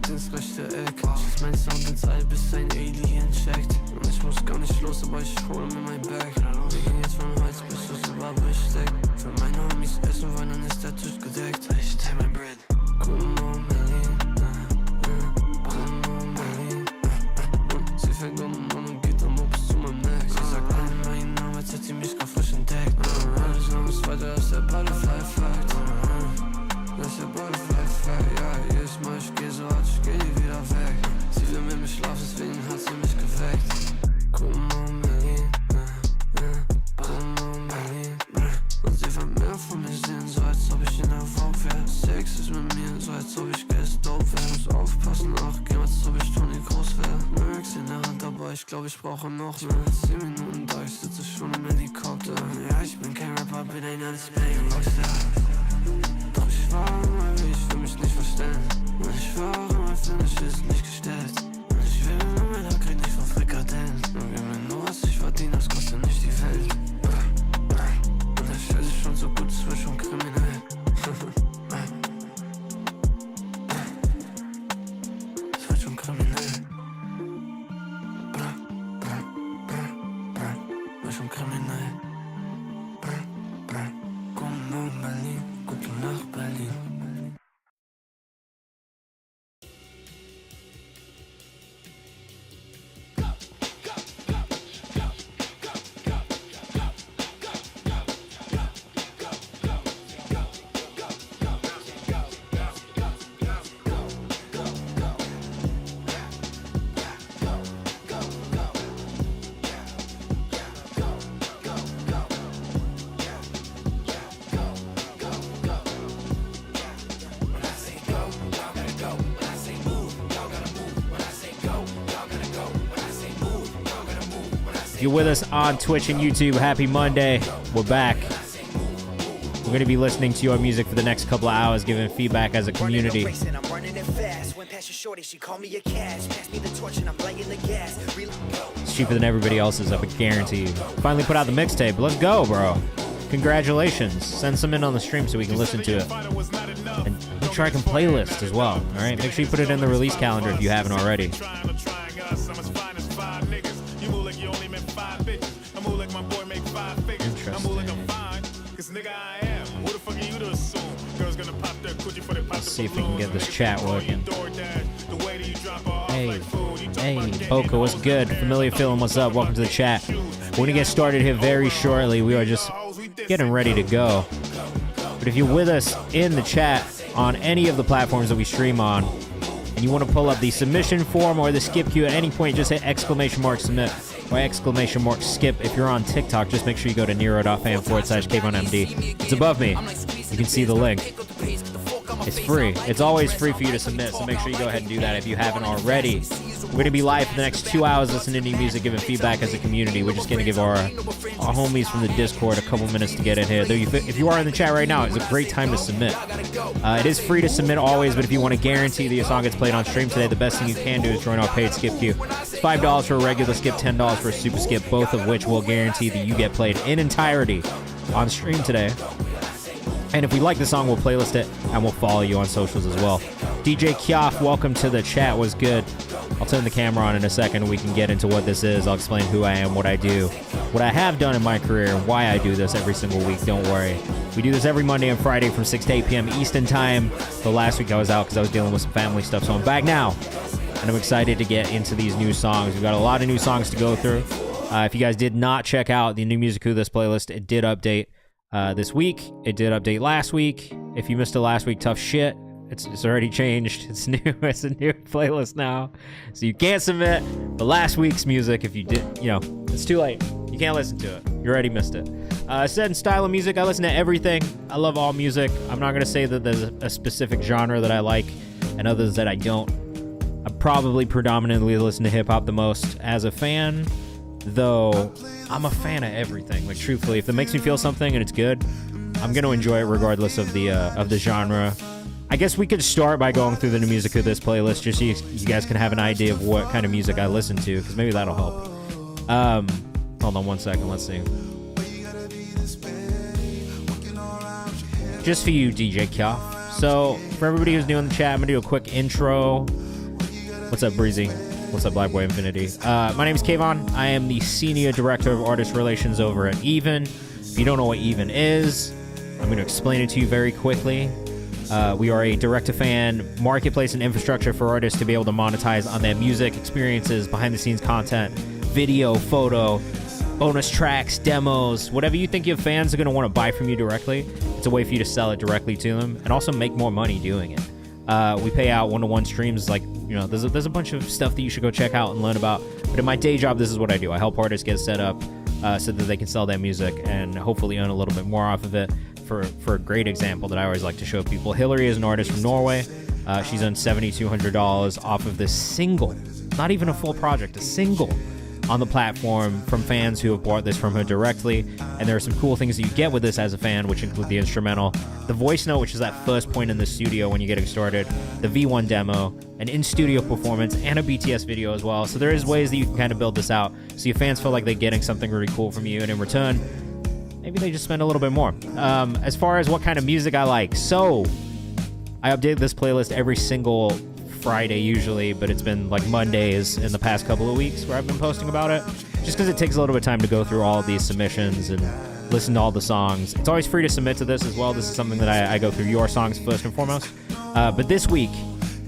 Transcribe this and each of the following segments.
direkt ins rechte Eck. Schieß mein Sound ins All, bis ein Alien checkt. Und ich muss gar nicht los, aber ich hole mir mein Bag. Wir gehen jetzt von Holz bis zu Silberbesteck. Für meine Homies essen wollen, dann ist der Tisch gedeckt. Ich teile mein Bread. Guten Morgen, Berlin. Guten Morgen, Berlin. Und sie fängt an und geht dann hoch bis zu meinem Neck. Sie sagt allen meinen Namen, als hätte sie mich grad frisch entdeckt. Alles lang ist weiter, das ist der Butterfly-Fact. Das ist der Butterfly-Fact, ja, jedes Mal ich geh so hart, ich geh nie wieder weg. Sie will mit mir schlafen, deswegen hat sie mich geweckt. Guten Morgen, Berlin. Guten Morgen, Berlin. Und sie will mehr von mir sehen, so als ob ich in der Vogue wär. Sex ist mit mir, so als ob ich Gas dope wär. Muss aufpassen, nachgehen, als ob ich Tony groß wär. Merks in der Hand, aber ich glaub, ich brauche noch mehr. 10 Minuten da, ich sitze schon im Helikopter. Ja, ich bin kein Rapper, bin ein alles Rockstar. Doch ich war immer wie, ich will mich nicht verstellen. Und ich war immer, Finish ist nicht gestellt. Und ich will immer mehr, da krieg nicht von Frikadellen. Und gib mir nur was ich verdiene, das kostet nicht die Welt. Und der Scheiß ist schon so gut, es wird schon kriminell. Es wird schon kriminell. Wird schon kriminell. Guten Morgen, Berlin. Gute Nacht, Berlin. If you're with us on Twitch and YouTube, happy Monday. We're back. We're going to be listening to your music for the next couple of hours, giving feedback as a community. It's cheaper than everybody else's, I would guarantee you. Finally put out the mixtape. Let's go, bro. Congratulations. Send some in on the stream so we can listen to it. And try some playlist as well. All right, make sure you put it in the release calendar if you haven't already. Let's see if we can get this chat working. Hey, Boca, what's good? Familiar Feeling, what's up? Welcome to the chat. We're going to get started here very shortly. We are just getting ready to go. But if you're with us in the chat on any of the platforms that we stream on, and you want to pull up the submission form or the skip queue at any point, just hit !submit or !skip. If you're on TikTok, just make sure you go to nero.fan /KayvanMD. It's above me. You can see the link. It's free. It's always free for you to submit, so make sure you go ahead and do that if you haven't already. We're going to be live for the next 2 hours listening to new music, giving feedback as a community. We're just going to give our homies from the Discord a couple minutes to get in here. If you are in the chat right now, it's a great time to submit. It is free to submit always, but if you want to guarantee that your song gets played on stream today, the best thing you can do is join our paid skip queue. It's $5 for a regular skip, $10 for a super skip, both of which will guarantee that you get played in entirety on stream today. And if we like the song, we'll playlist it, and we'll follow you on socials as well. DJ Kyoff, welcome to the chat. Was good. I'll turn the camera on in a second, and we can get into what this is. I'll explain who I am, what I do, what I have done in my career, and why I do this every single week. Don't worry. We do this every Monday and Friday from 6 to 8 p.m. Eastern Time. So last week I was out because I was dealing with some family stuff, so I'm back now. And I'm excited to get into these new songs. We've got a lot of new songs to go through. If you guys did not check out the New Music Who This playlist, it did update this week. It did update last week. If you missed it last week, tough shit. It's already changed. It's new. It's a new playlist now. So you can't submit the last week's music if you did, it's too late. You can't listen to it. You already missed it. Certain style of music, I listen to everything. I love all music. I'm not going to say that there's a specific genre that I like and others that I don't. I probably predominantly listen to hip-hop the most as a fan, though I'm a fan of everything. Like, truthfully, if it makes me feel something and it's good, I'm going to enjoy it regardless of the genre. I guess we could start by going through the New Music of this playlist just so you guys can have an idea of what kind of music I listen to, because maybe that'll help. Hold on one second. Let's see. Just for you, DJ Kyoff. So, for everybody who's new in the chat, I'm going to do a quick intro. What's up, Breezy? What's up, Blackboy Infinity? My name is Kayvan. I am the Senior Director of Artist Relations over at Even. If you don't know what Even is, I'm going to explain it to you very quickly. We are a direct-to-fan marketplace and infrastructure for artists to be able to monetize on their music, experiences, behind-the-scenes content, video, photo, bonus tracks, demos, whatever you think your fans are going to want to buy from you directly. It's a way for you to sell it directly to them and also make more money doing it. We pay out one-to-one streams. Like, you know, there's a bunch of stuff that you should go check out and learn about. But in my day job, this is what I do. I help artists get set up so that they can sell their music and hopefully earn a little bit more off of it. For a great example that I always like to show people, Hillary is an artist from Norway. She's earned $7,200 off of this single, not even a full project, a single on the platform from fans who have bought this from her directly. And there are some cool things that you get with this as a fan, which include the instrumental, the voice note, which is that first point in the studio when you're getting started, the V1 demo, an in-studio performance, and a BTS video as well. So there is ways that you can kind of build this out so your fans feel like they're getting something really cool from you, and in return, maybe they just spend a little bit more. As far as what kind of music I like, so I update this playlist every single Friday usually, but it's been like Mondays in the past couple of weeks where I've been posting about it, just because it takes a little bit of time to go through all of these submissions and listen to all the songs. It's always free to submit to this as well. This is something that I go through your songs first and foremost. But this week,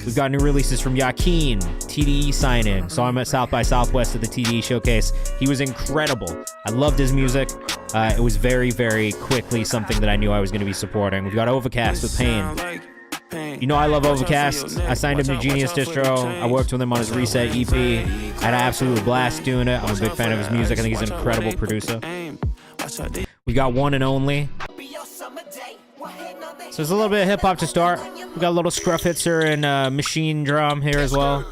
we've got new releases from Yakin, TDE signing. So I'm at South by Southwest at the TDE showcase. He was incredible. I loved his music. It was very, very quickly something that I knew I was going to be supporting. We've got Overcast with Pain. You know I love Overcast. I signed him to Genius Distro. I worked with him on his Reset EP. I had an absolute blast doing it. I'm a big fan of his music. I think he's an incredible producer. We got One and Only. So there's a little bit of hip-hop to start. We got a little Scruff Hitzer and Machine Drum here as well.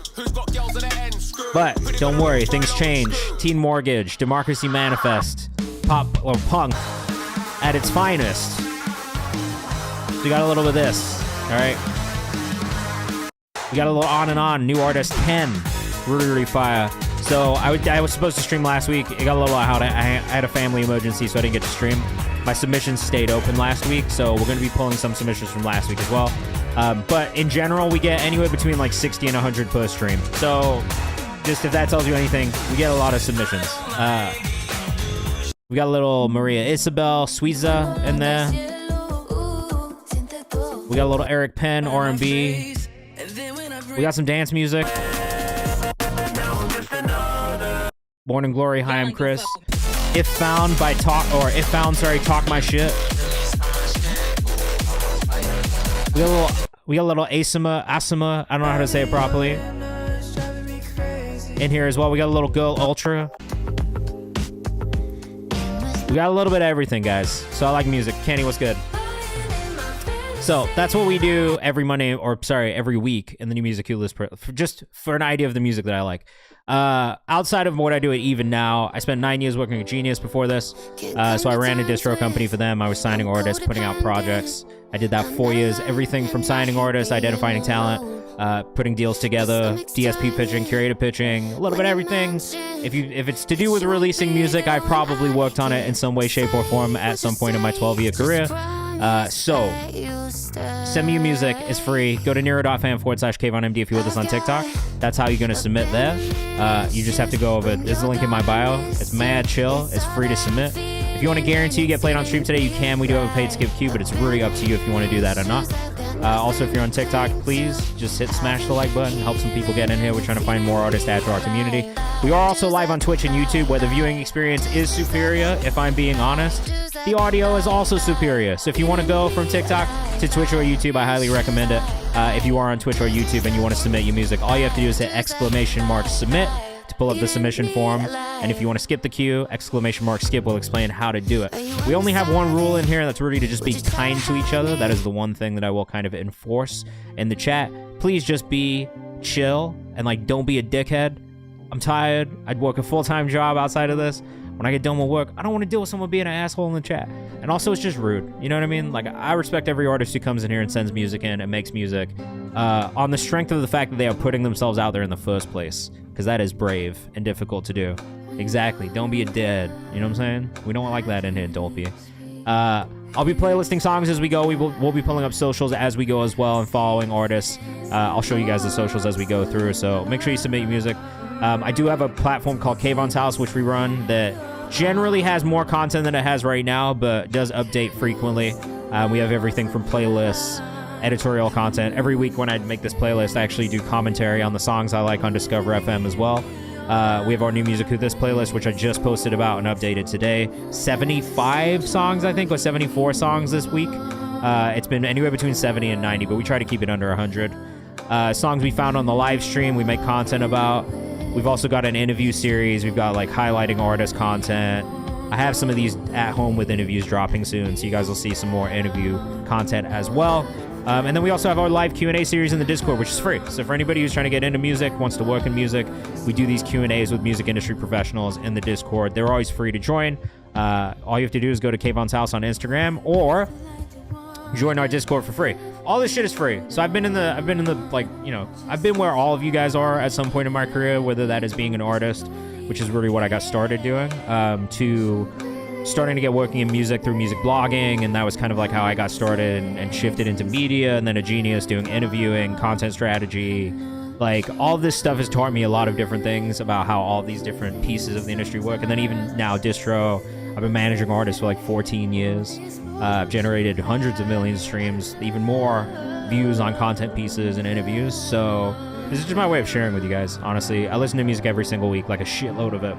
But don't worry, things change. Teen Mortgage, Democracy Manifest, pop or punk at its finest. So we got a little bit of this, all right? We got a little On and On, new artist 10, really fire. So I was supposed to stream last week. It got a little out. I had a family emergency, so I didn't get to stream. My submissions stayed open last week, so we're going to be pulling some submissions from last week as well. But in general, we get anywhere between like 60 and 100 per stream. So just if that tells you anything, we get a lot of submissions. We got a little Maria Isabel, Suiza in there. We got a little Eric Penn, R&B. We got some dance music. Born in Glory, Hi, I'm Chris. If Found, Talk My Shit. We got a little Asima, I don't know how to say it properly, in here as well. We got a little Girl Ultra. We got a little bit of everything, guys. So I like music. Kenny, what's good? So that's what we do every week in the New Music Queue list, just for an idea of the music that I like. Outside of what I do at Even now, I spent 9 years working at Genius before this. So I ran a distro company for them. I was signing artists, putting out projects. I did that for 4 years. Everything from signing artists, identifying talent, putting deals together, DSP pitching, curator pitching, a little bit of everything. If it's to do with releasing music, I probably worked on it in some way, shape, or form at some point in my 12-year career. So send me your music. It's free. Go to nero.fan /KayvanMD if you're with us on TikTok. That's how you're going to submit there. You just have to go over. There's a link in my bio. It's mad chill. It's free to submit. If you want to guarantee you get played on stream today, you can. We do have a paid skip queue, but it's really up to you if you want to do that or not. Also, if you're on TikTok, please just smash the like button. Help some people get in here. We're trying to find more artists to add to our community. We are also live on Twitch and YouTube, where the viewing experience is superior, if I'm being honest. The audio is also superior. So if you want to go from TikTok to Twitch or YouTube, I highly recommend it. If you are on Twitch or YouTube and you want to submit your music, all you have to do is hit !submit to pull up the submission form. And if you want to skip the queue, !skip will explain how to do it. We only have one rule in here, and that's really to just be kind to each other. That is the one thing that I will kind of enforce in the chat. Please just be chill and don't be a dickhead. I'm tired. I'd work a full-time job outside of this. When I get done with work, I don't want to deal with someone being an asshole in the chat. And also, it's just rude. You know what I mean? I respect every artist who comes in here and sends music in and makes music on the strength of the fact that they are putting themselves out there in the first place. Because that is brave and difficult to do. Exactly. Don't be a dead. You know what I'm saying? We don't like that in here, Dolphy. I'll be playlisting songs as we go. We'll be pulling up socials as we go as well and following artists. I'll show you guys the socials as we go through, so make sure you submit your music. I do have a platform called Kayvan's House, which we run, that generally has more content than it has right now, but does update frequently. We have everything from playlists, editorial content. Every week when I make this playlist, I actually do commentary on the songs I like on Discover FM as well. We have our new Music Who This playlist, which I just posted about and updated today. 75 songs, I think, or 74 songs this week. It's been anywhere between 70 and 90, but we try to keep it under 100. Songs we found on the live stream, we make content about. We've also got an interview series. We've got like highlighting artist content. I have some of these at home with interviews dropping soon, so you guys will see some more interview content as well. And then we also have our live Q&A series in the Discord, which is free. So for anybody who's trying to get into music, wants to work in music, we do these Q&As with music industry professionals in the Discord. They're always free to join. All you have to do is go to Kayvan's House on Instagram or join our Discord for free. All this shit is free. So I've been in the like, you know, I've been where all of you guys are at some point in my career, whether that is being an artist, which is really what I got started doing, to starting to get working in music through music blogging, and that was kind of like how I got started and shifted into media, and then a genius doing interviewing, content strategy. Like, all this stuff has taught me a lot of different things about how all these different pieces of the industry work. And then even now, distro, I've been managing artists for like 14 years. I've generated hundreds of millions of streams, even more views on content pieces and interviews. So this is just my way of sharing with you guys, honestly. I listen to music every single week, like a shitload of it.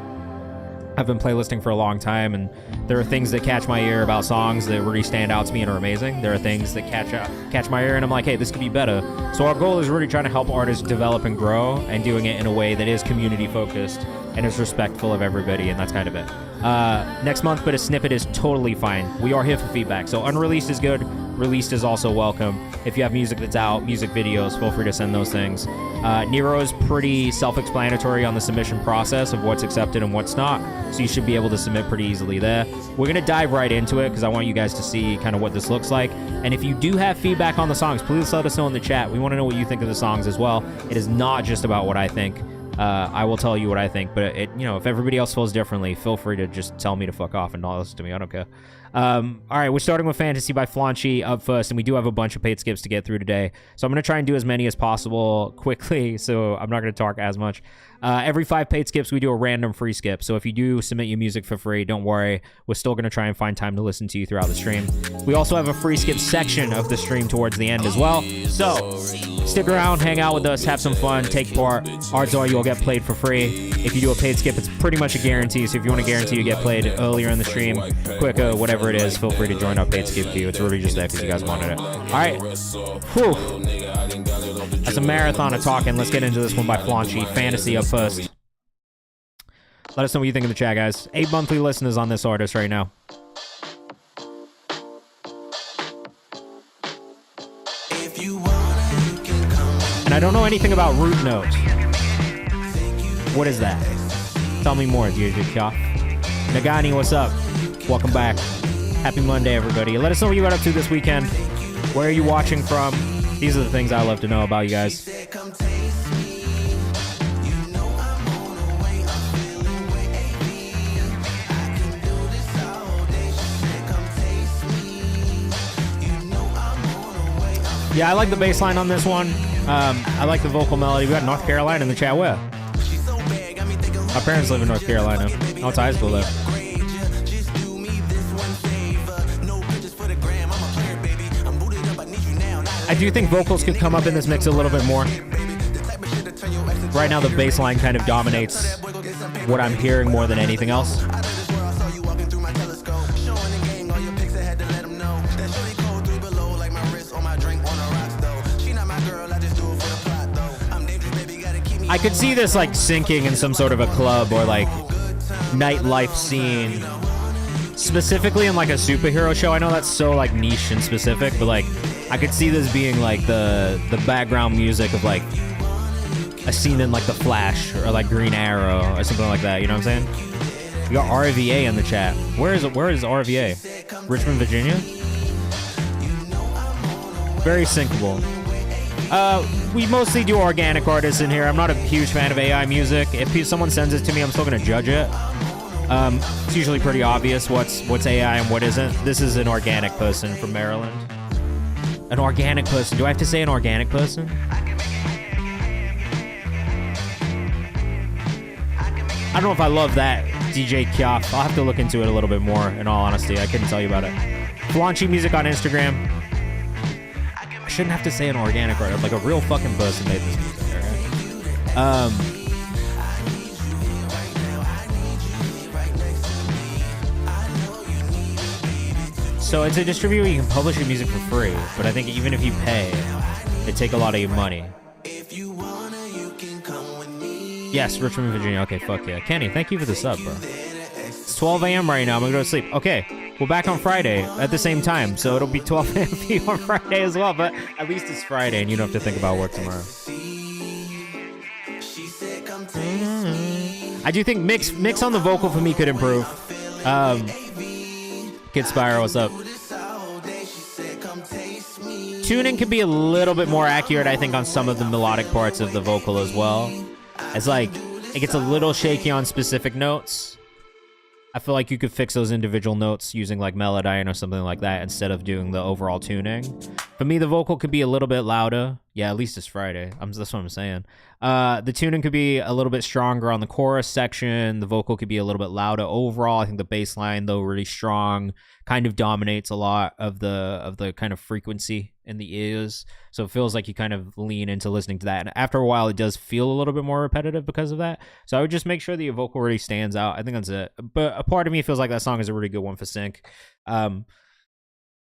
I've been playlisting for a long time, and there are things that catch my ear about songs that really stand out to me and are amazing. There are things that catch my ear, and I'm like, hey, this could be better. So our goal is really trying to help artists develop and grow, and doing it in a way that is community-focused and is respectful of everybody, and that's kind of it. Next month, but a snippet is totally fine. We are here for feedback, so unreleased is good. Released is also welcome. If you have music that's out, music videos, feel free to send those things. Nero is pretty self-explanatory on the submission process of what's accepted and what's not, so you should be able to submit pretty easily there. We're going to dive right into it because I want you guys to see kind of what this looks like. And if you do have feedback on the songs, please let us know in the chat. We want to know what you think of the songs as well. It is not just about what I think. I will tell you what I think, but if everybody else feels differently, feel free to just tell me to fuck off and not listen to me. I don't care. All right, we're starting with Fantasy by Flanchy up first, and we do have a bunch of paid skips to get through today. So I'm going to try and do as many as possible quickly, so I'm not going to talk as much. Every 5 paid skips, we do a random free skip. So if you do submit your music for free, don't worry. We're still going to try and find time to listen to you throughout the stream. We also have a free skip section of the stream towards the end as well. So stick around, hang out with us, have some fun, take part. Odds are you'll get played for free. If you do a paid skip, it's pretty much a guarantee. So if you want to guarantee you get played earlier in the stream, quicker, whatever it is, feel free to join our paid skip queue. It's really just there because you guys wanted it. All right. Whew. That's a marathon of talking. Let's get into this one by Flanchy. Fantasy up first. Let us know what you think in the chat, guys. 8 monthly listeners on this artist right now. And I don't know anything about root notes. What is that? Tell me more, DJ Kya. Nagani, what's up? Welcome back. Happy Monday, everybody. Let us know what you got up to this weekend. Where are you watching from? These are the things I love to know about you guys. Yeah, I like the bass line on this one. I like the vocal melody. We got North Carolina in the chat. Where? My parents live in North Carolina. I went to high school there. I do think vocals could come up in this mix a little bit more. Right now, the bass line kind of dominates what I'm hearing more than anything else. I could see this like syncing in some sort of a club or like nightlife scene, specifically in like a superhero show. I know that's so like niche and specific, but like I could see this being like the background music of like a scene in like The Flash or like Green Arrow or something like that. You know what I'm saying? You got RVA in the chat. Where is RVA? Richmond, Virginia? Very syncable. We mostly do organic artists in here. I'm not a huge fan of AI music. If someone sends it to me, I'm still going to judge it. It's usually pretty obvious what's AI and what isn't. This is an organic person from Maryland. An organic person. Do I have to say an organic person? I don't know if I love that, DJ Kyoff. I'll have to look into it a little bit more, in all honesty. I couldn't tell you about it. Flaunchy Music on Instagram. I shouldn't have to say an organic artist. Like a real fucking person made this music, alright? So it's a distributor where you can publish your music for free, but I think even if you pay, they take a lot of your money. Yes, Richmond, Virginia. Okay, fuck yeah. Kenny, thank you for the sub, bro. It's 12 a.m. right now. I'm gonna go to sleep. Okay, we're back on Friday at the same time, so it'll be 12 a.m. for you on Friday as well, but at least it's Friday and you don't have to think about work tomorrow. I do think mix on the vocal for me could improve. Kid Spire, what's up? Tuning could be a little bit more accurate, I think, on some of the melodic parts of the vocal as well. It's like, it gets a little shaky on specific notes. I feel like you could fix those individual notes using like Melodyne or something like that instead of doing the overall tuning. For me, the vocal could be a little bit louder. Yeah, at least it's Friday. That's what I'm saying. The tuning could be a little bit stronger on the chorus section. The vocal could be a little bit louder overall. I think the bass line, though, really strong, kind of dominates a lot of the kind of frequency in the ears. So it feels like you kind of lean into listening to that. And after a while, it does feel a little bit more repetitive because of that. So I would just make sure that your vocal really stands out. I think that's it. But a part of me feels like that song is a really good one for sync.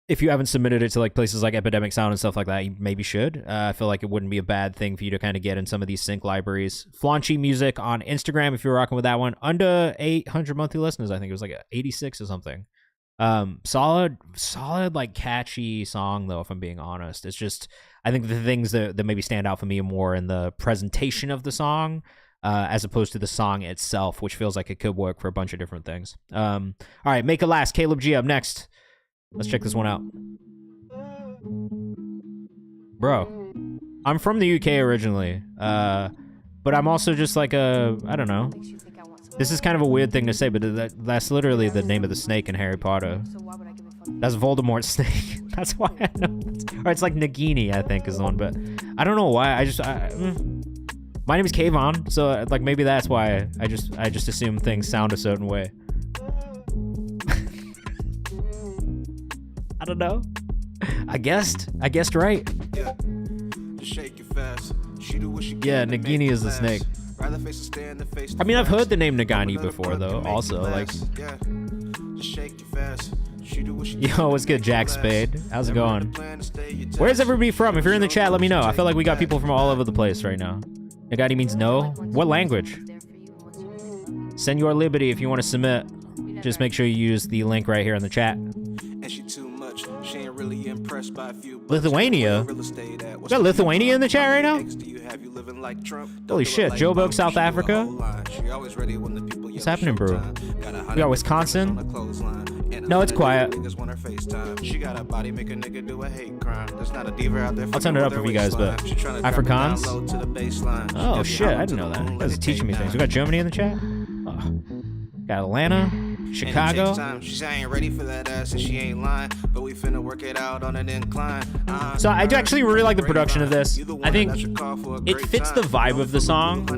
If you haven't submitted it to like places like Epidemic Sound and stuff like that, you maybe should. I feel like it wouldn't be a bad thing for you to kind of get in some of these sync libraries. Flaunchy Music on Instagram, if you're rocking with that one. Under 800 monthly listeners, I think it was like 86 or something. Solid, like catchy song though, if I'm being honest. It's just, I think the things that maybe stand out for me are more in the presentation of the song, as opposed to the song itself, which feels like it could work for a bunch of different things. All right, Make It Last, Caleb G up next. Let's check this one out. Bro, I'm from the UK originally, but I'm also just like I don't know. This is kind of a weird thing to say, but that's literally the name of the snake in Harry Potter. That's Voldemort's snake. That's why I know. Or it's like Nagini, I think, is the one, but I don't know why. My name is Kayvan, so like maybe that's why I just assume things sound a certain way. I don't know. I guessed right. Yeah, Nagini is the snake. I mean, I've heard the name Nagani before, though, also, like... Yo, what's good, Jack Spade? How's it going? Where's everybody from? If you're in the chat, let me know. I feel like we got people from all over the place right now. Nagani means no? What language? Send your liberty if you want to submit. Just make sure you use the link right here in the chat. Lithuania? We got Lithuania in the chat right now? Holy shit, Joburg, South Africa? What's happening, bro? We got Wisconsin? No, it's quiet. I'll turn it up for you guys, but Afrikaans? Oh shit, I didn't know that. You guys are teaching me things. We got Germany in the chat? Oh. Got Atlanta? Chicago. She ain't ready for that ass and she ain't lying, but we finna work it out on an incline. So I do actually really like the production of this. I think it fits the vibe of the song.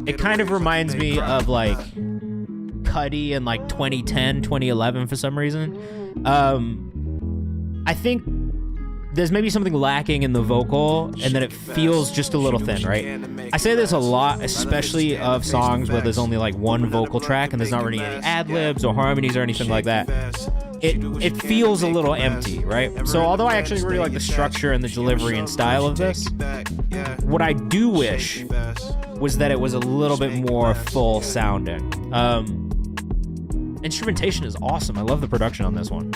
It kind of reminds me of like Cudi in like 2010, 2011 for some reason. I think there's maybe something lacking in the vocal and that it feels just a little thin, right? I say this a lot, especially of songs where there's only like one vocal track and there's not really any ad-libs or harmonies or anything like that. It feels a little empty, right? So although I actually really like the structure and the delivery and style of this, what I do wish was that it was a little bit more full sounding. Instrumentation is awesome. I love the production on this one.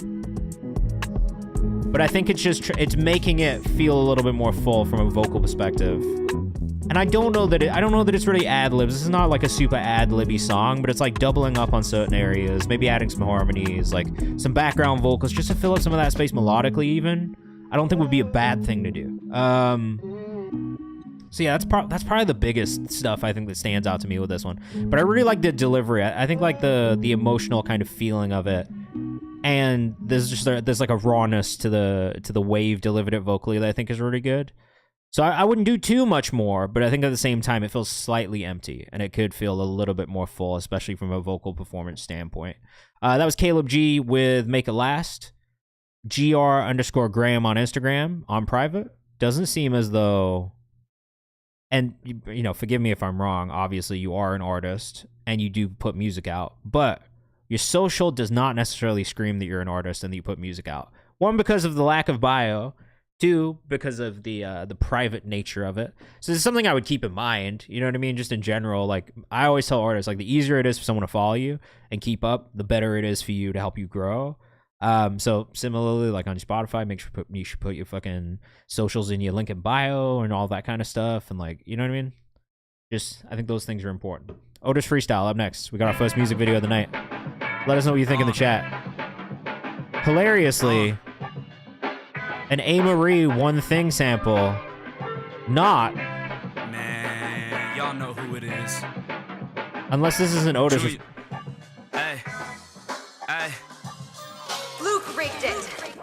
But I think it's just it's making it feel a little bit more full from a vocal perspective. And I don't know that it's really ad-libs. This is not like a super ad-libby song, but it's like doubling up on certain areas, maybe adding some harmonies, like some background vocals just to fill up some of that space melodically even. I don't think would be a bad thing to do. So yeah, that's probably the biggest stuff I think that stands out to me with this one. But I really like the delivery. I think like the emotional kind of feeling of it, and there's like a rawness to the way you've delivered it vocally that I think is really good. So I wouldn't do too much more, but I think at the same time it feels slightly empty, and it could feel a little bit more full, especially from a vocal performance standpoint. That was Caleb G with Make It Last. GR_Graham on Instagram on private. Doesn't seem as though. And, you know, forgive me if I'm wrong. Obviously, you are an artist and you do put music out. But your social does not necessarily scream that you're an artist and that you put music out. One, because of the lack of bio. Two, because of the private nature of it. So this is something I would keep in mind. You know what I mean? Just in general. Like, I always tell artists, like, the easier it is for someone to follow you and keep up, the better it is for you to help you grow. So similarly, like on Spotify, you should put your fucking socials in your link in bio and all that kind of stuff. And like, you know what I mean? Just, I think those things are important. Otis Freestyle up next. We got our first music video of the night. Let us know what you think in the chat. Hilariously, an A. Marie One Thing sample, not. Man, y'all know who it is. Unless this is an Otis. Hey. Luke rigged it.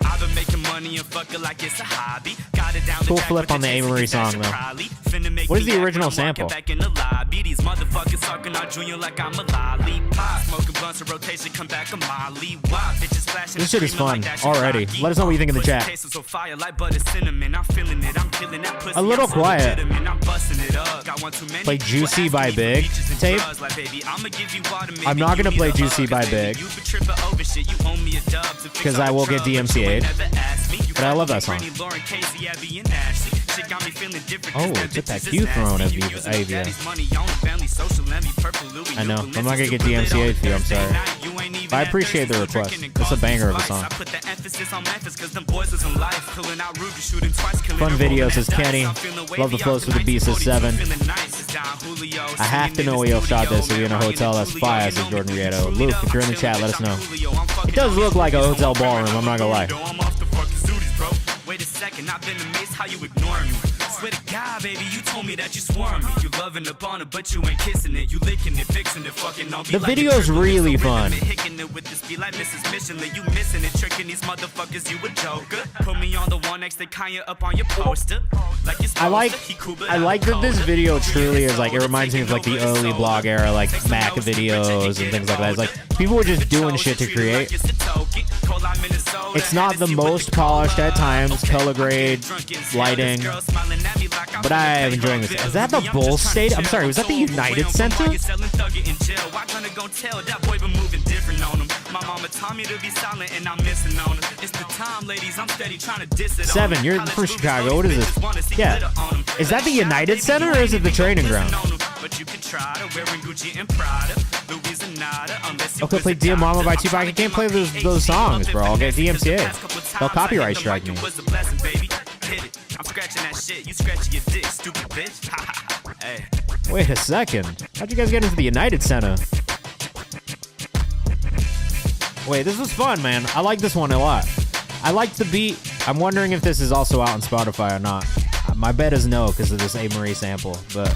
I've been making money and fucking like it's a hobby. Got it down cool flip on the A. Marie song, though. What is the original sample? Back in the lobby. These motherfuckers sucking on Junior like I'm a lollipop. Smoking blunts of rotation, come back a Molly. Wow, bitches flashing. This shit is fun already. Let us know what you think in the chat. A little quiet. Play Juicy by Big tape. I'm not gonna play Juicy by Big because I will get DMCA'd. But I love that song. Oh, took that Q throne of Avia. I know. I'm not gonna get DMCA'd for you, I'm sorry. But I appreciate the request. It's a banger of a song. Fun video, says Kenny. Love the flows for the B, says 7. I have to know where y'all shot this. If you're in a hotel, that's fire, says Jordan Rieto. Luke, if you're in the chat, let us know. It does look like a hotel ballroom, I'm not gonna lie. Wait a second, I've been amazed how you ignore me. Swear to God, baby, you told me that you swore me. You loving the bonnet, but you ain't kissing it. You licking it, fixing it, fucking on. The video's really fun. It with this be like Mrs. Michelin. You missing it, tricking these motherfuckers. You a joker. Put me on the one next to Kanye up on your poster. Like I like that this video truly is like, it reminds me of like the early blog era, like Mac videos and things like that. It's like people were just doing shit to create. It's not the most polished at times, color grade, lighting, but I am enjoying this. Is that the Bulls Stadium? I'm sorry, was that the United Center? 7, you're from Chicago. What is this? Yeah. Is that the United Center or is it the training ground? Okay, play Dear Mama by Tupac. I can't play those songs, bro. I'll get DMCA. They'll copyright strike me. I'm scratching that shit. You scratching your dick, stupid bitch. Hey. Wait a second. How'd you guys get into the United Center? Wait, this was fun, man. I like this one a lot. I like the beat. I'm wondering if this is also out on Spotify or not. My bet is no because of this A. Marie sample, but...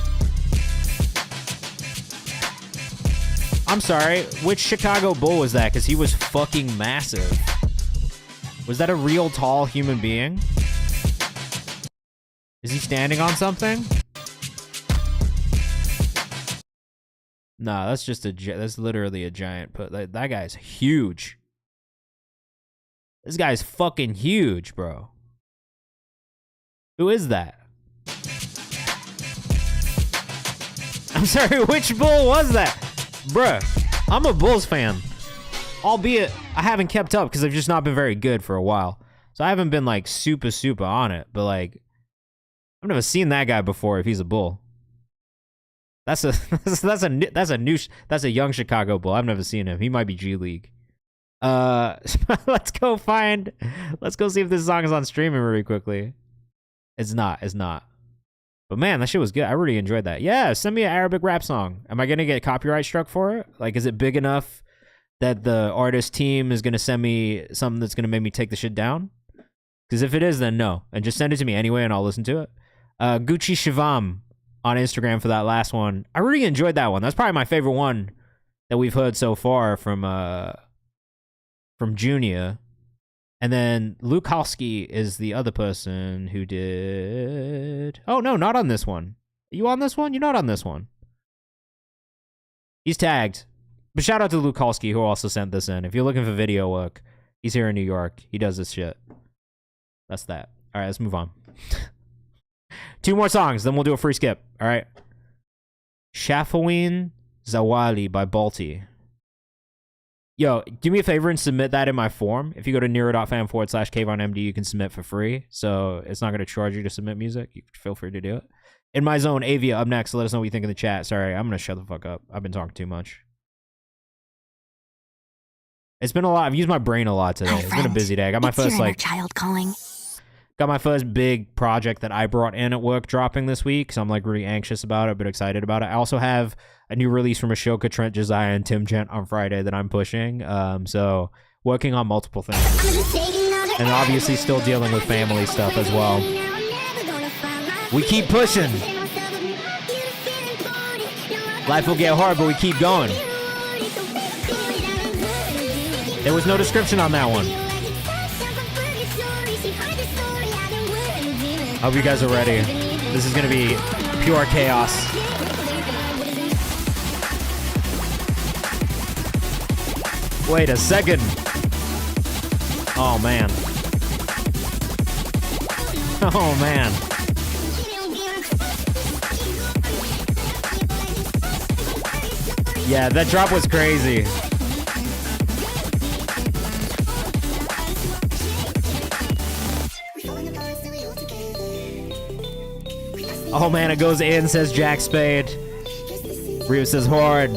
I'm sorry, which Chicago Bull was that? Because he was fucking massive. Was that a real tall human being? Is he standing on something? Nah, that's just that's literally a giant put. That guy's huge. This guy's fucking huge, bro. Who is that? I'm sorry, which Bull was that? Bruh, I'm a Bulls fan. Albeit, I haven't kept up because I've just not been very good for a while. So I haven't been like super on it, but like, I've never seen that guy before if he's a Bull. That's a young Chicago Bull. I've never seen him. He might be G League. Let's go see if this song is on streaming really quickly. It's not. But man, that shit was good. I really enjoyed that. Yeah, send me an Arabic rap song. Am I gonna get copyright struck for it? Like, is it big enough that the artist team is gonna send me something that's gonna make me take the shit down? Because if it is, then no. And just send it to me anyway and I'll listen to it. Gucci Shivam on Instagram for that last one. I really enjoyed that one. That's probably my favorite one that we've heard so far from Junior. And then Lukowski is the other person who did... Oh, no, not on this one. Are you on this one? You're not on this one. He's tagged. But shout out to Lukowski, who also sent this in. If you're looking for video work, he's here in New York. He does this shit. That's that. All right, let's move on. 2 more songs, then we'll do a free skip. All right. Shafaween Zawali by Balti. Yo, do me a favor and submit that in my form. If you go to nero.fan /KayvanMD, you can submit for free. So it's not going to charge you to submit music. You feel free to do it. In my zone, Avia up next. Let us know what you think in the chat. Sorry, I'm going to shut the fuck up. I've been talking too much. It's been a lot. I've used my brain a lot today. Hi, it's friend. been a busy day. I got my It's first, your inner child calling. Got my first big project that I brought in at work dropping this week, so I'm like really anxious about it, but excited about it. I also have a new release from Ashoka, Trent, Josiah, and Tim Gent on Friday that I'm pushing. So working on multiple things. And obviously still dealing with family stuff as well. We keep pushing. Life will get hard, but we keep going. There was no description on that one. I hope you guys are ready. This is going to be pure chaos. Wait a second. Oh, man. Oh, man. Yeah, that drop was crazy. Oh man, it goes in, says Jack Spade. Ryu says hard.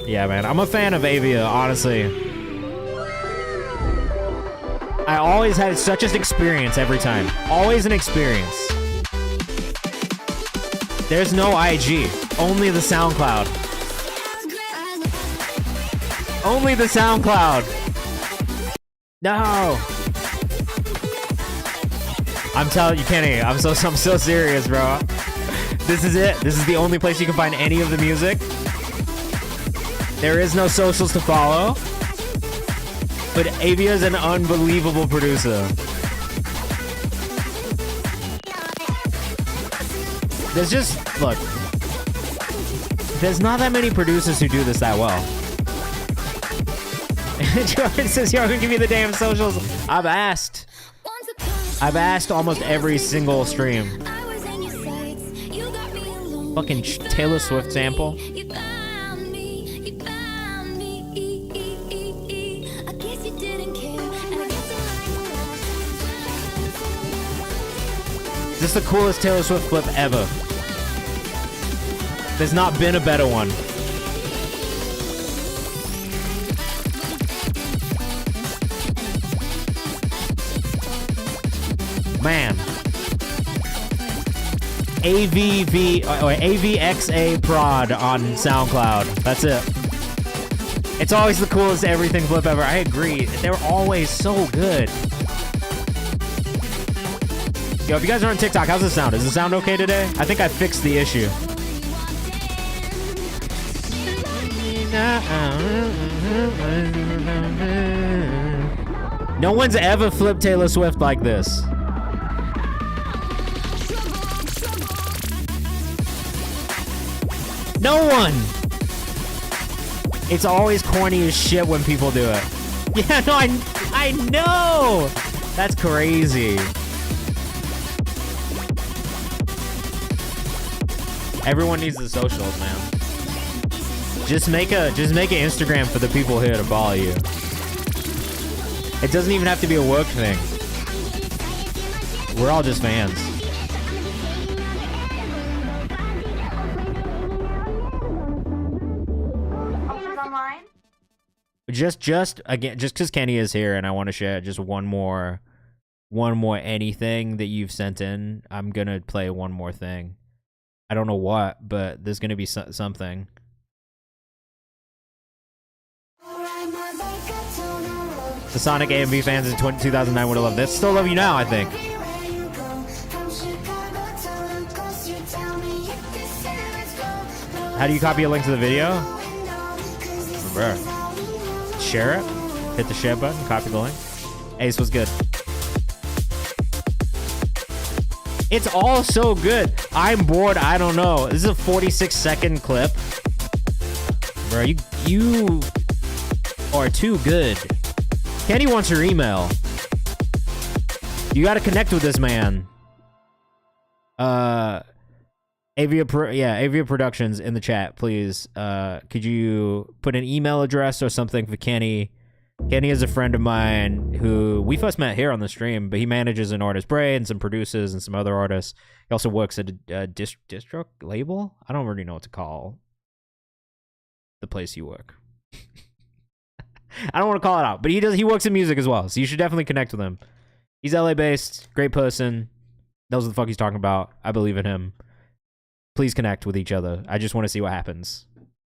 Yeah, man, I'm a fan of Avia, honestly. I always had such an experience every time. Always an experience. There's no IG, only the SoundCloud. Only the SoundCloud. No. I'm telling you, Kenny, I'm so serious, bro. This is it. This is the only place you can find any of the music. There is no socials to follow. But Avia is an unbelievable producer. There's just, look, there's not that many producers who do this that well. Jordan says, yo, give me the damn socials. I've asked almost every single stream. Fucking Taylor Swift sample. This is the coolest Taylor Swift clip ever. There's not been a better one. Man. AVXA prod on SoundCloud. That's it. It's always the coolest everything flip ever. I agree. They're always so good. Yo, if you guys are on TikTok, how's the sound? Does the sound okay today? I think I fixed the issue. No one's ever flipped Taylor Swift like this. No one! It's always corny as shit when people do it. Yeah, no, I know! That's crazy. Everyone needs the socials, man. Just make an Instagram for the people here to follow you. It doesn't even have to be a work thing. We're all just fans. Just because Kenny is here and I want to share just one more anything that you've sent in, I'm gonna play one more thing. I don't know what, but there's gonna be something. The Sonic AMV fans in 2009 would have loved this. Still love you now, I think. How do you copy a link to the video? Bruh. Share it. Hit the share button. Copy the link. Ace was good. It's all so good. I'm bored. I don't know. This is a 46-second clip. Bro, you are too good. Kenny wants your email. You got to connect with this man. Avia Productions in the chat, please. Could you put an email address or something for Kenny? Kenny is a friend of mine who we first met here on the stream, but he manages an artist Bray and some producers and some other artists. He also works at a distro label. I don't really know what to call the place you work. I don't want to call it out, but he works in music as well, so you should definitely connect with him. He's LA based, great person, knows what the fuck he's talking about. I believe in him. Please connect with each other. I just want to see what happens.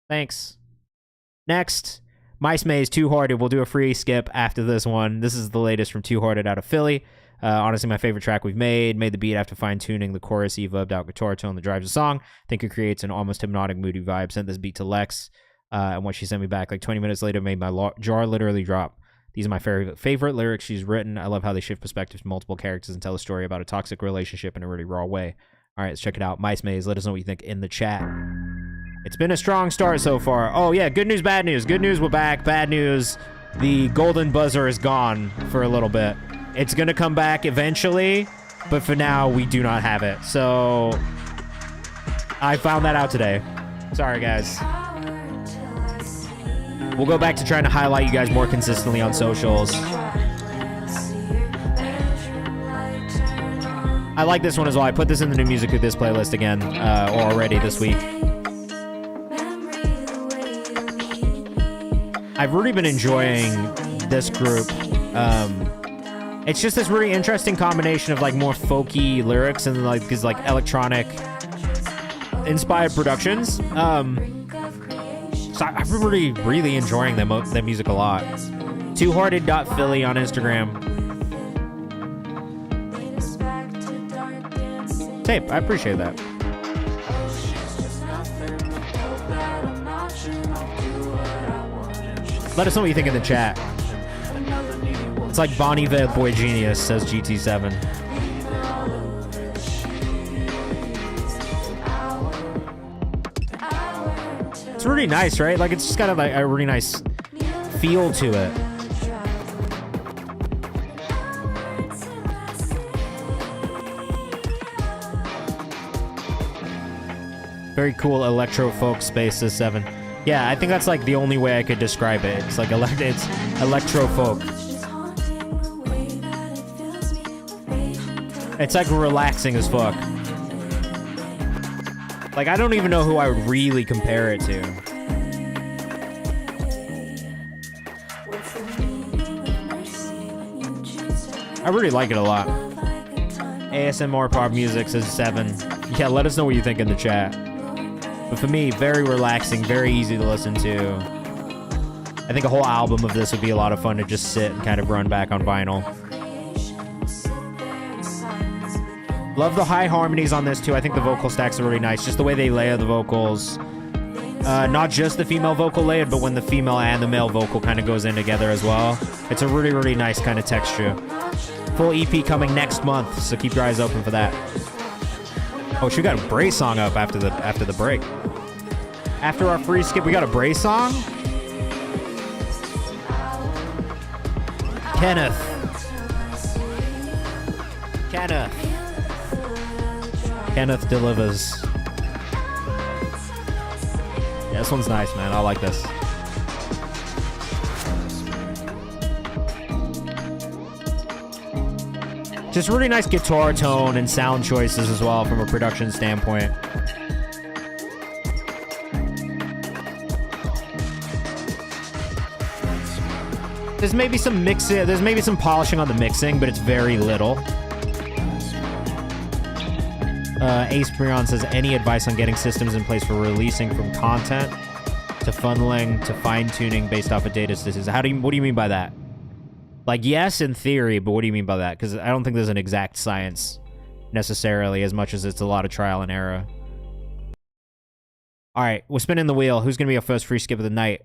Thanks. Next, Mice Maze, Two Hearted. We'll do a free skip after this one. This is the latest from Two Hearted out of Philly. Honestly, my favorite track we've made. Made the beat after fine-tuning the chorus, reverbed out guitar tone that drives the song. I think it creates an almost hypnotic, moody vibe. Sent this beat to Lex, and what she sent me back like 20 minutes later made my jaw literally drop. These are my favorite lyrics she's written. I love how they shift perspective to multiple characters and tell a story about a toxic relationship in a really raw way. All right, let's check it out. Mice Maze, let us know what you think in the chat. It's been a strong start so far. Oh, yeah, good news, bad news. Good news, we're back. Bad news, the golden buzzer is gone for a little bit. It's going to come back eventually, but for now, we do not have it. So I found that out today. Sorry, guys. We'll go back to trying to highlight you guys more consistently on socials. I like this one as well. I put this in the new music with this playlist again, already this week. I've really been enjoying this group. It's just this really interesting combination of like more folky lyrics and like these like electronic inspired productions. So I'm really enjoying their music a lot. Twohearted.philly on Instagram. Tape, I appreciate that. Let us know what you think in the chat. It's like Bonnie the Boy Genius, says GT7. It's really nice, right? Like, it's just got like a really nice feel to it. Very cool electro folk space, says 7. Yeah, I think that's like the only way I could describe it. It's like it's electro folk. It's like relaxing as fuck. Like, I don't even know who I would really compare it to. I really like it a lot. ASMR pop music, says 7. Yeah, let us know what you think in the chat. But for me, very relaxing, very easy to listen to. I think a whole album of this would be a lot of fun to just sit and kind of run back on vinyl. Love the high harmonies on this too. I think the vocal stacks are really nice. Just the way they layer the vocals. Not just the female vocal layered, but when the female and the male vocal kind of goes in together as well. It's a really, really nice kind of texture. Full EP coming next month, so keep your eyes open for that. Oh, she got a Bray song up after the break. After our free skip, we got a Bray song? Kenneth. Kenneth delivers. Yeah, this one's nice, man. I like this. Just really nice guitar tone and sound choices as well from a production standpoint. There's maybe some mixing, there's maybe some polishing on the mixing, but it's very little. Ace Brion says, any advice on getting systems in place for releasing from content to funneling to fine-tuning based off of data statistics? What do you mean by that? Like, yes, in theory, but what do you mean by that? Because I don't think there's an exact science necessarily, as much as it's a lot of trial and error. All right, we're spinning the wheel. Who's going to be our first free skip of the night?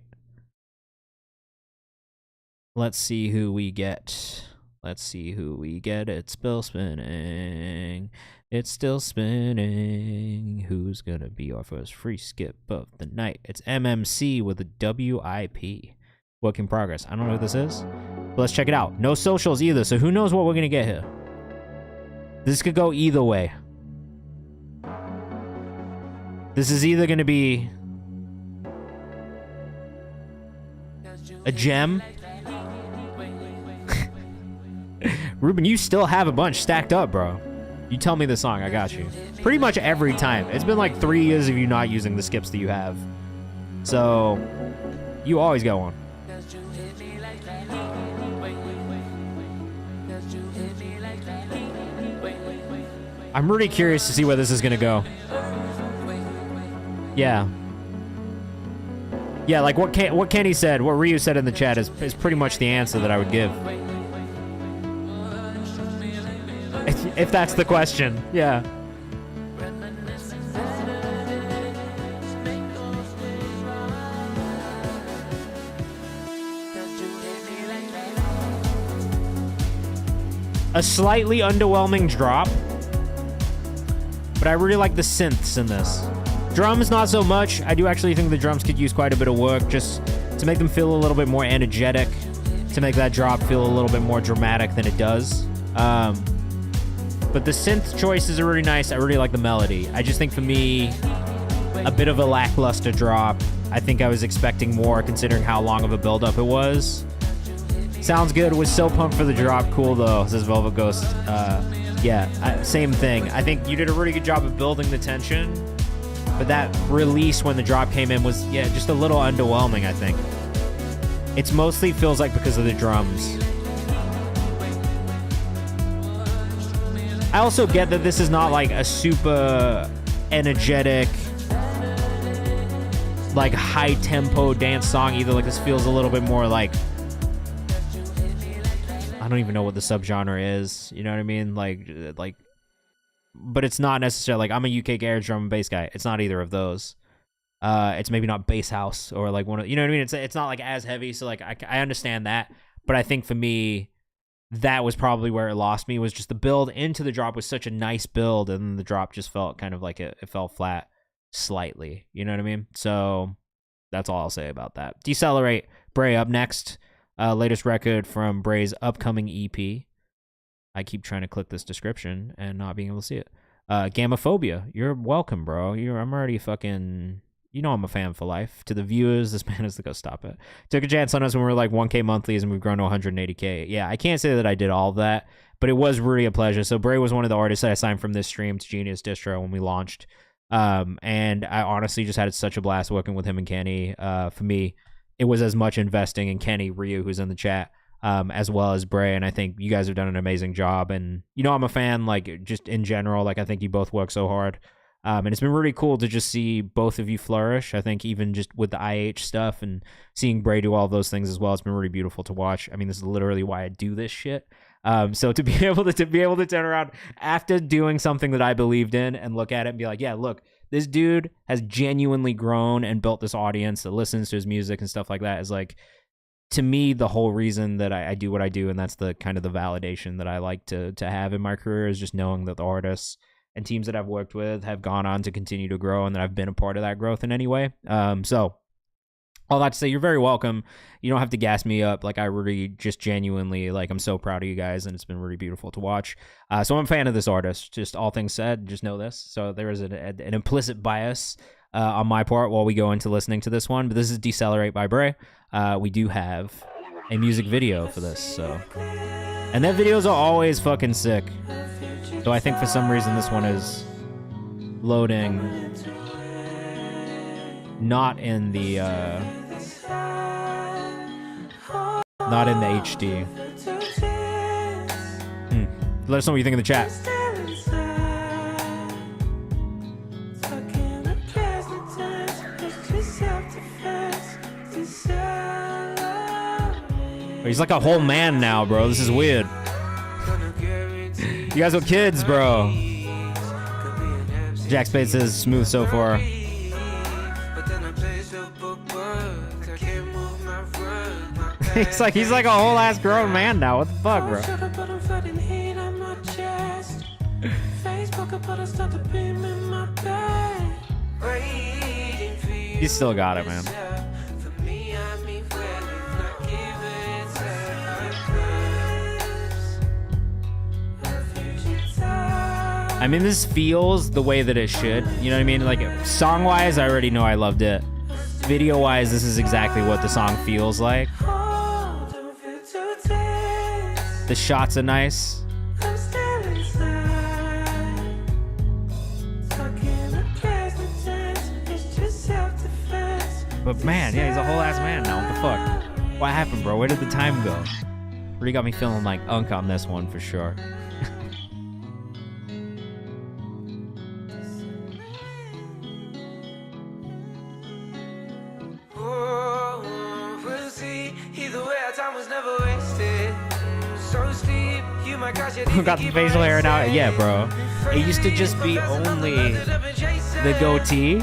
Let's see who we get. Let's see who we get. It's still spinning. It's still spinning. Who's going to be our first free skip of the night? It's MMC with a WIP. Work in progress. I don't know who this is, but let's check it out. No socials either, so who knows what we're going to get here. This could go either way. This is either going to be a gem. Ruben, you still have a bunch stacked up, bro. You tell me the song, I got you. Pretty much every time. It's been like 3 years of you not using the skips that you have. So, you always got one. I'm really curious to see where this is going to go. Yeah. Yeah, like what Kenny said, what Ryu said in the chat is pretty much the answer that I would give. If that's the question, yeah. A slightly underwhelming drop, but I really like the synths in this. Drums, not so much. I do actually think the drums could use quite a bit of work just to make them feel a little bit more energetic, to make that drop feel a little bit more dramatic than it does. But the synth choices are really nice. I really like the melody. I just think for me, a bit of a lackluster drop. I think I was expecting more considering how long of a build-up it was. Sounds good. Was so pumped for the drop. Cool though, says Velvet Ghost. Yeah, same thing. I think you did a really good job of building the tension, but that release when the drop came in was, yeah, just a little underwhelming, I think. It's mostly feels like because of the drums. I also get that this is not like a super energetic, like high tempo dance song either. Like this feels a little bit more like, I don't even know what the subgenre is. You know what I mean? Like, but it's not necessarily like I'm a UK garage drum and bass guy. It's not either of those. It's maybe not bass house or like one of, you know what I mean? It's not like as heavy. So like I understand that, but I think for me, that was probably where it lost me, was just the build into the drop was such a nice build, and the drop just felt kind of like it fell flat slightly. You know what I mean? So that's all I'll say about that. Decelerate, Bray up next. Latest record from Bray's upcoming EP. I keep trying to click this description and not being able to see it. Gamophobia, you're welcome, bro. I'm already fucking... You know I'm a fan for life. To the viewers, this man is to go stop it. Took a chance on us when we were like 1K monthlies and we've grown to 180K. Yeah, I can't say that I did all of that, but it was really a pleasure. So Bray was one of the artists that I signed from this stream to Genius Distro when we launched. And I honestly just had such a blast working with him and Kenny. For me, it was as much investing in Kenny, Ryu, who's in the chat, as well as Bray. And I think you guys have done an amazing job. And, you know, I'm a fan, like, just in general. Like, I think you both work so hard. And it's been really cool to just see both of you flourish. I think even just with the IH stuff and seeing Bray do all of those things as well, it's been really beautiful to watch. I mean, this is literally why I do this shit. So to be able to turn around after doing something that I believed in and look at it and be like, yeah, look, this dude has genuinely grown and built this audience that listens to his music and stuff like that, is like, to me, the whole reason that I do what I do. And that's the kind of the validation that I like to have in my career, is just knowing that the artists and teams that I've worked with have gone on to continue to grow, and that I've been a part of that growth in any way. So all that to say, you're very welcome. You don't have to gas me up. Like, I really just genuinely, like, I'm so proud of you guys, and it's been really beautiful to watch. So I'm a fan of this artist. Just all things said, just know this. So there is an implicit bias on my part while we go into listening to this one, but this is Decelerate by Bray. We do have a music video for this, so. And their videos are always fucking sick. So I think for some reason this one is loading not in the HD. Let us know what you think in the chat. He's like a whole man now, bro. This is weird. You guys are kids, bro. Jack Spade says smooth so far. he's like a whole ass grown man now. What the fuck, bro? You still got it, man. I mean, this feels the way that it should. You know what I mean? Like, song-wise, I already know I loved it. Video-wise, this is exactly what the song feels like. The shots are nice. But man, yeah, he's a whole ass man now. What the fuck? What happened, bro? Where did the time go? Really got me feeling like Unk on this one for sure. Got the facial hair now. Yeah, bro. It used to just be only the goatee.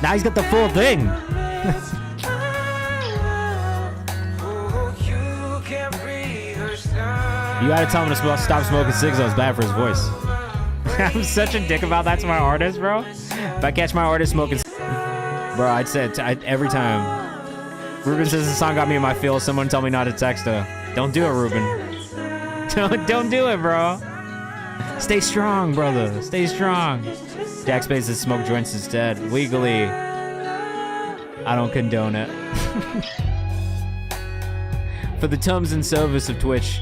Now he's got the full thing. You gotta tell him to stop smoking cigs. That was bad for his voice. I'm such a dick about that to my artist, bro. If I catch my artist smoking, bro, I'd say it every time. Ruben says the song got me in my feels. Someone tell me not to text her. Don't do it, Ruben. Don't do it, bro. Stay strong, brother. Stay strong. Jack Space says smoke joints instead. Legally, I don't condone it. For the tums and service of Twitch.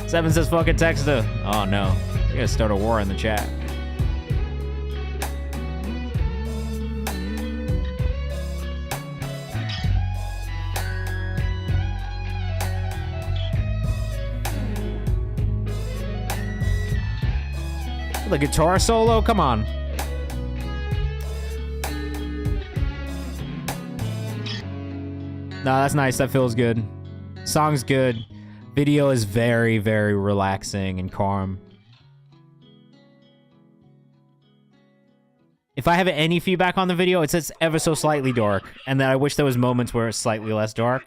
Seven says fucking text her. Oh no. You gotta start a war in the chat. The guitar solo? Come on. No, that's nice. That feels good. Song's good. Video is very, very relaxing and calm. If I have any feedback on the video, it's ever so slightly dark. And then I wish there was moments where it's slightly less dark.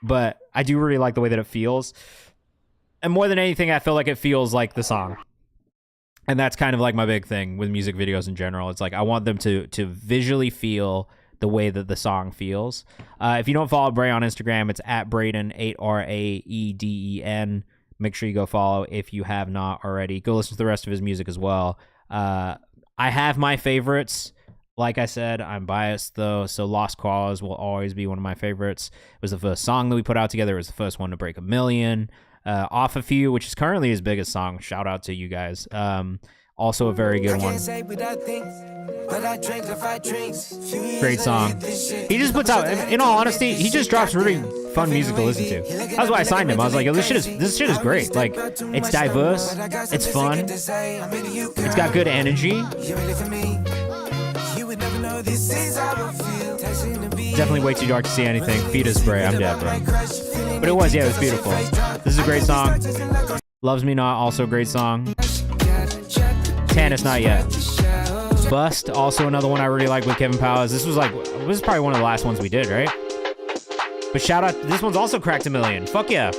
But I do really like the way that it feels. And more than anything, I feel like it feels like the song. And that's kind of like my big thing with music videos in general. It's like I want them to visually feel the way that the song feels. If you don't follow Bray on Instagram, it's at Braden, 8RAEDEN. Make sure you go follow if you have not already. Go listen to the rest of his music as well. I have my favorites. Like I said, I'm biased though, so Lost Cause will always be one of my favorites. It was the first song that we put out together. It was the first one to break 1 million. Off a Few, which is currently his biggest song. Shout out to you guys. Also a very good one. Great song. He just puts out, in all honesty, he just drops really fun music to listen to. That's why I signed him. I was like, yo, this shit is great. Like, it's diverse, it's fun, it's got good energy. Definitely way too dark to see anything. Fetus spray, I'm dead, bro. But it was beautiful. This is a great song. Loves Me Not, also a great song. Tannis, Not Yet. Bust, also another one I really like with Kevin Powers. This was probably one of the last ones we did, right? But shout out, this one's also cracked 1 million. Fuck yeah.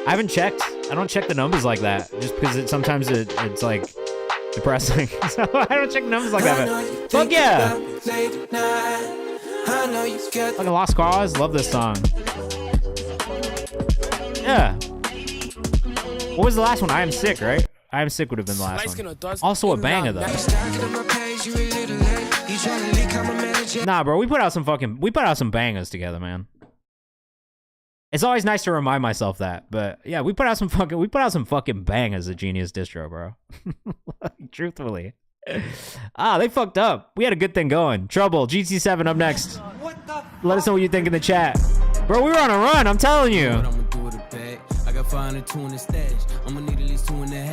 I haven't checked. I don't check the numbers like that, just because sometimes it's like depressing. So I don't check numbers like that. But fuck yeah. Like a Lost Cause, love this song. Yeah. What was the last one? I Am Sick, right? I Am Sick would have been the last one. Also a banger though. Nah, bro, we put out some bangers together, man. It's always nice to remind myself that, but yeah, we put out some fucking bangers at Genius Distro, bro. Truthfully. They fucked up. We had a good thing going. Trouble, GT7 up next. Let us know what you think in the chat. Bro, we were on a run, I'm telling you.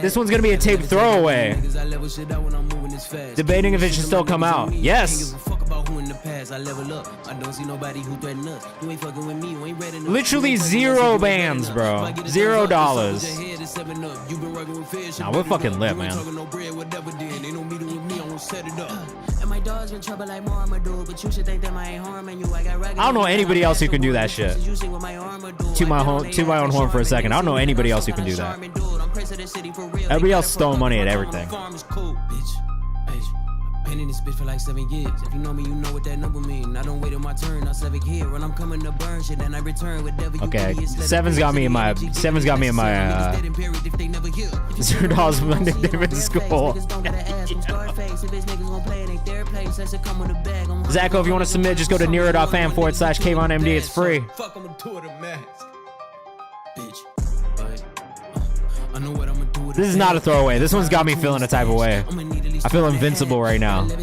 This one's gonna be a tape throwaway. Debating if it should still come out. Yes. Literally 0 bands, bro. $0. Nah, we're fucking lit, man. I don't know anybody else who can do that shit. To my own horn for a second. I don't know anybody else who can do that. Everybody else is throwing money at everything. Been in this bitch for like 7 years. If you know me, you know what that number mean. I don't wait on my turn, I'll serve it here. When I'm coming to burn shit, then I return with devil. Okay, seven's got me in my $0 my nickname in school. Zacho, if you want to submit, just go to nero.fan /KayvanMD. It's free. Fuck, I'm gonna do it a max. Bitch. I know what I'm gonna do. This is not a throwaway. This one's got me feeling a type of way. I feel invincible right now. Got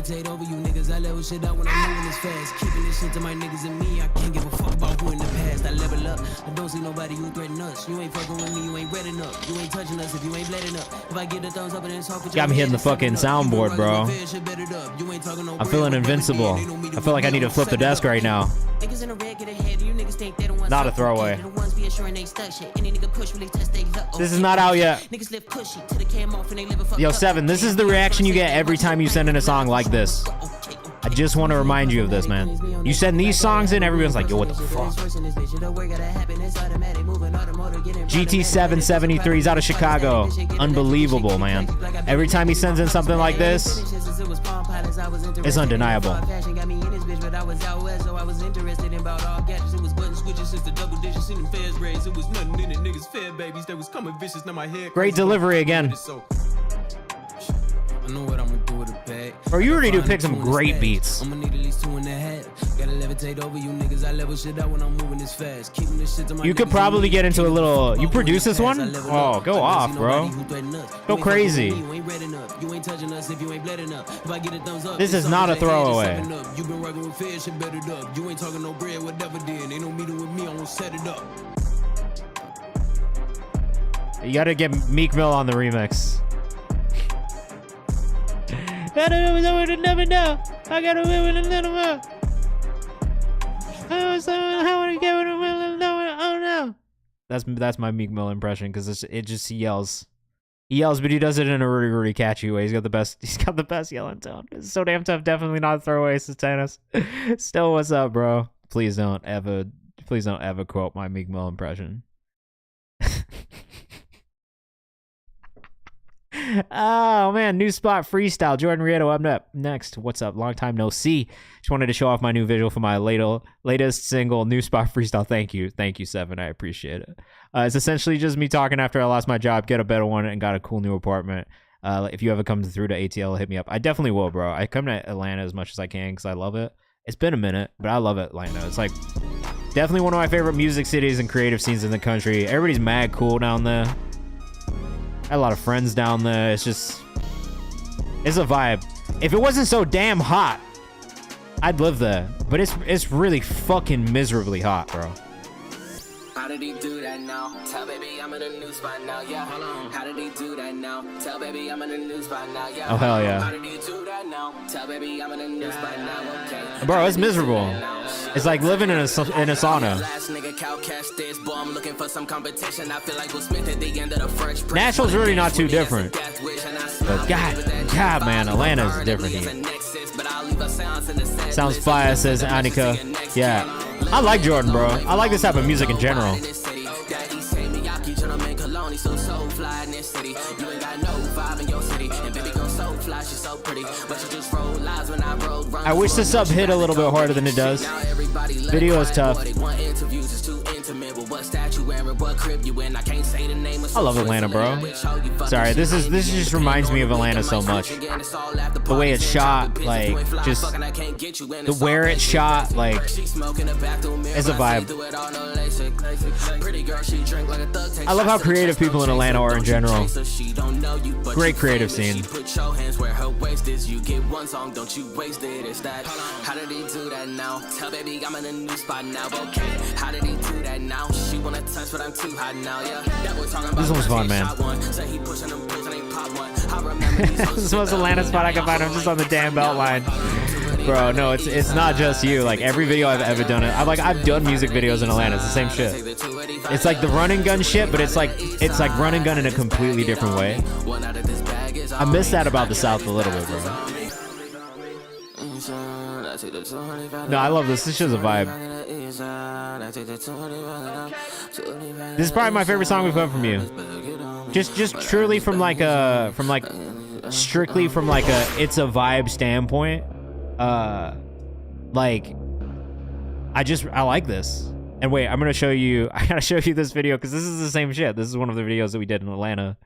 me hitting the fucking soundboard, bro. I'm feeling invincible. I feel like I need to flip the desk right now. Not a throwaway. This is not out yet. Yo, Seven, this is the reaction you get every time you send in a song like this. I just want to remind you of this, man. You send these songs in, everyone's like, yo, what the fuck? GT773, he's out of Chicago. Unbelievable, man. Every time he sends in something like this, it's undeniable. Great delivery again. I know what I'm gonna do with a bag. Bro, you already do pick some great beats. I'm gonna need at least 2.5. Gotta levitate over you niggas. I level shit out when I'm moving this fast. Keeping this shit to my You could probably get into a little. You produce this one? Oh, go off, bro. Go crazy. This is not a throwaway. You been rocking with fish and bet it up. You ain't talking no bread, whatever then. Ain't no meeting with me, I won't set it up. You gotta get Meek Mill on the remix. I don't know, I would never know. I gotta live with another one. Oh no. That's my Meek Mill impression, because it just he yells, but he does it in a really, really catchy way. He's got the best yelling tone. It's so damn tough. Definitely not a throwaway, Satanus. Still, what's up, bro? Please don't ever quote my Meek Mill impression. Oh man, new spot freestyle. Jordan Rieto up next. What's up? Long time no see. Just wanted to show off my new visual for my latest single, new spot freestyle. Thank you, Seven. I appreciate it. It's essentially just me talking after I lost my job, get a better one, and got a cool new apartment. If you ever come through to ATL, hit me up. I definitely will, bro. I come to Atlanta as much as I can because I love it. It's been a minute, but I love Atlanta. It's like definitely one of my favorite music cities and creative scenes in the country. Everybody's mad cool down there. I had a lot of friends down there. It's a vibe. If it wasn't so damn hot, I'd live there. But it's really fucking miserably hot, bro. How did he do that now? Tell baby I'm in a new spot now, yeah. Hold on. How did he do that now? Tell baby I'm in a new spot now, yeah. Oh hell yeah. How did he do that now? Tell baby I'm in a new spot now, okay. Bro, it's miserable. It's like living in a sauna. Nashville's really not too different. But God, man, Atlanta's different here. Sounds fire, says Annika. Yeah. I like Jordan, bro. I like this type of music in general. I wish the sub hit a little bit harder than it does. Video is tough. I love Atlanta, bro. Sorry, this just reminds me of Atlanta so much. The way it's shot, like, just where it's shot, like, it's a vibe. I love how creative people in Atlanta are in general. Great creative scene. How did he do that now? Tell baby I'm in a new spot now, okay. How did he do that now? She wanna touch, but I'm too hot now, yeah. This one's fun, man. This is the most Atlanta spot I can find. I'm just on the damn belt line. Bro, no, it's not just you. Like every video I've ever done, I've done music videos in Atlanta. It's the same shit. It's like the run and gun shit, but it's like run and gun in a completely different way. I miss that about the South a little bit, bro. No, I love this. This show's a vibe. This is probably my favorite song we've heard from you. Just truly from like strictly from like a it's a vibe standpoint. Like I like this. And wait, I'm gonna show you. I gotta show you this video because this is the same shit. This is one of the videos that we did in Atlanta.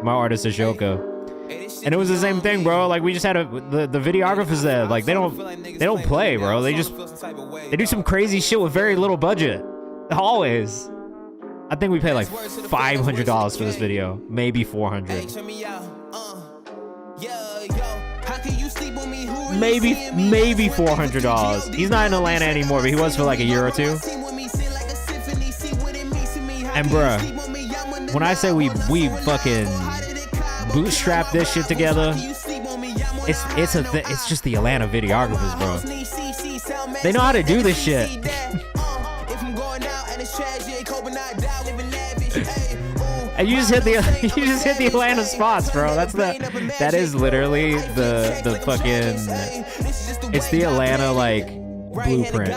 My artist is Joko. And it was the same thing, bro. Like we just had the videographers there. Like they don't play, bro. They do some crazy shit with very little budget. Always. I think we paid like $500 for this video, maybe $400. Maybe $400. He's not in Atlanta anymore, but he was for like a year or two. And bruh, when I say we fucking bootstrap this shit together, it's just the Atlanta videographers, bro. They know how to do this shit. And you just hit the Atlanta spots, bro. That is literally the fucking, it's the Atlanta like blueprint.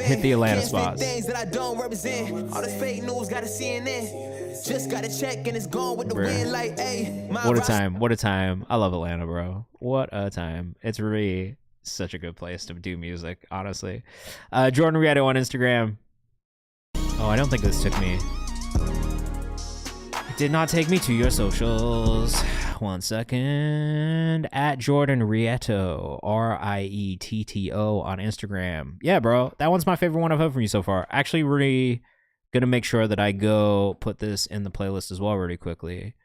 Hit the Atlanta spots. What a time. What a time. I love Atlanta, bro. What a time. It's really such a good place to do music, honestly. Jordan Rietto on Instagram. Oh, I don't think this took me. It did not take me to your socials. 1 second. At Jordan Rietto, Rietto on Instagram. Yeah, bro. That one's my favorite one I've heard from you so far. Actually, really gonna make sure that I go put this in the playlist as well really quickly.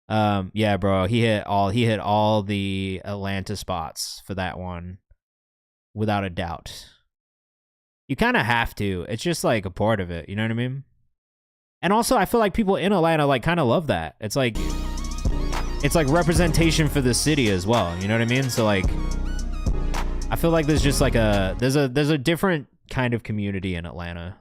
Yeah, bro. He hit all the Atlanta spots for that one. Without a doubt. You kind of have to. It's just like a part of it. You know what I mean? And also, I feel like people in Atlanta like kind of love that. It's like representation for the city as well. You know what I mean? So like, I feel like there's just like there's a different kind of community in Atlanta.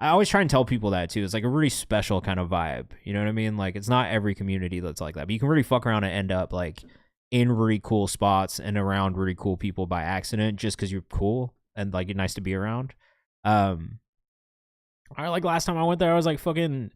I always try and tell people that too. It's like a really special kind of vibe. You know what I mean? Like it's not every community that's like that, but you can really fuck around and end up like in really cool spots and around really cool people by accident just because you're cool and like you're nice to be around. Like last time I went there, I was like fucking,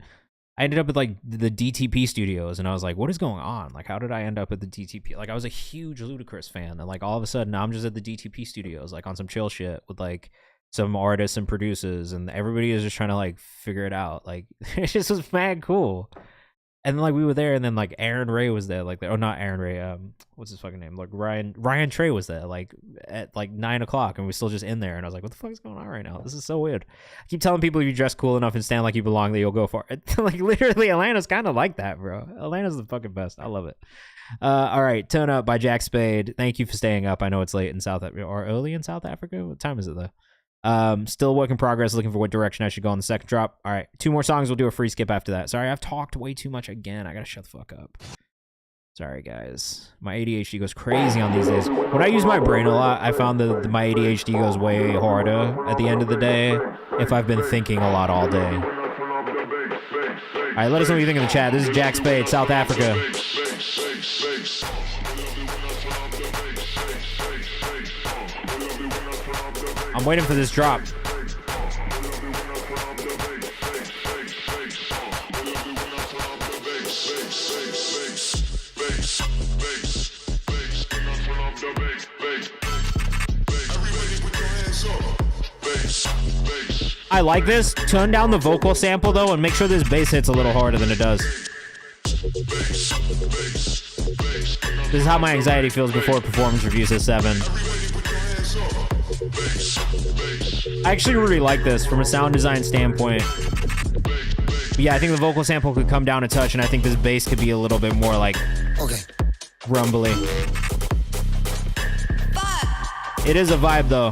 I ended up at like the DTP studios and I was like, what is going on? Like, how did I end up at the DTP? Like I was a huge Ludacris fan and like all of a sudden now I'm just at the DTP studios, like on some chill shit with like some artists and producers and everybody is just trying to like figure it out. Like it just was mad cool. And then like we were there and then like Aaron Ray was there, like, oh not Aaron Ray, what's his fucking name? Like Ryan Trey was there like at like 9 o'clock and we're still just in there and I was like, what the fuck is going on right now? This is so weird. I keep telling people if you dress cool enough and stand like you belong that you'll go far. Like literally Atlanta's kind of like that, bro. Atlanta's the fucking best. I love it. All right, Turn Up by Jack Spade. Thank you for staying up. I know it's late in South Africa or early in South Africa. What time is it though? Still work in progress, looking for what direction I should go on the second drop. All right, 2 more songs, we'll do a free skip after that. Sorry, I've talked way too much again. I gotta shut the fuck up. Sorry guys, my ADHD goes crazy on these days. When I use my brain a lot, I found that my ADHD goes way harder at the end of the day if I've been thinking a lot all day. All right, let us know what you think in the chat. This is Jack Spade, South Africa. I'm waiting for this drop. I like this. Turn down the vocal sample though and make sure this bass hits a little harder than it does. This is how my anxiety feels before performance reviews at 7. I actually really like this from a sound design standpoint. But yeah, I think the vocal sample could come down a touch, and I think this bass could be a little bit more like rumbly. It is a vibe though.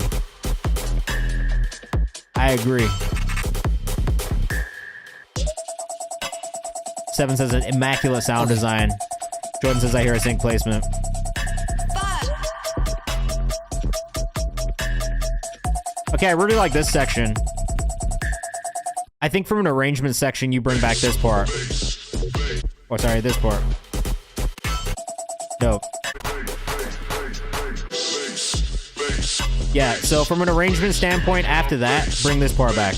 I agree. 7 says an immaculate sound design. Jordan says I hear a sync placement. Okay, I really like this section. I think from an arrangement section, you bring back this part. Or sorry, this part. Dope. Yeah, so from an arrangement standpoint, after that, bring this part back.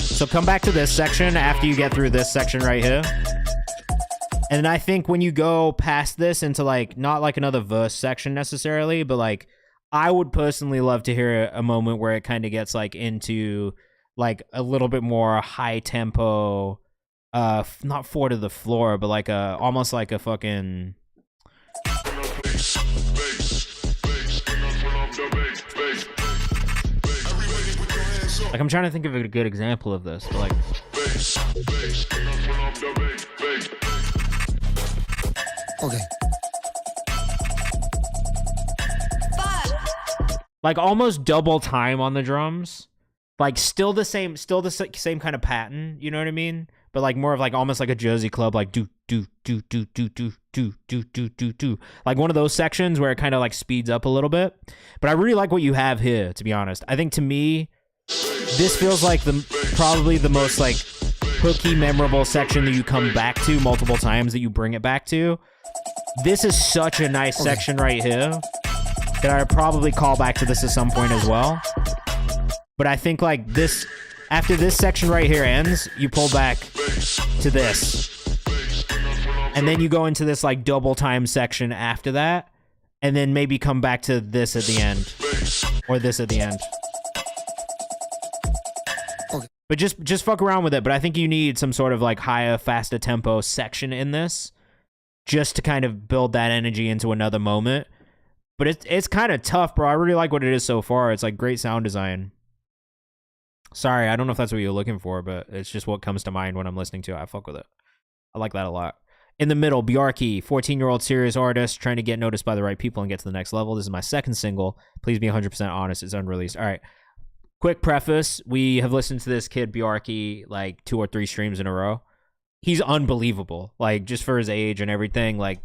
So come back to this section after you get through this section right here. And I think when you go past this into like, not like another verse section necessarily, but like, I would personally love to hear a moment where it kind of gets like into like a little bit more high tempo, not four to the floor, but like almost like a fucking... Like, I'm trying to think of a good example of this, but like... Okay. Like almost double time on the drums. Like still the same kind of pattern, you know what I mean? But like more of like almost like a Jersey club, like do do do do do do do do do do do. Like one of those sections where it kind of like speeds up a little bit. But I really like what you have here, to be honest. I think to me, this feels like probably the most like hooky, memorable section that you come back to multiple times, that you bring it back to. This is such a nice section right here that I would probably call back to this at some point as well. But I think like this, after this section right here ends, you pull back to this. And then you go into this like double time section after that. And then maybe come back to this at the end. Or this at the end. But just fuck around with it. But I think you need some sort of like higher, faster tempo section in this, just to kind of build that energy into another moment. But it's kind of tough, bro. I really like what it is so far. It's like great sound design. Sorry, I don't know if that's what you're looking for, but it's just what comes to mind when I'm listening to it. I fuck with it. I like that a lot. In the middle, Bjarki, 14-year-old serious artist trying to get noticed by the right people and get to the next level. This is my second single. Please be 100% honest. It's unreleased. All right. Quick preface. We have listened to this kid, Bjarki, like 2 or 3 streams in a row. He's unbelievable. Like, just for his age and everything. Like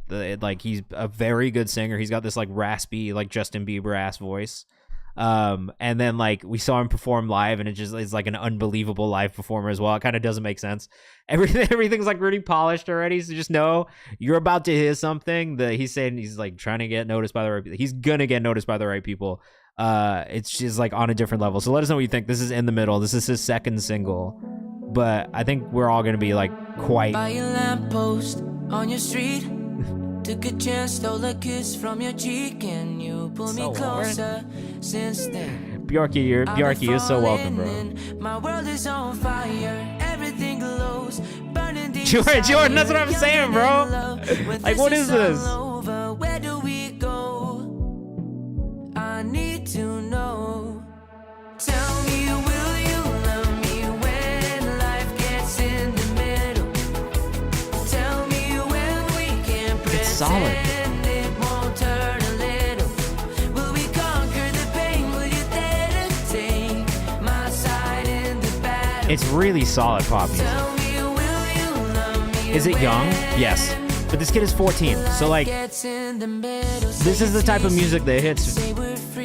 he's a very good singer. He's got this like raspy, like Justin Bieber ass voice. And then like we saw him perform live, and it's like an unbelievable live performer as well. It kind of doesn't make sense. Everything's like really polished already. So just know you're about to hear something that he's saying. He's like trying to get noticed by the right people. He's gonna get noticed by the right people. It's just like on a different level. So let us know what you think. This is In the Middle. This is his second single, but I think we're all gonna be like quite. By a lamppost on your street, took a chance, stole a kiss from your cheek, and you pulled me closer. Since then, Bjarki, you're so welcome, bro. My world is on fire, everything glows, burning deep. Jordan, that's what I'm saying, bro. Like, what is this? Where do we go? I need to know. Tell me, will you love me when life gets in the middle? Tell me when we can pretend. It's solid. It won't turn a little. Will we conquer the pain? Will you dare to take my side in the battle? It's really solid pop music. Tell me, will you love me? Is it young? Yes. But this kid is 14, so like, this is the type of music that hits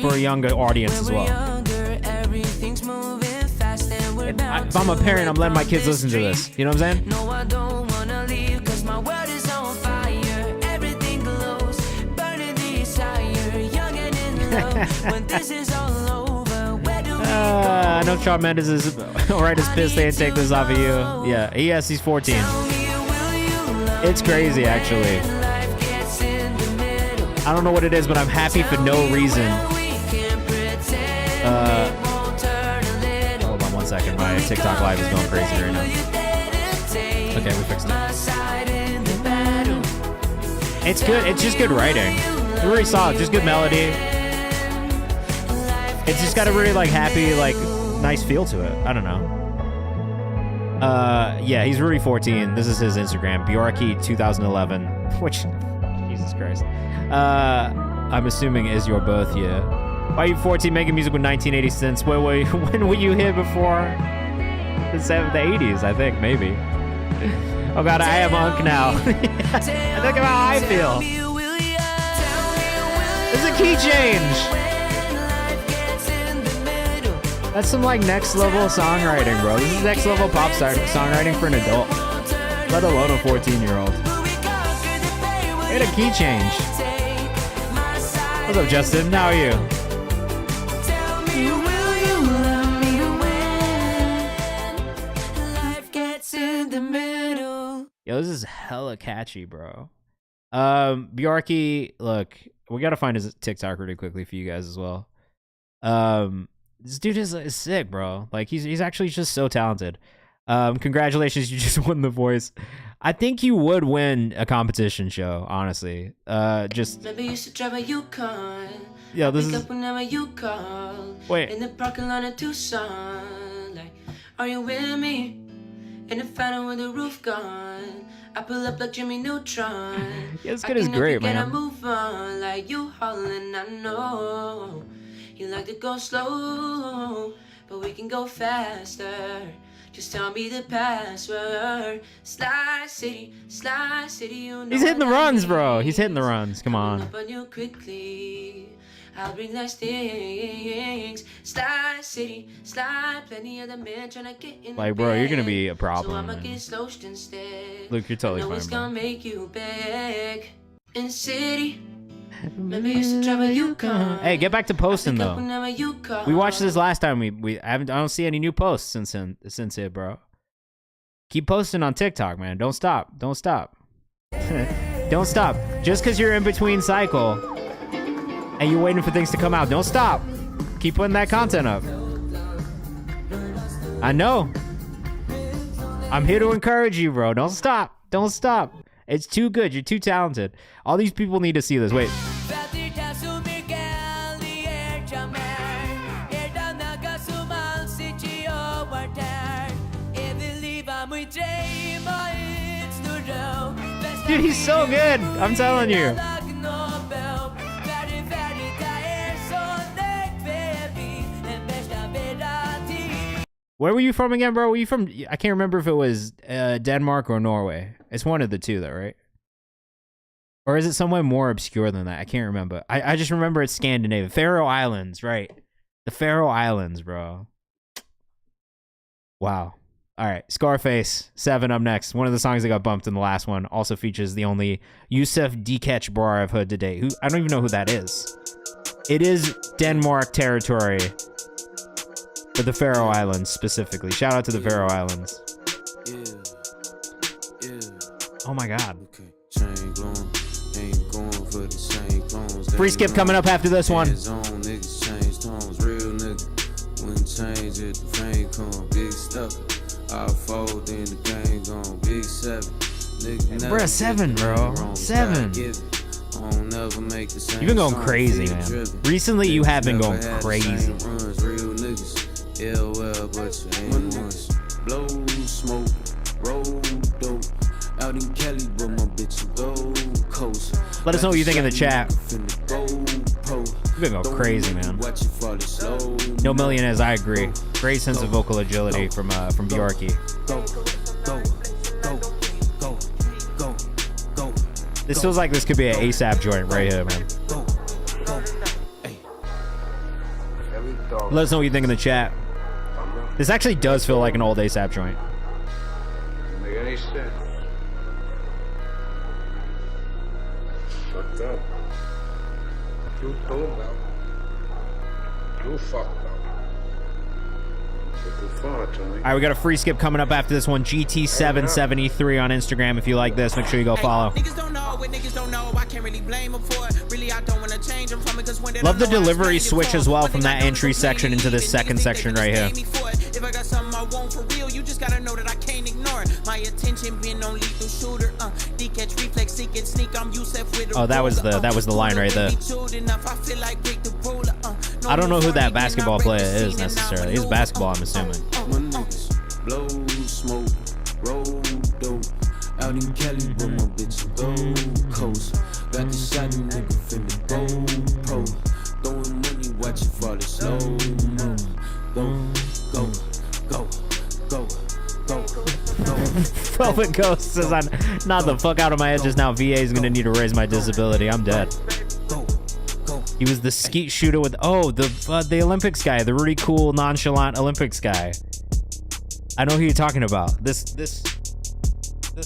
for a younger audience as well. If I'm a parent, I'm letting my kids listen to this. You know what I'm saying? No, I don't wanna leave, 'cause my world is on fire. Everything glows, burning desire, young and in love. When this is all over, where do we go? I know Shawn Mendes is alright as pissed they didn't take this off of you. Yeah, he's 14. It's crazy, actually. I don't know what it is, but I'm happy for no reason. Hold on 1 second. My TikTok live is going crazy right now. Okay, we fixed it. It's good. It's just good writing. It's really solid. Just good melody. It's just got a really like happy, like nice feel to it. I don't know. Yeah, he's really 14. This is his Instagram, Bjarki 2011, which, Jesus Christ. I'm assuming is your birth year. Why are you 14 making music with 1980 synths? When were you here before? The 80s, I think, maybe. Oh God, I am Unk now. Think about how I feel. This is a key change. That's some like next level songwriting, bro. This is next level pop songwriting for an adult, let alone a 14-year-old. Hit a key change. What's up, Justin? How are you? Tell me, will you love me when life gets in the middle? Yo, this is hella catchy, bro. Bjarki, look, we gotta find his TikTok really quickly for you guys as well. This dude is sick, bro. Like he's actually just so talented. Congratulations, you just won The Voice. I think you would win a competition show, honestly. Just Maybe you should drive a Yukon. yeah, this Pick is up whenever you call. wait. In the parking lot of Tucson. Like, are you with me? In the phantom with the roof gone. I pull up like Jimmy Neutron. Yeah, this kid is great, I man. move on like you hauling, I know. You like to go slow, but we can go faster. Just tell me the password. Slide City, you know He's hitting the what that runs, bro. means. He's hitting the runs. Come Coming on. up on you quickly. I'll bring that stings. Slide City, slide. Plenty of the men tryna get in Like, the bro, you're gonna bag. be a problem, So I'ma man. get sloshed instead. Look, you're totally I know fine, it's bro. gonna make you beg. In the city, maybe you should drive a Yukon. Hey, get back to posting Pick up though. whenever you call. We watched this last time. I don't see any new posts since it, bro. Keep posting on TikTok, man. Don't stop. Don't stop. Don't stop. Just because you're in between cycle and you're waiting for things to come out, don't stop. Keep putting that content up. I know. I'm here to encourage you, bro. Don't stop. Don't stop. It's too good. You're too talented. All these people need to see this. Wait. Dude, he's so good. I'm telling you. Where were you from again, bro? Were you from? I can't remember if it was Denmark or Norway. It's one of the two, though, right? Or is it somewhere more obscure than that? I can't remember. I just remember it's Scandinavia. Faroe Islands, right? The Faroe Islands, bro. Wow. All right, Scarface, 7 up next. One of the songs that got bumped in the last one also features the only Yusuf Dikech bar I've heard today. Who I don't even know who that is. It is Denmark territory, but the Faroe Islands specifically. Shout out to the Faroe Islands. Oh my God. Free skip coming up after this one. We're at 7, bro. 7. You've been going crazy, man. Recently, you have been going crazy. Blow smoke, roll dope. Out in Cali, but my bitch go coast. Let us know what you think in the chat. You've been going crazy, man. No millionaires, I agree. Great sense of vocal agility from Bjarki. This feels like this could be an ASAP joint right here, man. Let us know what you think in the chat. This actually does feel like an old ASAP joint. Make any sense. Fucked up. You told about. You fucked up. All right, we got a free skip coming up after this one. GT773 on Instagram. If you like this, make sure you go follow. Niggas don't know what niggas don't know. I can't really blame them for it. Really, I don't want to change them from it because when they Love the don't know, I delivery explain it switch for as well them. from One that thing I entry know is section into this niggas second think section they right can here. pay me for it. If I got something I want for real, you just gotta know that I can't ignore it. My attention being on lethal shooter. D-catch reflex, seek and sneak. I'm Yusuf with a Oh, that was the line right there. I don't know who that basketball player is necessarily. He's basketball, I'm assuming. Blow smoke, roll dope. Out in Cali, but my bitch go coast. Got the shot, nigga finna go pro. Throwing money, watch it fall slow mo. Go. Velvet Ghost says, "I knocked the fuck out of my head just now. VA is gonna need to raise my disability. I'm dead." He was the skeet shooter with the Olympics guy, the really cool, nonchalant Olympics guy. I know who you're talking about. This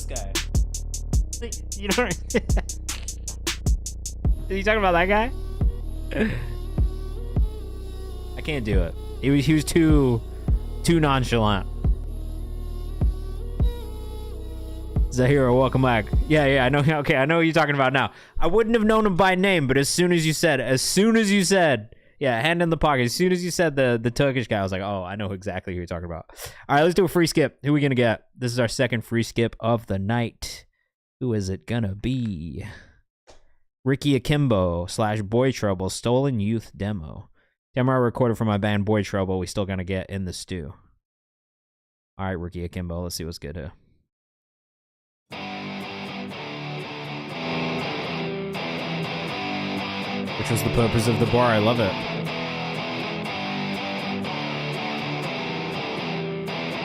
guy. You know? Are you talking about that guy? I can't do it. He was too nonchalant. Zahira, welcome back. Yeah, I know. Okay, I know what you're talking about now. I wouldn't have known him by name, but as soon as you said, yeah, hand in the pocket. As soon as you said the Turkish guy, I was like, oh, I know exactly who you're talking about. All right, let's do a free skip. Who are we gonna get? This is our second free skip of the night. Who is it gonna be? Ricky Akimbo / Boy Trouble Stolen Youth Demo. Demo I recorded for my band Boy Trouble. We still gonna get in the stew. All right, Ricky Akimbo. Let's see what's good here. Which was the purpose of the bar. I love it.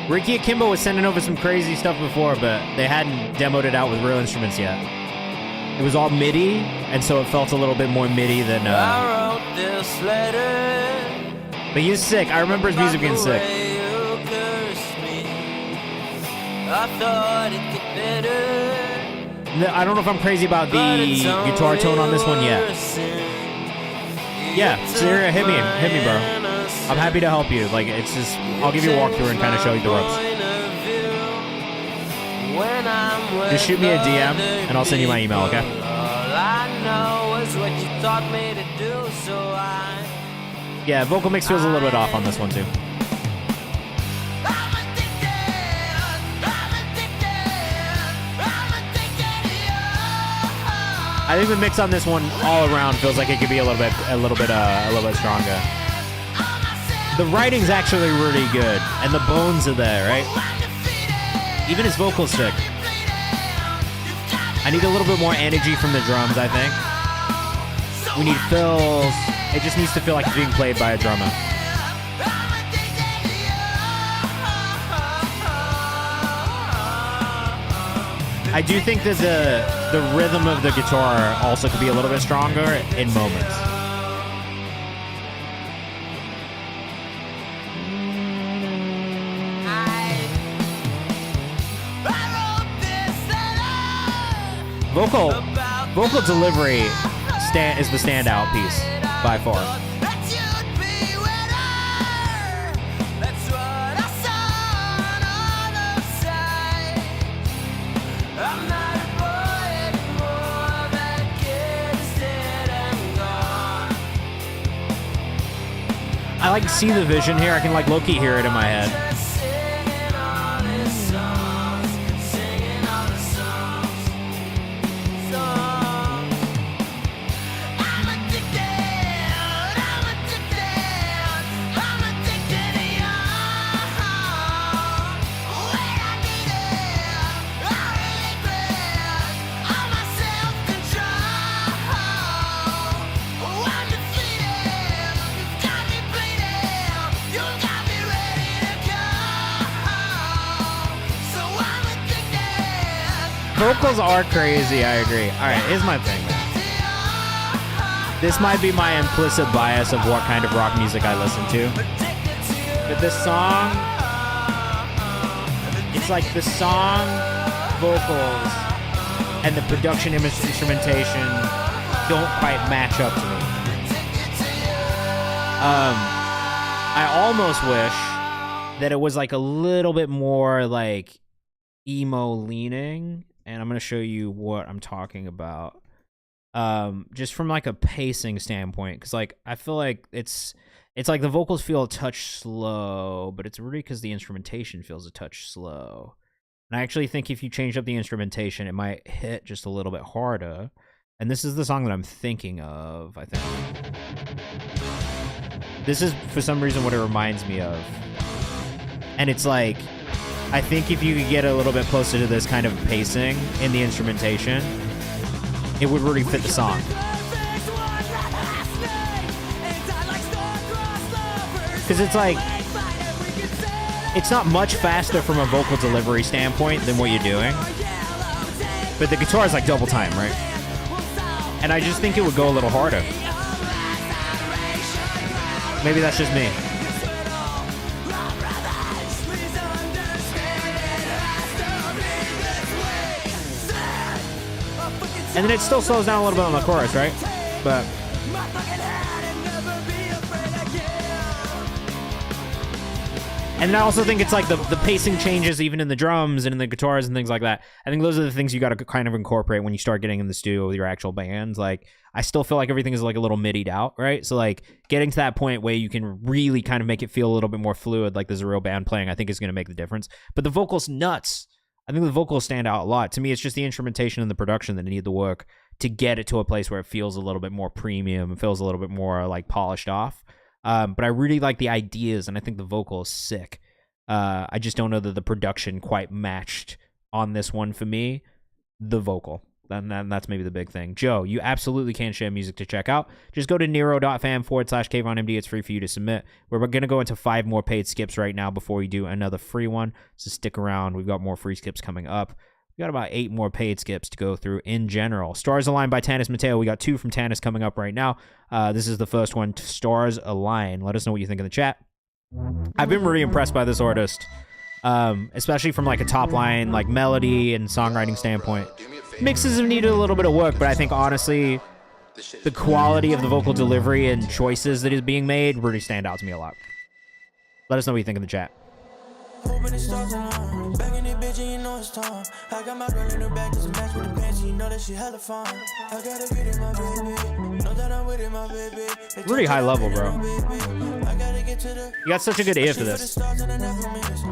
Ricky Akimbo was sending over some crazy stuff before, but they hadn't demoed it out with real instruments yet. It was all MIDI, and so it felt a little bit more MIDI than... I wrote this letter. But he's sick. I remember his music being sick. I thought it'd get better. I don't know if I'm crazy about the guitar tone on this one yet. Yeah, Syria, hit me, bro. I'm happy to help you. Like, it's just, I'll give you a walkthrough and kind of show you the ropes. Just shoot me a DM, and I'll send you my email, okay? Yeah, vocal mix feels a little bit off on this one, too. I think the mix on this one all around feels like it could be a little bit stronger. The writing's actually really good, and the bones are there, right? Even his vocals sick. I need a little bit more energy from the drums, I think. We need fills. It just needs to feel like it's being played by a drummer. I do think that the rhythm of the guitar also could be a little bit stronger in moments. Vocal delivery is the standout piece by far. I like to see the vision here. I can like low-key hear it in my head. Vocals are crazy, I agree. All right, here's my thing. This might be my implicit bias of what kind of rock music I listen to. But this song, it's like the song, vocals, and the production instrumentation don't quite match up to me. I almost wish that it was like a little bit more like emo leaning. And I'm going to show you what I'm talking about. Just from like a pacing standpoint. Because like, I feel like it's like the vocals feel a touch slow. But it's really because the instrumentation feels a touch slow. And I actually think if you change up the instrumentation, it might hit just a little bit harder. And this is the song that I'm thinking of, I think. This is, for some reason, what it reminds me of. And it's like... I think if you could get a little bit closer to this kind of pacing in the instrumentation, it would really fit the song. Because it's like, it's not much faster from a vocal delivery standpoint than what you're doing. But the guitar is like double time, right? And I just think it would go a little harder. Maybe that's just me. And then it still slows down a little bit on the chorus, right? But And I also think it's like the pacing changes even in the drums and in the guitars and things like that. I think those are the things you got to kind of incorporate when you start getting in the studio with your actual bands. Like, I still feel like everything is like a little midied out, right? So like getting to that point where you can really kind of make it feel a little bit more fluid, like there's a real band playing, I think is going to make the difference. But the vocals nuts. I think the vocals stand out a lot. To me, it's just the instrumentation and the production that need the work to get it to a place where it feels a little bit more premium. It feels a little bit more like polished off. But I really like the ideas, and I think the vocal is sick. I just don't know that the production quite matched on this one for me, the vocal. And that's maybe the big thing. Joe, you absolutely can share music to check out. Just go to nero.fan /KayvanMD. It's free for you to submit. We're going to go into 5 more paid skips right now before we do another free one. So stick around. We've got more free skips coming up. We got about 8 more paid skips to go through in general. Stars Align by Tanis Mateo. We got 2 from Tanis coming up right now. This is the first one, Stars Align. Let us know what you think in the chat. I've been really impressed by this artist, especially from like a top line, like melody and songwriting standpoint. Mixes have needed a little bit of work, but I think honestly, the quality of the vocal delivery and choices that is being made really stand out to me a lot. Let us know what you think in the chat. Hoping it starts alone. Back in it, bitch, and you know it's time. I got my girl in the back, just a match with the pants, and you know that she hella fine. I gotta get it, my baby. Know that I'm with it, my baby. Really high level, bro. I gotta get to the. You got such a good ear for this. I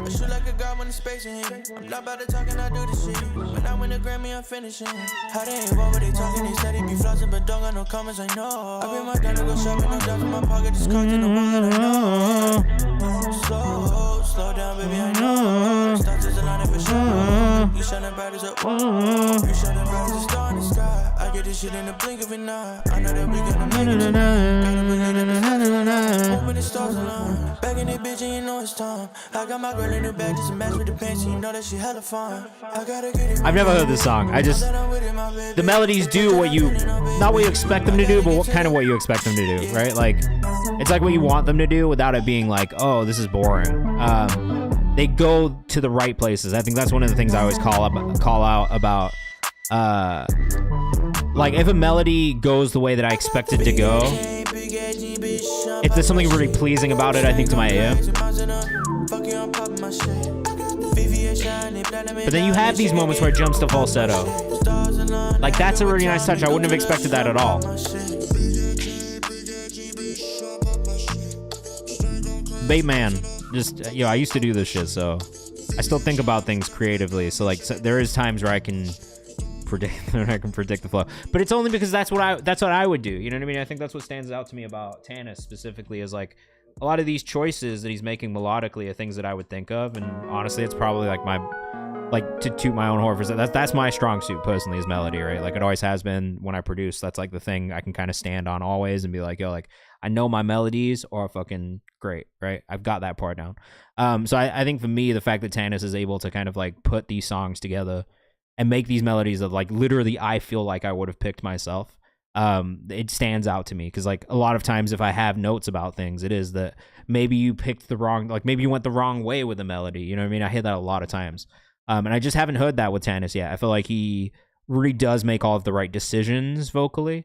shoot like a god when the space in here. I'm not about to talk and I do the shit. When I win the Grammy, I'm finishing. How they ain't what they talking, they said they be flossing, but don't got no comments, I know. I been my gun to go shopping, no doubt in my pocket, just content the one that I know. Slow down, baby, I know. Start to line up for sure. You shining bright as a you shining bright as a star in the sky. I get this shit in the blink of an eye. I know that we gonna make it tonight. Gotta believe in the hoping the stars align. Back in it, bitch, and you know it's time. I got my girl in the back, just a match with the pants, and you know that she hella fine. I gotta get it. I've never heard this song. The melodies do what you, not what you expect them to do, but kind of what you expect them to do, right? Like, it's like what you want them to do without it being like, oh, this is boring. They go to the right places. I think that's one of the things I always call out about, like, if a melody goes the way that I expect it to go, if there's something really pleasing about it, I think, to my ear. But then you have these moments where it jumps to falsetto. Like, that's a really nice touch. I wouldn't have expected that at all. Bateman, just, I used to do this shit, so I still think about things creatively. So like, there is times where I can predict the flow, but it's only because that's what I would do. You know what I mean? I think that's what stands out to me about Tanis specifically, is like a lot of these choices that he's making melodically are things that I would think of, and honestly, it's probably like to toot my own horn for that's my strong suit personally, is melody, right? Like, it always has been when I produce. That's like the thing I can kind of stand on always and be like, yo, like, I know my melodies are fucking great, right? I've got that part down. So I think for me, the fact that Tanis is able to kind of like put these songs together and make these melodies of like literally I feel like I would have picked myself, it stands out to me, because like a lot of times if I have notes about things, it is that maybe you picked the wrong, like maybe you went the wrong way with the melody. You know what I mean? I hear that a lot of times. And I just haven't heard that with Tanis yet. I feel like he really does make all of the right decisions vocally.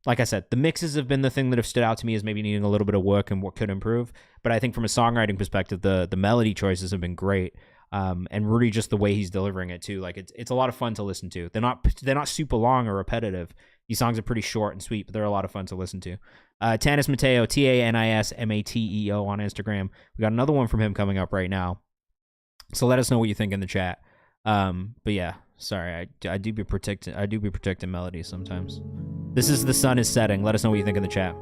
Like I said, the mixes have been the thing that have stood out to me as maybe needing a little bit of work and what could improve. But I think from a songwriting perspective, the melody choices have been great. And really just the way he's delivering it too. Like, it's a lot of fun to listen to. They're not super long or repetitive. These songs are pretty short and sweet, but they're a lot of fun to listen to. Tanis Mateo, TanisMateo on Instagram. We got another one from him coming up right now. So let us know what you think in the chat. But yeah, sorry, I do be protecting melodies sometimes. This is The Sun Is Setting. Let us know what you think in the chat.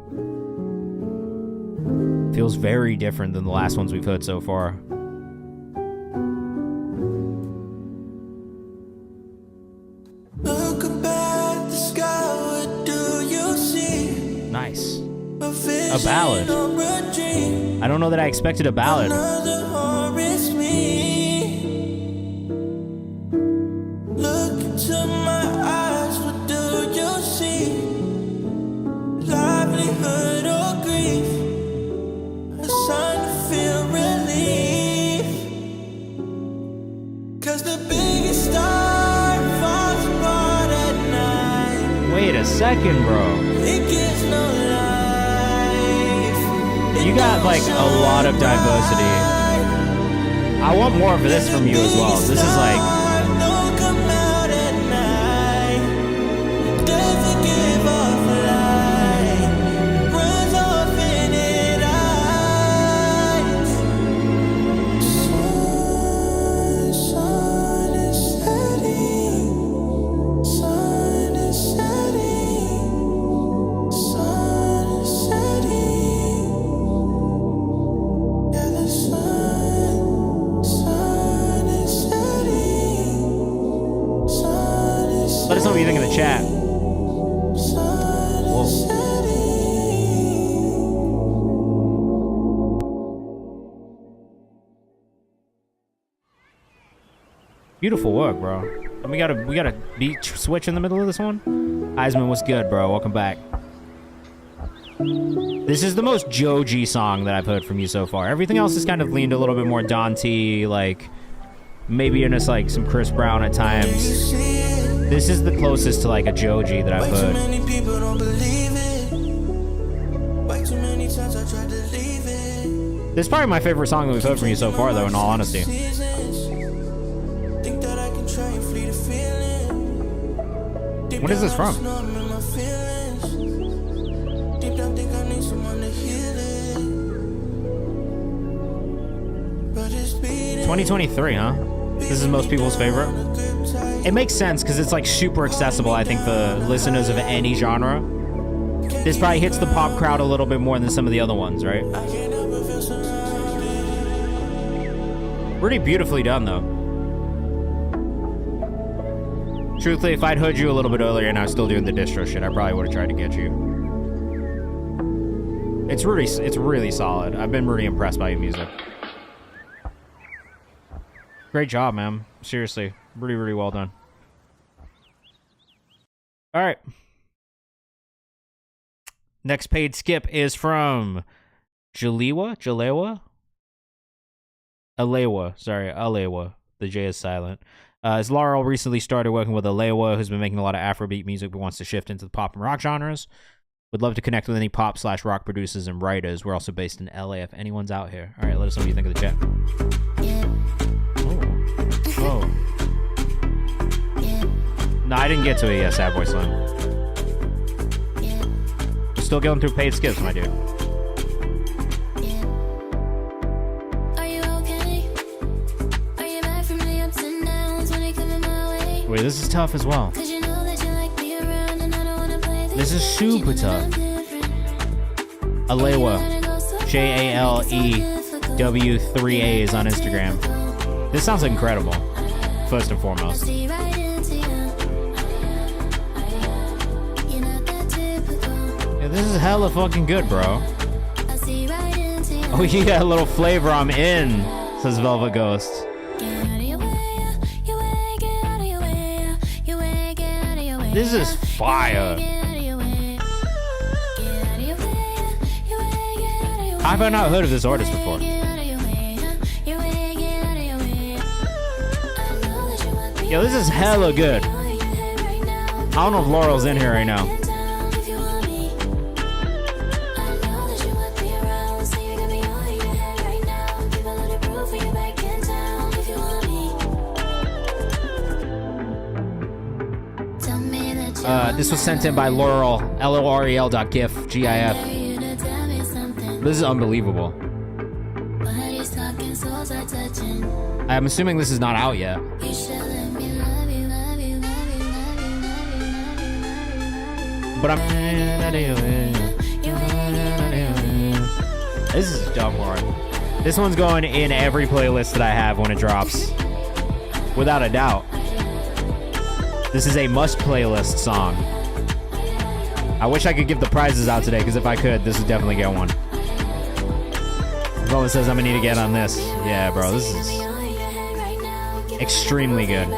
Feels very different than the last ones we've heard so far. Look up at the sky, what do you see? Nice. A ballad. I don't know that I expected a ballad. Look into my eyes, what do you see? Livelihood or grief? A sign to feel relief. 'Cause the biggest star falls apart at night. Wait a second, bro. It gives no life. You got like a lot of diversity I want more of this from you as well. This is like... Let us know what you think in the chat. Whoa. Beautiful work, bro. And we got a beat switch in the middle of this one. Heisman, what's good, bro? Welcome back. This is the most Joji song that I've heard from you so far. Everything else is kind of leaned a little bit more Dante, like maybe in like some Chris Brown at times. This is the closest to like a Joji that I've heard. This is probably my favorite song that we've heard from you so far, though, in all honesty. What is this from? 2023, huh? This is most people's favorite. It makes sense because it's like super accessible, I think, for listeners of any genre. This probably hits the pop crowd a little bit more than some of the other ones, right? Pretty beautifully done, though. Truthfully, if I'd heard you a little bit earlier and I was still doing the distro shit, I probably would have tried to get you. It's really solid. I've been really impressed by your music. Great job, man. Seriously. Really, really well done. All right. Next paid skip is from Alewa. The J is silent. As Laurel recently started working with Alewa, who's been making a lot of Afrobeat music but wants to shift into the pop and rock genres. Would love to connect with any pop/rock producers and writers. We're also based in LA if anyone's out here. All right, let us know what you think of the chat. Oh. No, I didn't get to it yet, Sad Boy Slim. We're still going through paid skips, my dude. Wait, this is tough as well. This is super tough. Alewa, JALEW3A's on Instagram. This sounds incredible, first and foremost. Yeah, this is hella fucking good, bro. Oh yeah, a little flavor, I'm in, says Velvet Ghost. This is fire. I've not heard of this artist before. Yo, this is hella good. I don't know if Laurel's in here right now. This was sent in by Laurel, LOREL.gif, GIF. This is unbelievable. I'm assuming this is not out yet. But this is dumb hard. This one's going in every playlist that I have when it drops. Without a doubt. This is a must playlist song. I wish I could give the prizes out today, because if I could, this would definitely get one. Velvet says I'm gonna need to get on this. Yeah, bro, this is extremely good.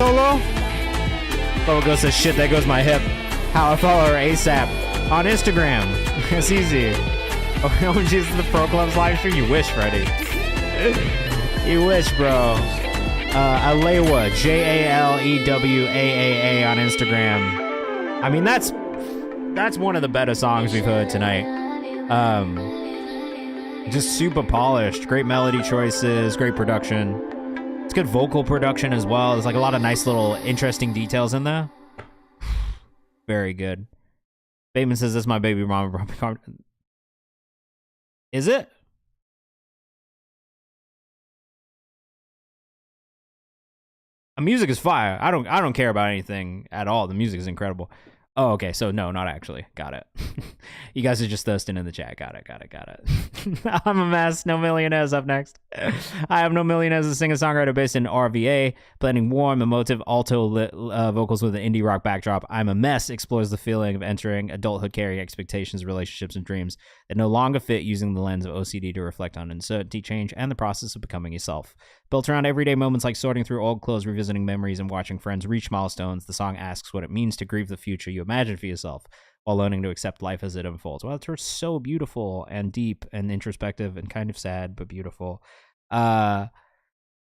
Solo? Velvet Ghost says, shit, there goes my hip. How I follow her ASAP. On Instagram. It's easy. Oh, Jesus, the Pro Club's live stream? You wish, Freddy. You wish, bro. Alewa, Jalewaa on Instagram. I mean, that's one of the better songs we've heard tonight. Just super polished, great melody choices, great production. It's good vocal production as well. There's like a lot of nice little interesting details in there. Very good. Bateman says, "That's my baby mama." Is it? The music is fire. I don't care about anything at all. The music is incredible. Oh, okay. So no, not actually. Got it. You guys are just thirsting in the chat. Got it. I'm a mess. No Millionaires up next. I have No Millionaires, a singer-songwriter based in RVA, blending warm, emotive alto vocals with an indie rock backdrop. I'm a Mess explores the feeling of entering adulthood, carrying expectations, relationships, and dreams that no longer fit, using the lens of OCD to reflect on uncertainty, change, and the process of becoming yourself. Built around everyday moments like sorting through old clothes, revisiting memories, and watching friends reach milestones, the song asks what it means to grieve the future you imagine for yourself while learning to accept life as it unfolds. Well, it's so beautiful and deep and introspective and kind of sad, but beautiful.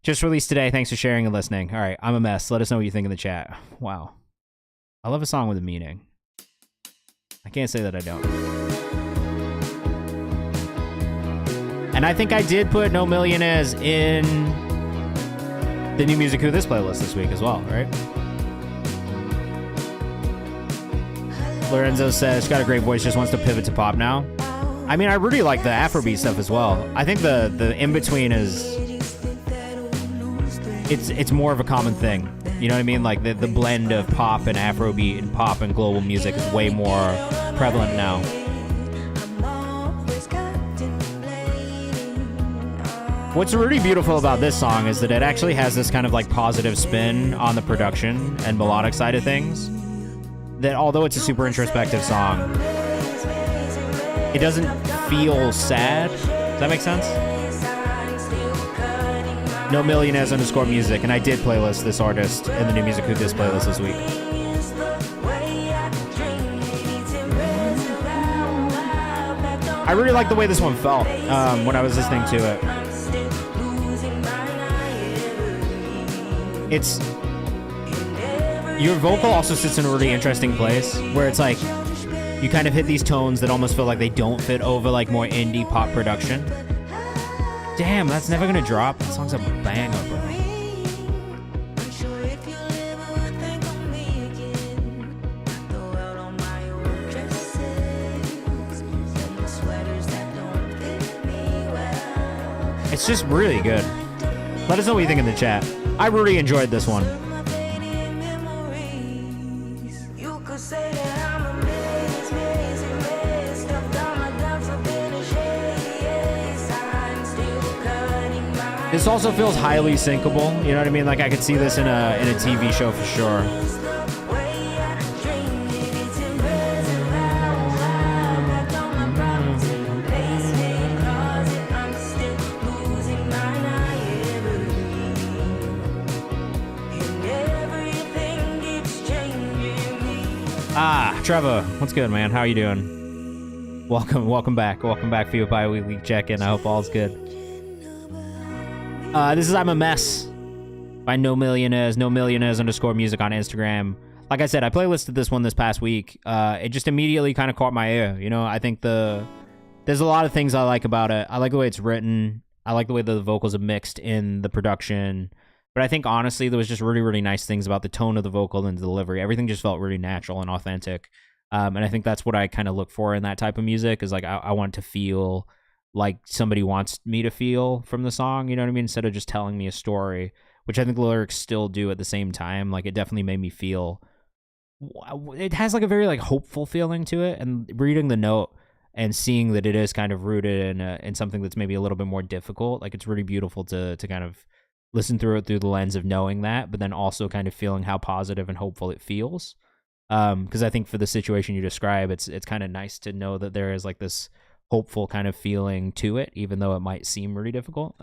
Just released today. Thanks for sharing and listening. All right, I'm a Mess. Let us know what you think in the chat. Wow. I love a song with a meaning. I can't say that I don't. And I think I did put No Millionaires in the New Music Who This playlist this week as well, right? Lorenzo says, got a great voice, just wants to pivot to pop now. I mean, I really like the Afrobeat stuff as well. I think the in-between is... It's more of a common thing. You know what I mean? Like, the blend of pop and Afrobeat and pop and global music is way more prevalent now. What's really beautiful about this song is that it actually has this kind of like positive spin on the production and melodic side of things. That although it's a super introspective song, it doesn't feel sad. Does that make sense? No Millionaires _music, and I did playlist this artist in the New Music Who This playlist this week. I really like the way this one felt when I was listening to it. It's... Your vocal also sits in a really interesting place where it's like you kind of hit these tones that almost feel like they don't fit over like more indie pop production. Damn, that's never gonna drop. That song's a banger, bro. It's just really good. Let us know what you think in the chat. I really enjoyed this one. This also feels highly syncable, you know what I mean? Like I could see this in a TV show for sure. Trevor, what's good, man? How are you doing? Welcome back for your bi-weekly check-in. I hope all's good. This is I'm a Mess by No Millionaires _music on Instagram. Like I said, I playlisted this one this past week. It just immediately kind of caught my ear. You know, I think there's a lot of things I like about it. I like the way it's written. I like the way the vocals are mixed in the production. But I think, honestly, there was just really, really nice things about the tone of the vocal and the delivery. Everything just felt really natural and authentic. And I think that's what I kind of look for in that type of music is, like, I want it to feel like somebody wants me to feel from the song, you know what I mean? Instead of just telling me a story, which I think the lyrics still do at the same time. Like, it definitely made me feel... It has, like, a very, like, hopeful feeling to it. And reading the note and seeing that it is kind of rooted in something that's maybe a little bit more difficult, like, it's really beautiful to kind of listen through it through the lens of knowing that, but then also kind of feeling how positive and hopeful it feels. Because I think for the situation you describe, it's kind of nice to know that there is like this hopeful kind of feeling to it, even though it might seem really difficult.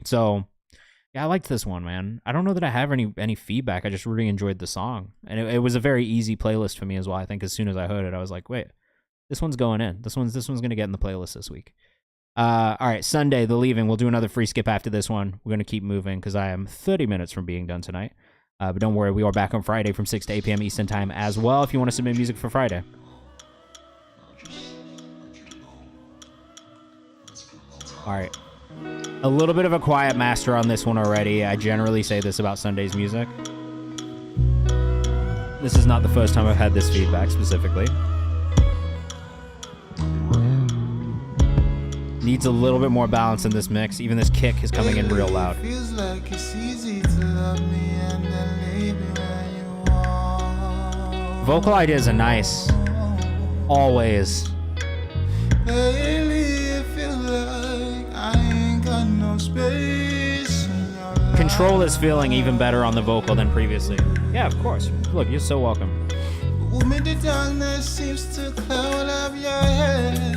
So yeah, I liked this one, man. I don't know that I have any feedback. I just really enjoyed the song, and it was a very easy playlist for me as well. I think as soon as I heard it, I was like, wait, this one's going in. This one's gonna get in the playlist this week. All right, Sunday, The Leaving. We'll do another free skip after this one. We're going to keep moving because I am 30 minutes from being done tonight. But don't worry, we are back on Friday from 6 to 8 p.m. Eastern Time as well if you want to submit music for Friday. All right. A little bit of a quiet master on this one already. I generally say this about Sunday's music. This is not the first time I've had this feedback specifically. Needs a little bit more balance in this mix. Even this kick is coming in real loud. Feels like it's easy to love me and then leave me where you are. Vocal ideas are nice. Always. Lately it feels like I ain't got no space in your life. Control is feeling even better on the vocal than previously. Yeah, of course. Look, you're so welcome. Woman, the darkness seems to cloud up your head.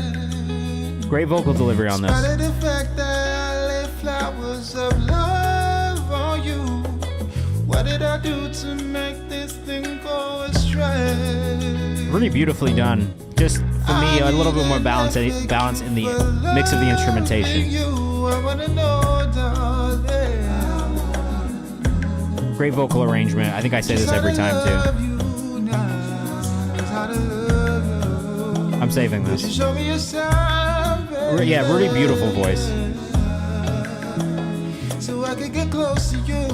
Great vocal delivery on this. Despite the fact that I lay flowers of love on you, what did I do to make this thing go astray? Really beautifully done. Just for me, a little bit more balance in the mix of the instrumentation. Great vocal arrangement. I think I say this every time too. I'm saving this. Yeah, really beautiful voice. So I can get close to you.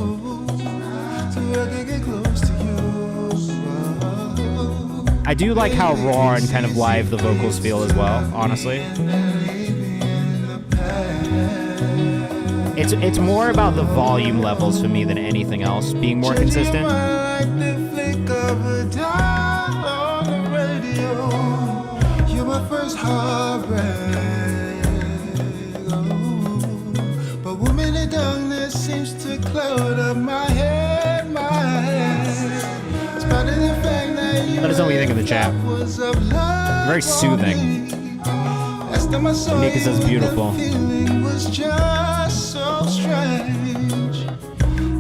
So I can get close to you. I do like how raw and kind of live the vocals feel as well, honestly. It's more about the volume levels for me than anything else being more consistent. You're my first heartbreak. But woman, the darkness seems to cloud up my head, my head. Spite of the fact that you Let us know what you think in the chat. Very soothing. Nika says beautiful. Was just so strange.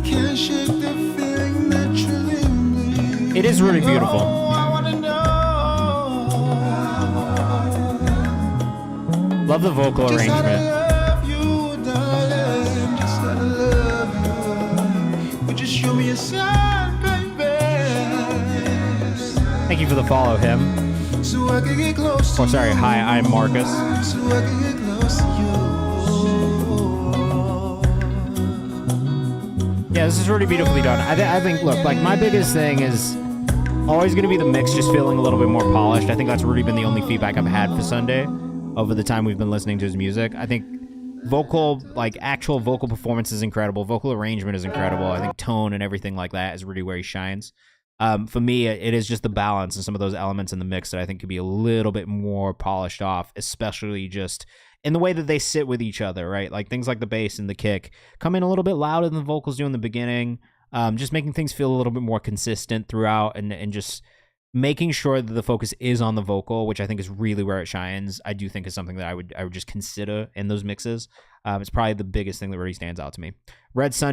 Can't shake the feeling that you leave me. It is really beautiful. I wanna know. Love the vocal Just arrangement. gotta love you, darling. Just gotta love you. Would you show me a sign, baby? Thank you for the follow, him. So I can get close to Oh, sorry. Hi, I'm Marcus. So I can get close to you. Yeah, this is really beautifully done. I think, look, like, my biggest thing is always going to be the mix just feeling a little bit more polished. I think that's really been the only feedback I've had for Sunday over the time we've been listening to his music. I think vocal, like, actual vocal performance is incredible. Vocal arrangement is incredible. I think tone and everything like that is really where he shines. For me, it is just the balance and some of those elements in the mix that I think could be a little bit more polished off, especially just in the way that they sit with each other, right? Like things like the bass and the kick come in a little bit louder than the vocals do in the beginning, just making things feel a little bit more consistent throughout and just making sure that the focus is on the vocal, which I think is really where it shines. I do think is something that I would just consider in those mixes. It's probably the biggest thing that really stands out to me. Reds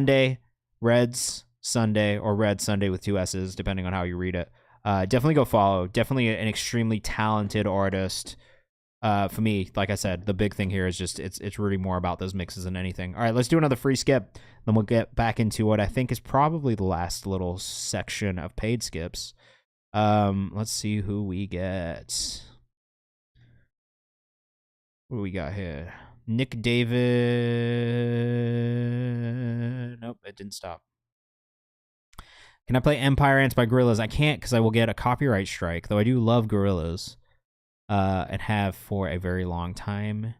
Sunday or Red Sunday with 2 S's, depending on how you read it. Definitely go follow. Definitely an extremely talented artist. For me, like I said, the big thing here is just it's really more about those mixes than anything. All right, let's do another free skip. Then we'll get back into what I think is probably the last little section of paid skips. Let's see who we get. What do we got here? Nick David. Nope, it didn't stop. Can I play Empire Ants by Gorillaz? I can't because I will get a copyright strike, though I do love Gorillaz and have for a very long time.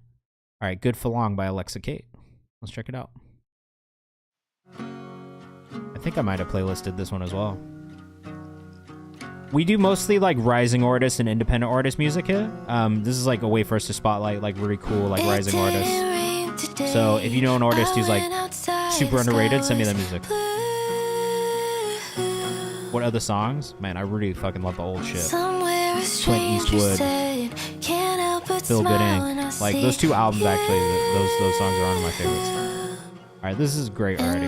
All right, Good for Long by Alexa Kate. Let's check it out. I think I might have playlisted this one as well. We do mostly like rising artists and independent artist music here. This is like a way for us to spotlight like really cool like rising artists. So if you know an artist who's like super underrated, send me that music. What other songs? Man, I really fucking love the old shit. Clint Eastwood, Phil Gooding. Like those 2 albums actually, those songs are one of my favorites. Alright, this is great already.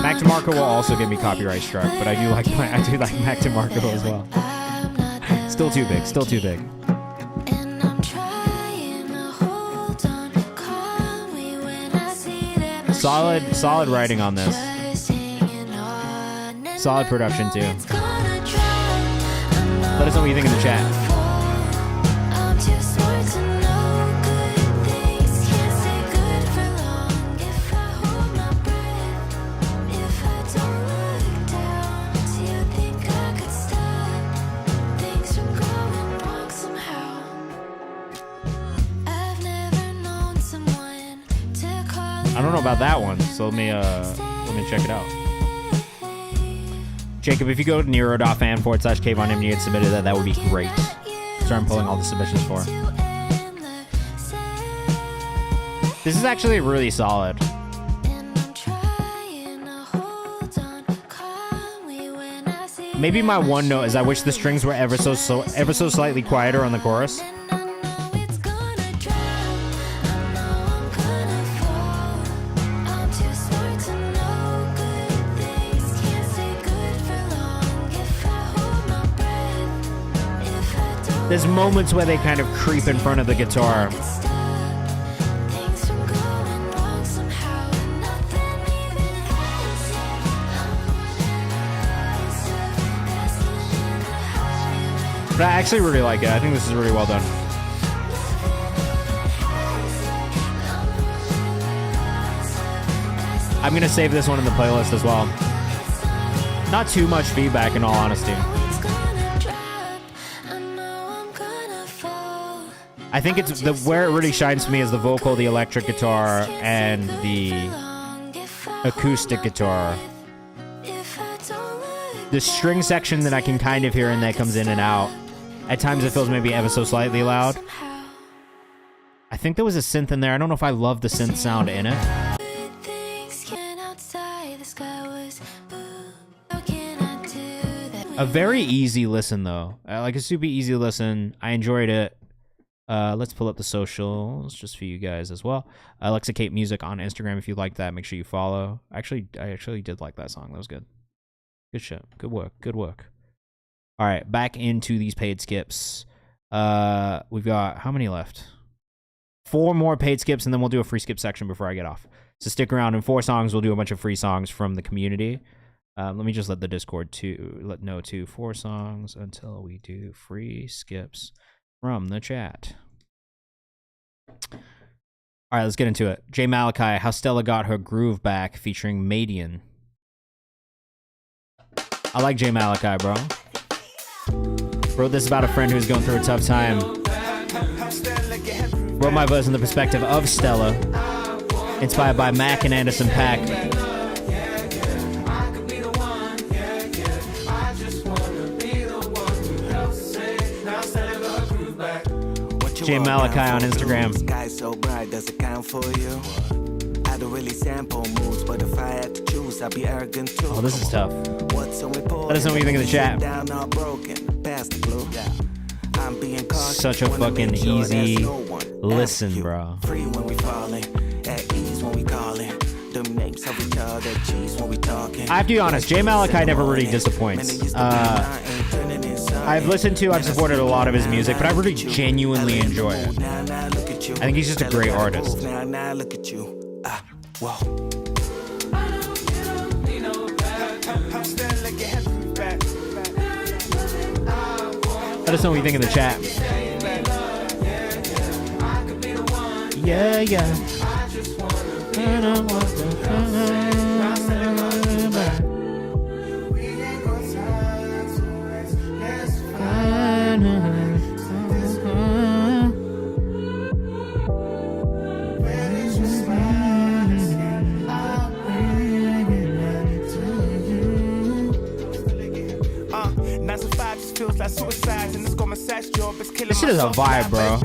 Mac DeMarco will also get me copyright struck, but I do like Mac DeMarco as well. Still too big. Solid writing on this. Solid production too. Let us know what you think in the chat. I don't know about that one, so let me check it out. Jacob, if you go to nero.fan /KayvanMD and submitted that would be great. So I'm pulling all the submissions for. This is actually really solid. Maybe my one note is I wish the strings were ever so slightly quieter on the chorus. There's moments where they kind of creep in front of the guitar. But I actually really like it. I think this is really well done. I'm going to save this one in the playlist as well. Not too much feedback in all honesty. I think it's where it really shines for me is the vocal, the electric guitar, and the acoustic guitar. The string section that I can kind of hear and that comes in and out. At times it feels maybe ever so slightly loud. I think there was a synth in there. I don't know if I love the synth sound in it. A very easy listen though. Like a super easy listen. I enjoyed it. Let's pull up the socials just for you guys as well. Alexa Kate Music on Instagram. If you like that, make sure you follow. I actually did like that song. That was good. Good shit. Good work. Good work. All right, back into these paid skips. We've got how many left? 4 more paid skips, and then we'll do a free skip section before I get off. So stick around. In 4 songs, we'll do a bunch of free songs from the community. Let me just let the Discord know 4 songs until we do free skips from the chat. All right, let's get into it. Jay Malachi, How Stella Got Her Groove Back, featuring Madian. I like Jay Malachi, bro. Wrote this about a friend who's going through a tough time. Wrote my verse in the perspective of Stella, inspired by Mac and Anderson .Paak. Jay Malachi on Instagram. Sky so bright, does it count for you? I don't really sample moves, but if I had to choose, I'd be arrogant too. Oh, this is tough. Let us know what you think in the chat. Such a fucking easy listen, bro. Free when we falling, at ease when we calling. The names of each other, cheese when we talking. I have to be honest, Jay Malachi never really disappoints. I've supported a lot of his music, but I really genuinely enjoy it. I think he's just a great artist. Now look at you. Whoa. Let us know what you think in the chat. Yeah, yeah. This shit is a vibe, bro.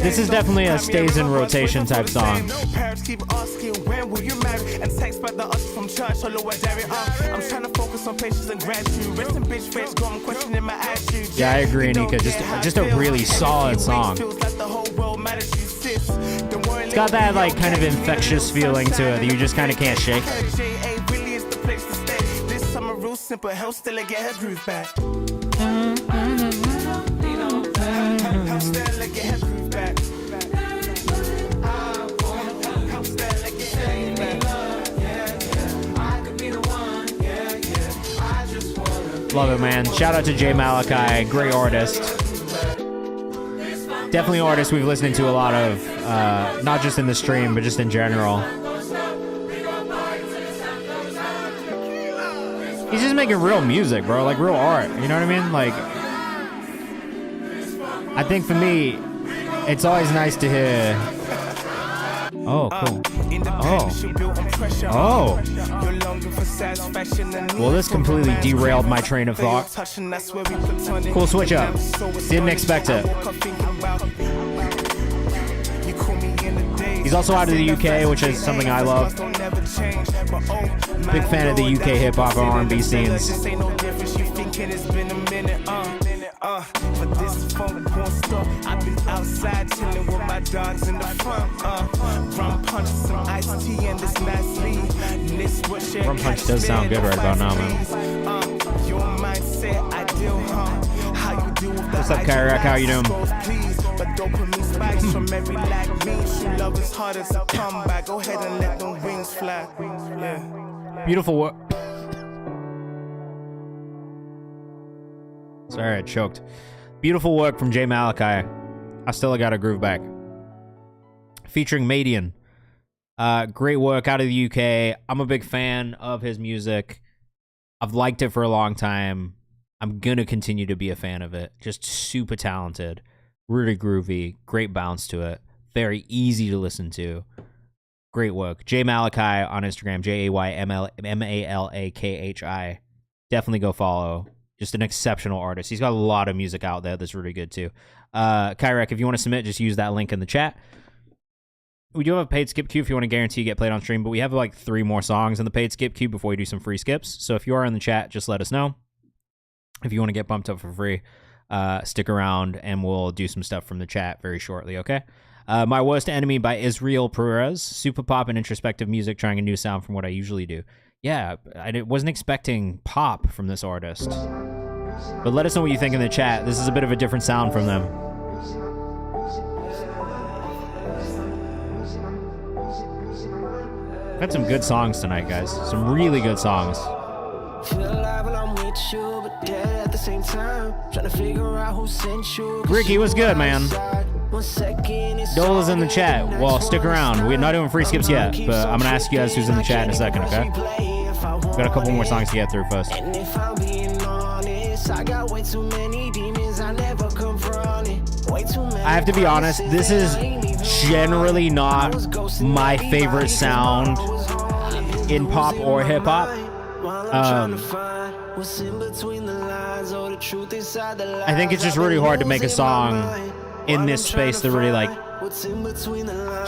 This is definitely a stays in rotation type song. Yeah, I agree, Anika. Just a really solid song. It's got that like kind of infectious feeling to it that you just kind of can't shake. Simple help Stella get her groove back. get her groove back. Love it, man. Shout out to Jay Malachi, great artist. Definitely an artist we've listened to a lot of, not just in the stream, but just in general. He's just making real music, bro, like real art. You know what I mean? Like, I think for me, it's always nice to hear. Oh, cool. Oh. Well, this completely derailed my train of thought. Cool switch up. Didn't expect it. He's also out of the UK, which is something I love. Big fan of the UK hip-hop and R&B scenes. But this is phone porn stuff. I've been outside chilling with my dogs in the front. Rum punch, some iced tea, and this nice lead. Rum punch does sound good right about now, man. Your mindset, ideal, how you do with what's up, Kyrak? How you doing? But don't put me spikes from every like me. True love is hard as a comeback. Go ahead and let them wings fly. Yeah. Beautiful work. Sorry, I choked. Beautiful work from Jay Malachi. I still got a groove back. Featuring Madian. Great work out of the UK. I'm a big fan of his music. I've liked it for a long time. I'm gonna continue to be a fan of it. Just super talented. Really groovy. Great bounce to it. Very easy to listen to. Great work. Jay Malachi on Instagram. JayMalakhi. Definitely go follow. Just an exceptional artist. He's got a lot of music out there that's really good too. Kyrak, if you want to submit, just use that link in the chat. We do have a paid skip queue if you want to guarantee you get played on stream, but we have like 3 more songs in the paid skip queue before we do some free skips. So if you are in the chat, just let us know. If you want to get bumped up for free, stick around and we'll do some stuff from the chat very shortly, okay? My Worst Enemy by Israel Perez. Super pop and introspective music, trying a new sound from what I usually do. Yeah, I wasn't expecting pop from this artist. But let us know what you think in the chat. This is a bit of a different sound from them. Got some good songs tonight, guys. Some really good songs. Ricky, what's good, man? Dola's in the chat. Well, stick around. We're not doing free skips yet, but I'm going to ask you guys who's in the chat in a second, okay? We've got a couple more songs to get through first. And if I'm being honest, I got way too many demons, I never confront it. Way too many. I have to be honest, this is generally not my favorite sound in pop or hip hop. I think it's just really hard to make a song in this space that really like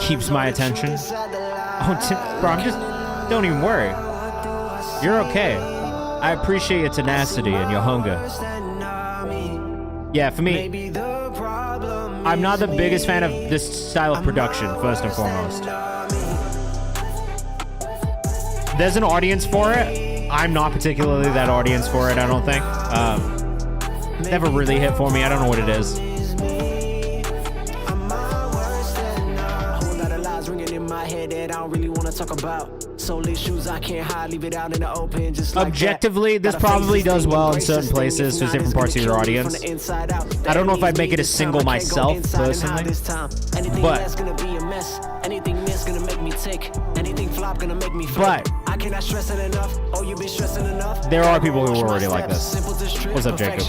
keeps my attention. Oh, bro, don't even worry. You're okay. I appreciate your tenacity and your hunger. Yeah, for me, I'm not the biggest fan of this style of production, first and foremost. There's an audience for it. I'm not particularly that audience for it, I don't think. Never really hit for me. I don't know what it is. Objectively, this probably does well in certain places to different parts of your audience. I don't know if I'd make it a single myself, personally. But there are people who are already like this. What's up, Jacob?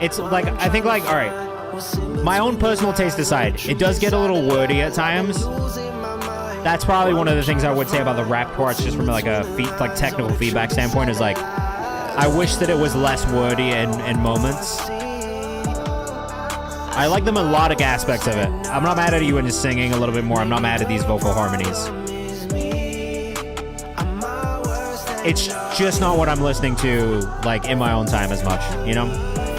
It's like, I think like, all right, my own personal taste aside, it does get a little wordy at times. That's probably one of the things I would say about the rap parts, just from like a technical feedback standpoint, is like, I wish that it was less wordy in moments. I like them in a lot of aspects of it. I'm not mad at you in just singing a little bit more. I'm not mad at these vocal harmonies. It's just not what I'm listening to, like, in my own time as much, you know?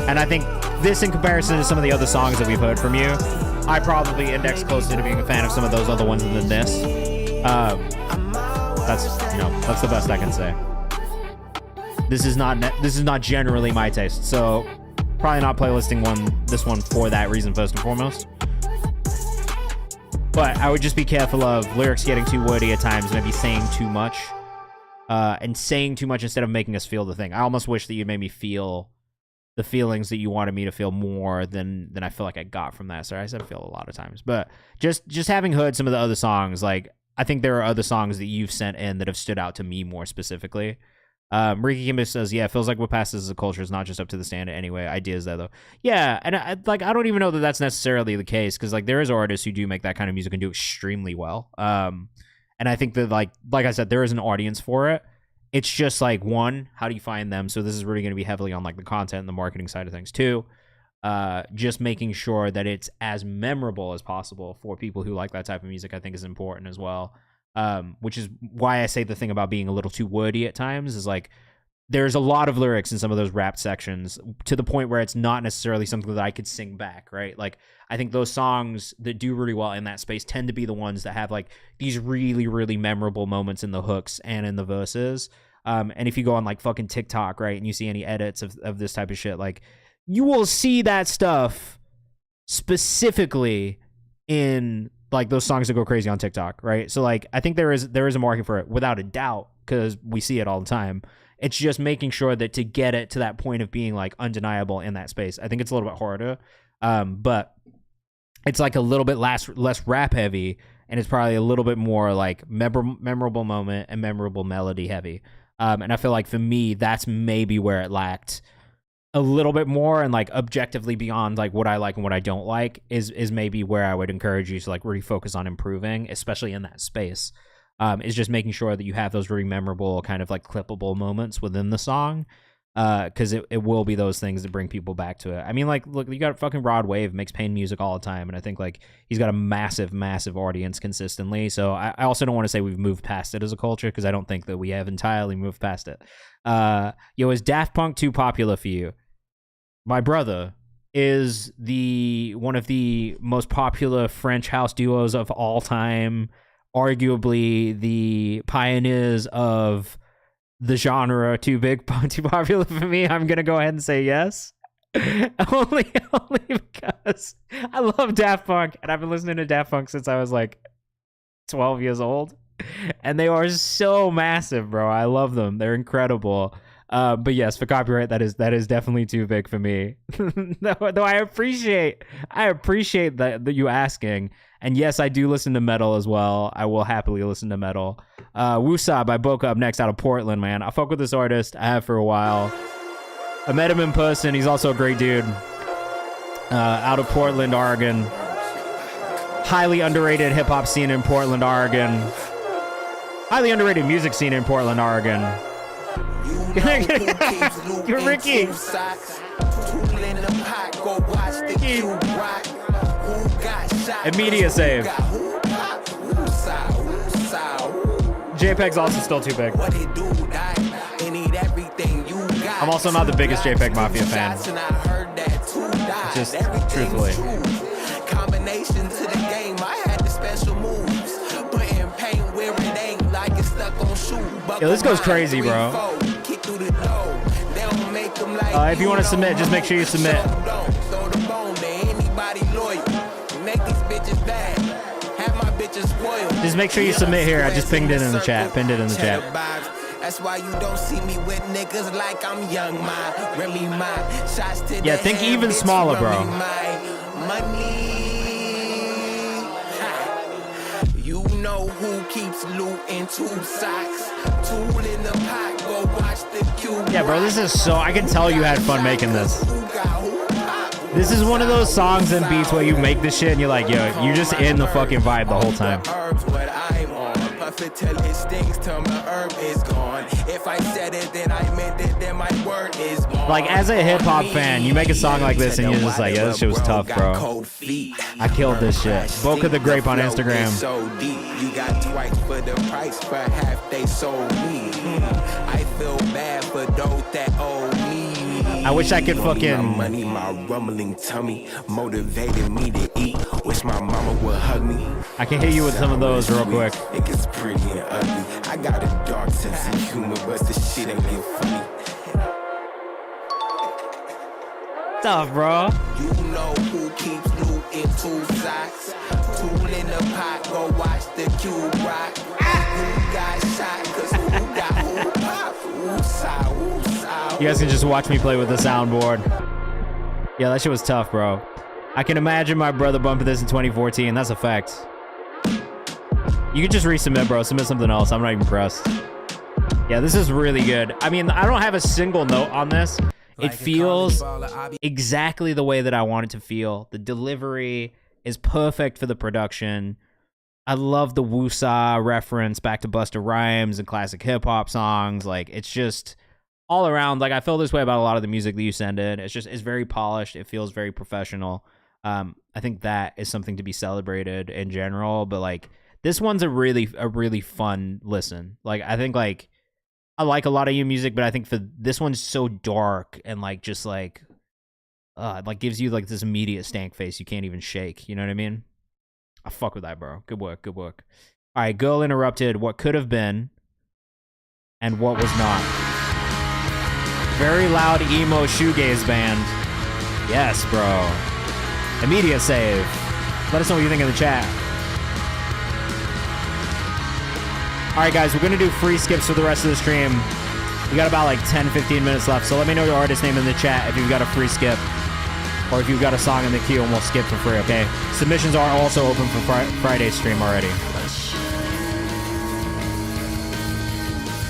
And I think this, in comparison to some of the other songs that we've heard from you, I probably index closer to being a fan of some of those other ones than this. That's the best I can say. this is not generally my taste. So probably not playlisting this one for that reason first and foremost. But I would just be careful of lyrics getting too wordy at times, maybe saying too much, and saying too much instead of making us feel the thing. I almost wish that you made me feel the feelings that you wanted me to feel more than I feel like I got from that. Sorry, I said feel a lot of times, but just having heard some of the other songs, like I think there are other songs that you've sent in that have stood out to me more specifically. Ricky Kimber says, yeah, it feels like what passes as a culture is not just up to the standard anyway. Ideas there, though. Yeah, and I don't even know that that's necessarily the case, because like there is artists who do make that kind of music and do extremely well. And I think that like I said, there is an audience for it. It's just like, one, how do you find them? So this is really going to be heavily on like the content and the marketing side of things too. Just making sure that it's as memorable as possible for people who like that type of music, I think is important as well. Which is why I say the thing about being a little too wordy at times is like there's a lot of lyrics in some of those rap sections to the point where it's not necessarily something that I could sing back, right? Like I think those songs that do really well in that space tend to be the ones that have like these really, really memorable moments in the hooks and in the verses. And if you go on like fucking TikTok, right, and you see any edits of this type of shit, like you will see that stuff specifically in like those songs that go crazy on TikTok, right? So like I think there is a market for it without a doubt, because we see it all the time. It's just making sure that to get it to that point of being like undeniable in that space, I think it's a little bit harder. But it's like a little bit less rap heavy, and it's probably a little bit more like memorable moment and memorable melody heavy. And I feel like for me, that's maybe where it lacked a little bit more, and like objectively beyond like what I like and what I don't like is maybe where I would encourage you to like really focus on improving, especially in that space. Is just making sure that you have those really memorable kind of like clippable moments within the song, because it will be those things that bring people back to it. I mean, like, look, you got fucking Rod Wave makes pain music all the time, and I think like he's got a massive audience consistently. So I also don't want to say we've moved past it as a culture, because I don't think that we have entirely moved past it. Is Daft Punk too popular for you? My brother is one of the most popular French house duos of all time, arguably the pioneers of the genre. Too popular for me. I'm gonna go ahead and say yes. only because I love Daft Punk, and I've been listening to Daft Punk since I was like 12 years old, and they are so massive, bro. I love them. They're incredible. But yes, for copyright, that is definitely too big for me. Though I appreciate that you asking. And yes, I do listen to metal as well. I will happily listen to metal. Woosah by Boca up next out of Portland, man. I fuck with this artist. I have for a while. I met him in person. He's also a great dude. Out of Portland, Oregon. Highly underrated hip hop scene in Portland, Oregon. Highly underrated music scene in Portland, Oregon. You're Ricky. Immediate save. JPEG's also still too big. I'm also not the biggest JPEG Mafia fan. Just truthfully. Combination to the game, I had the special moves. Putting paint where it ain't like it's stuck on shoe. Yo, this goes crazy, bro. If you want to submit, just make sure you submit. Just make sure you submit here. I just pinged it in the chat. Pinned it in the chat. That's why you don't see me with niggas like I'm young, my Remy, my shots to yeah, think even smaller, bro. Money. You know who keeps loot in 2 socks. Tool in the pot, go watch the cube. Yeah, bro, this is so... I can tell you had fun making this. This is one of those songs and beats where you make this shit and you're like, yo, you're just in the fucking vibe the whole time. Till it stinks till my herb is gone. If I said it, then I meant it, then my word is gone. Like, as a hip-hop fan, you make a song like this and you're just like, yeah, this shit was tough, bro. I killed this shit. Boca the Grape on Instagram. So deep, you got twice for the price for half they sold me. I feel bad for those that owe me. I wish I could fucking... My money, my rumbling tummy motivated me to eat. Wish my mama would hug me. I can hit you with some of those real quick. It gets pretty and ugly. I got a dark sense of humor, but the shit ain't get funny. Tough, bro. You know who keeps loot in 2 socks. Tool in the pot, go watch the cube rock. Who got shot, cause who got who pop? You guys can just watch me play with the soundboard. Yeah, that shit was tough, bro. I can imagine my brother bumping this in 2014. That's a fact. You can just resubmit, bro. Submit something else. I'm not even pressed. Yeah, this is really good. I mean, I don't have a single note on this. It feels exactly the way that I want it to feel. The delivery is perfect for the production. I love the Woo-Sa reference back to Busta Rhymes and classic hip-hop songs. Like, it's just all around. Like, I feel this way about a lot of the music that you send in. It's very polished. It feels very professional. I think that is something to be celebrated in general. But, like, this one's a really fun listen. Like, I think, like, I like a lot of your music, but I think for this one's so dark and like just like gives you like this immediate stank face you can't even shake. You know what I mean? I fuck with that, bro. Good work, good work. All right, Girl Interrupted. What could have been and what was not. Very loud emo shoegaze band. Yes, bro. Immediate save. Let us know what you think in the chat. All right, guys, we're going to do free skips for the rest of the stream. We got about like 10-15 minutes left, so let me know your artist name in the chat if you've got a free skip or if you've got a song in the queue and we'll skip for free, okay? Submissions are also open for Friday's stream already.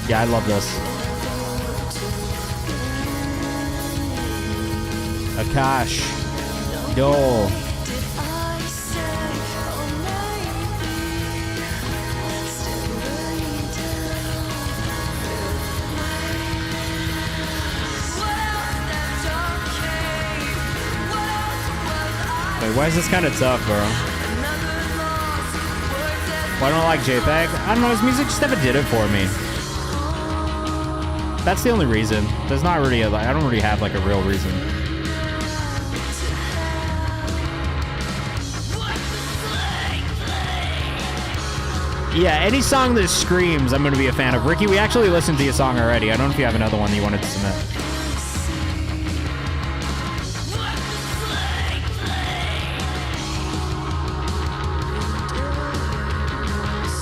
Yeah, I love this. Akash. Dole. Wait, why is this kind of tough, bro? Why don't I like JPEG? I don't know, his music just never did it for me. That's the only reason. There's not really I don't really have like a real reason. Yeah, any song that screams, I'm gonna be a fan of. Ricky, we actually listened to your song already. I don't know if you have another one that you wanted to submit.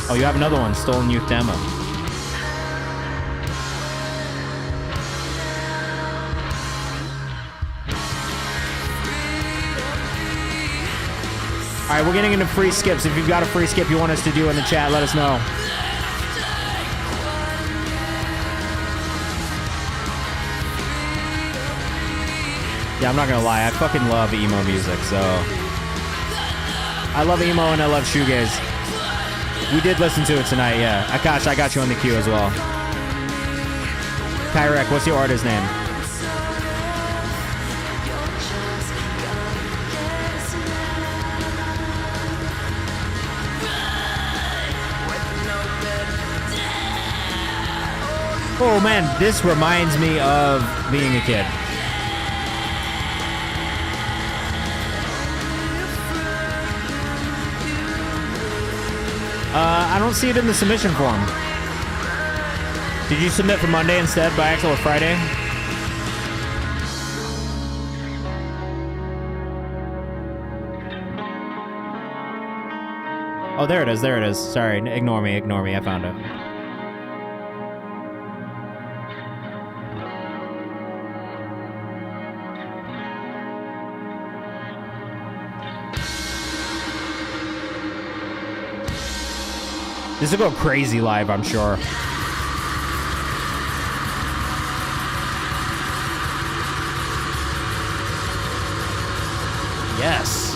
Oh, you have another one, Stolen Youth Demo. All right, we're getting into free skips. If you've got a free skip you want us to do in the chat, let us know. Yeah, I'm not gonna lie, I fucking love emo music, so. I love emo and I love shoegaze. We did listen to it tonight, yeah. Akash, I got you on the queue as well. Kyrek, what's your artist name? Oh man, this reminds me of being a kid. I don't see it in the submission form. Did you submit for Monday instead by accident or Friday? Oh, there it is, there it is. Sorry, ignore me, I found it. This will go crazy live, I'm sure. Yes.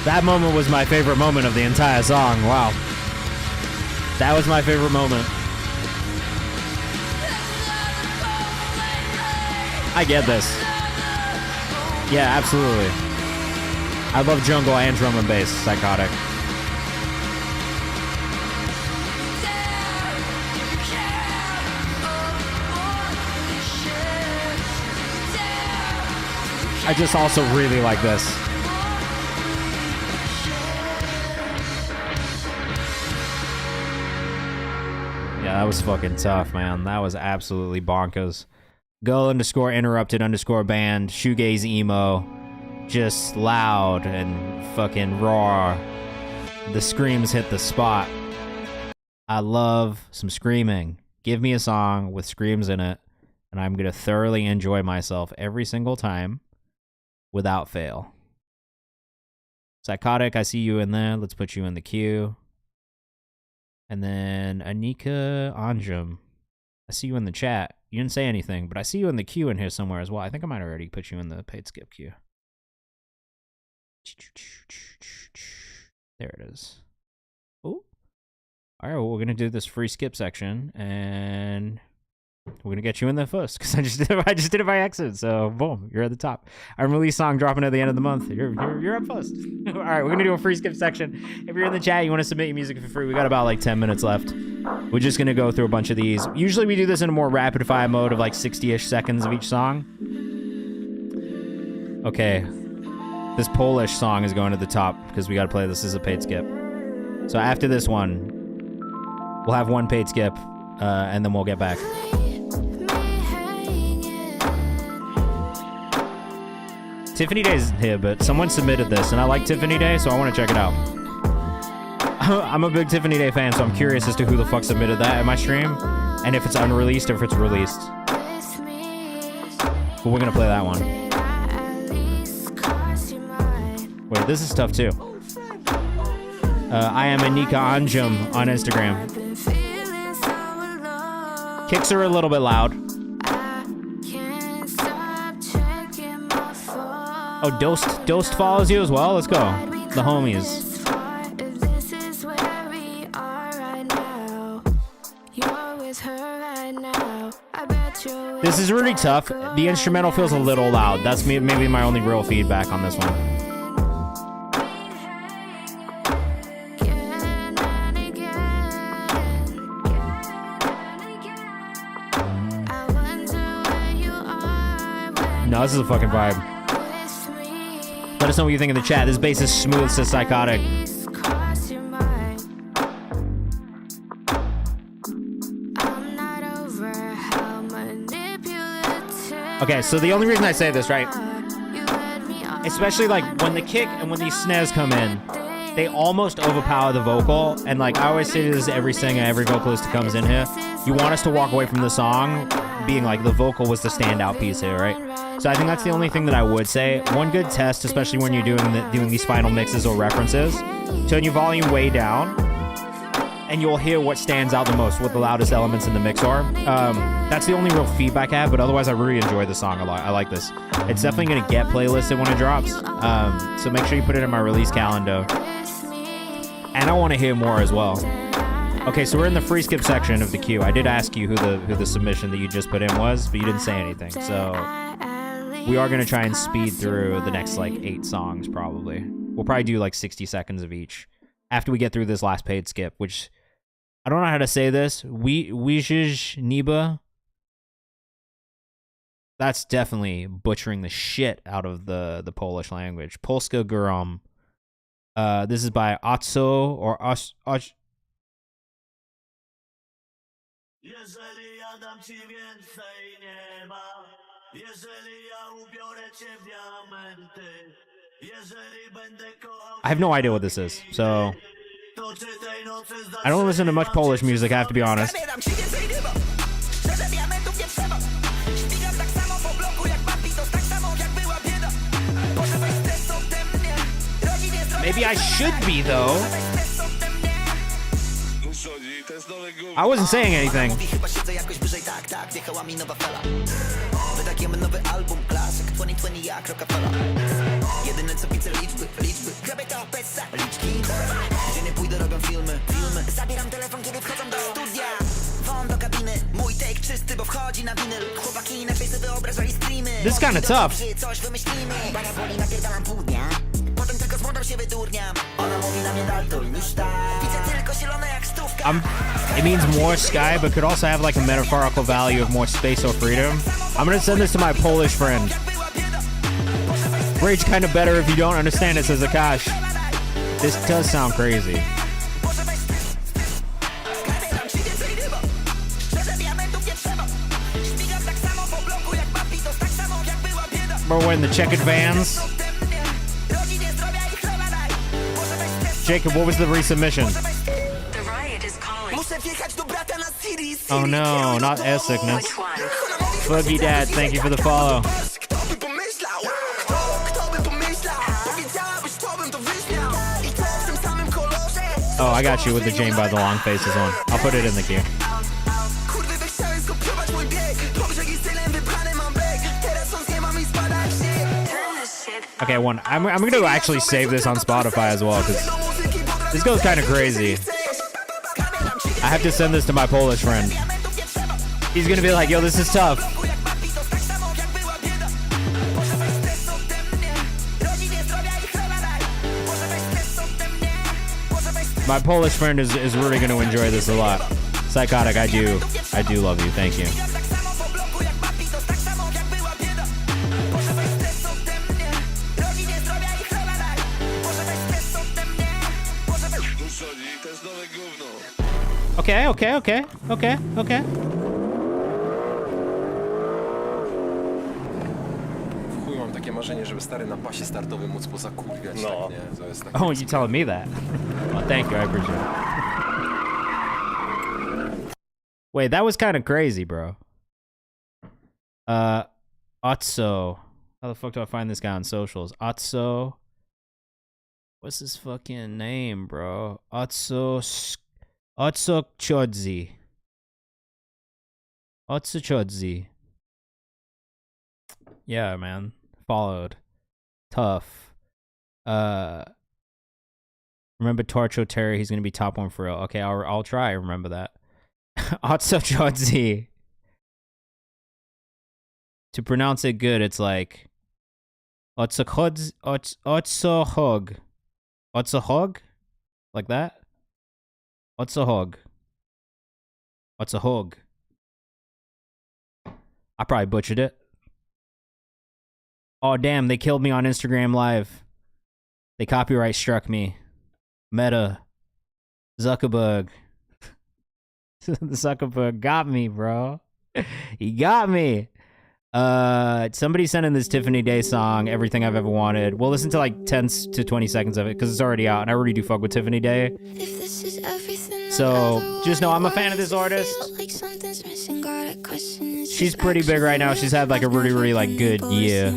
That moment was my favorite moment of the entire song. Wow. That was my favorite moment. I get this. Yeah, absolutely. I love jungle and drum and bass. Psychotic. I just also really like this. that was fucking tough, man. That was absolutely bonkers. Go_interrupted_band, shoegaze emo, just loud and fucking raw. The screams hit the spot. I love some screaming. Give me a song with screams in it, and I'm gonna thoroughly enjoy myself every single time, without fail. Psychotic, I see you in there. Let's put you in the queue. And then Anika Anjum, I see you in the chat. You didn't say anything, but I see you in the queue in here somewhere as well. I think I might already put you in the paid skip queue. There it is. Oh. All right, well, we're going to do this free skip section, and we're going to get you in there first, because I just did it by accident, so boom, you're at the top. Our release song dropping at the end of the month. You're up first. All right, we're going to do a free skip section. If you're in the chat, you want to submit your music for free, we got about like 10 minutes left. We're just going to go through a bunch of these. Usually we do this in a more rapid-fire mode of like 60-ish seconds of each song. Okay. This Polish song is going to the top because we got to play this as a paid skip. So after this one, we'll have one paid skip, and then we'll get back. Tiffany Day isn't here, but someone submitted this, and I like Tiffany Day, so I want to check it out. I'm a big Tiffany Day fan, so I'm curious as to who the fuck submitted that in my stream, and if it's unreleased or if it's released. But we're gonna play that one. Wait, this is tough too. I am Anika Anjum on Instagram. Kicks are a little bit loud. Oh, Dost follows you as well? Let's go. The homies. This is really tough. The instrumental feels a little loud. That's maybe my only real feedback on this one. No, this is a fucking vibe. Let us know what you think in the chat. This bass is smooth, says Psychotic. Okay, so the only reason I say this, right? Especially like when the kick and when these snares come in, they almost overpower the vocal. And like I always say this to every singer, every vocalist who comes in here, you want us to walk away from the song being like the vocal was the standout piece here, right? So I think that's the only thing that I would say. One good test, especially when you're doing these final mixes or references, turn your volume way down, and you'll hear what stands out the most, what the loudest elements in the mix are. That's the only real feedback I have, but otherwise I really enjoy the song a lot. I like this. It's definitely going to get playlisted when it drops, so make sure you put it in my release calendar. And I want to hear more as well. Okay, so we're in the free skip section of the queue. I did ask you who the submission that you just put in was, but you didn't say anything, so we are going to try and speed through the next like 8 songs probably. We'll probably do like 60 seconds of each after we get through this last paid skip, which I don't know how to say this. Wijij Niba. That's definitely butchering the shit out of the Polish language. Polska Górom. This is by Otso or Osh. I have no idea what this is, so I don't listen to much Polish music, I have to be honest. Maybe I should be, though. I wasn't saying anything. This is kind of tough. It means more sky, but could also have like a metaphorical value of more space or freedom. I'm gonna send this to my Polish friend. Rage kind of better if you don't understand it, says Akash. This does sound crazy. Bro, we're in the checkered vans. Jacob, what was the resubmission? The riot is calling. Oh no, not air sickness. Boogie Dad, thank you for the follow. Oh, I got you with the Jane by the Long Faces on. I'll put it in the queue. Okay, I'm gonna actually save this on Spotify as well, because this goes kind of crazy. I have to send this to my Polish friend. He's gonna be like, yo, this is tough. My Polish friend is really gonna enjoy this a lot. Psychotic, I do love you, thank you. Okay. Chuj, mam takie marzenie, żeby stary na pasie startowym móc pozakurwiać, tak, nie? To jest tak. Oh, you telling me that? Well, thank you, I appreciate it. Wait, that was kind of crazy, bro. Otso. How the fuck do I find this guy on socials? Otso. What's his fucking name, bro? Otso Chodzi. Otso Chodzi. Yeah, man. Followed. Tough. Remember Torcho Terry, he's gonna be top one for real. Okay, I'll try. Remember that. Otso Chodzi. To pronounce it good, it's like Otso Hog. Otso Hog? Like that? Otso Hog. Otso Hog. I probably butchered it. Oh damn, they killed me on Instagram Live. They copyright struck me. Meta. Zuckerberg. Zuckerberg got me, bro. He got me. Somebody sent in this Tiffany Day song, Everything I've Ever Wanted. We'll listen to like 10 to 20 seconds of it because it's already out and I already do fuck with Tiffany Day. So just know I'm a fan of this artist. She's pretty big right now. She's had like a really like good year.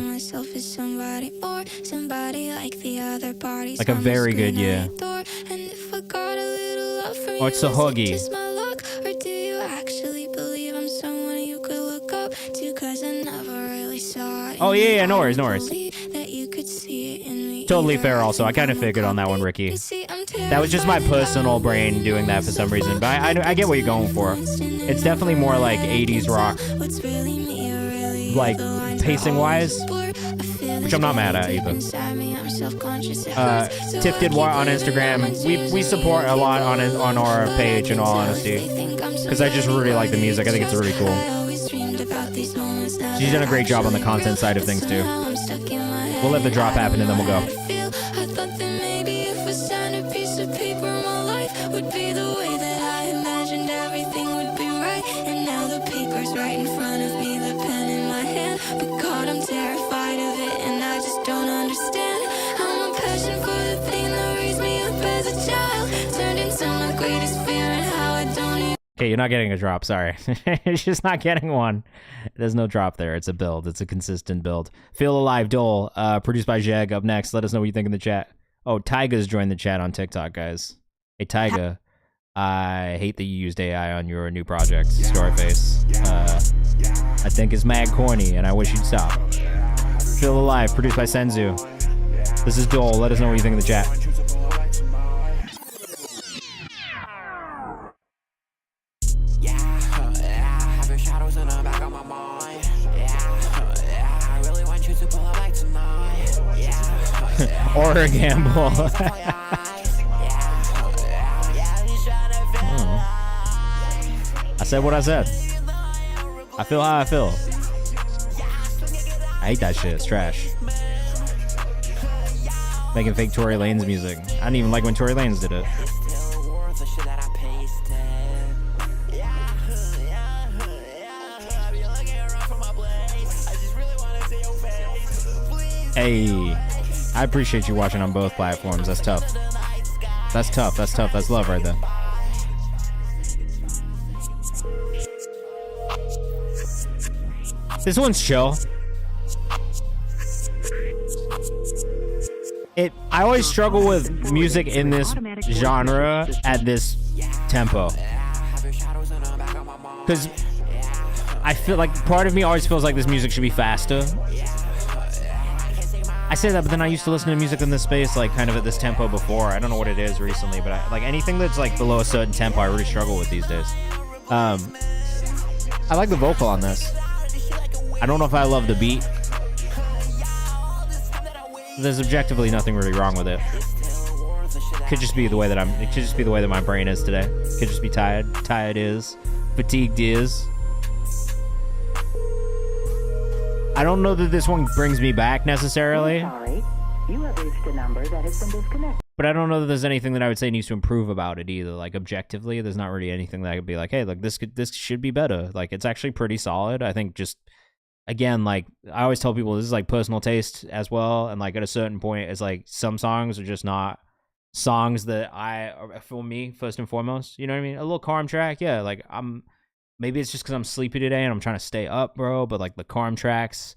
Like a very good year. Oh, it's a huggy. Oh yeah, no worries. Totally fair also. I kind of figured on that one, Ricky. That was just my personal brain doing that for some reason. But I get what you're going for. It's definitely more like 80s rock. Like, pacing-wise. Which I'm not mad at either. Tiff did what on Instagram. We support a lot on our page, in all honesty. Because I just really like the music. I think it's really cool. She's done a great job on the content side of things too. We'll let the drop happen and then we'll go. Okay, you're not getting a drop, sorry. It's just not getting one. There's no drop there. It's a build. It's a consistent build. Feel Alive Dole, produced by Jag. Up next, let us know what you think in the chat. Oh, Tyga's joined the chat on TikTok, guys. Hey, Tyga. I hate that you used AI on your new project, Storyface. I think it's mad corny, and I wish you'd stop. Feel Alive, produced by Senzu. This is Dole. Let us know what you think in the chat. Or a gamble. I said what I said. I feel how I feel. I hate that shit. It's trash. Making fake Tory Lanez music. I didn't even like when Tory Lanez did it. Hey, I appreciate you watching on both platforms. That's tough. That's tough. That's tough. That's love right there. This one's chill. I always struggle with music in this genre at this tempo. Because I feel like part of me always feels like this music should be faster. I say that, but then I used to listen to music in this space, like kind of at this tempo before. I don't know what it is recently, but like anything that's like below a certain tempo, I really struggle with these days. I like the vocal on this. I don't know if I love the beat. There's objectively nothing really wrong with it. Could just be the way that it could just be the way that my brain is today. Could just be tired. Tired is. Fatigued is. I don't know that this one brings me back necessarily. Sorry, you have reached a number that has been disconnected. But I don't know that there's anything that I would say needs to improve about it either. Like objectively, there's not really anything that I could be like, hey, look, this should be better. Like it's actually pretty solid. I think just again, like I always tell people, this is like personal taste as well. And like at a certain point, it's like some songs are just not songs that for me, first and foremost, you know what I mean? A little calm track, yeah. Like maybe it's just because I'm sleepy today and I'm trying to stay up, bro. But like the calm tracks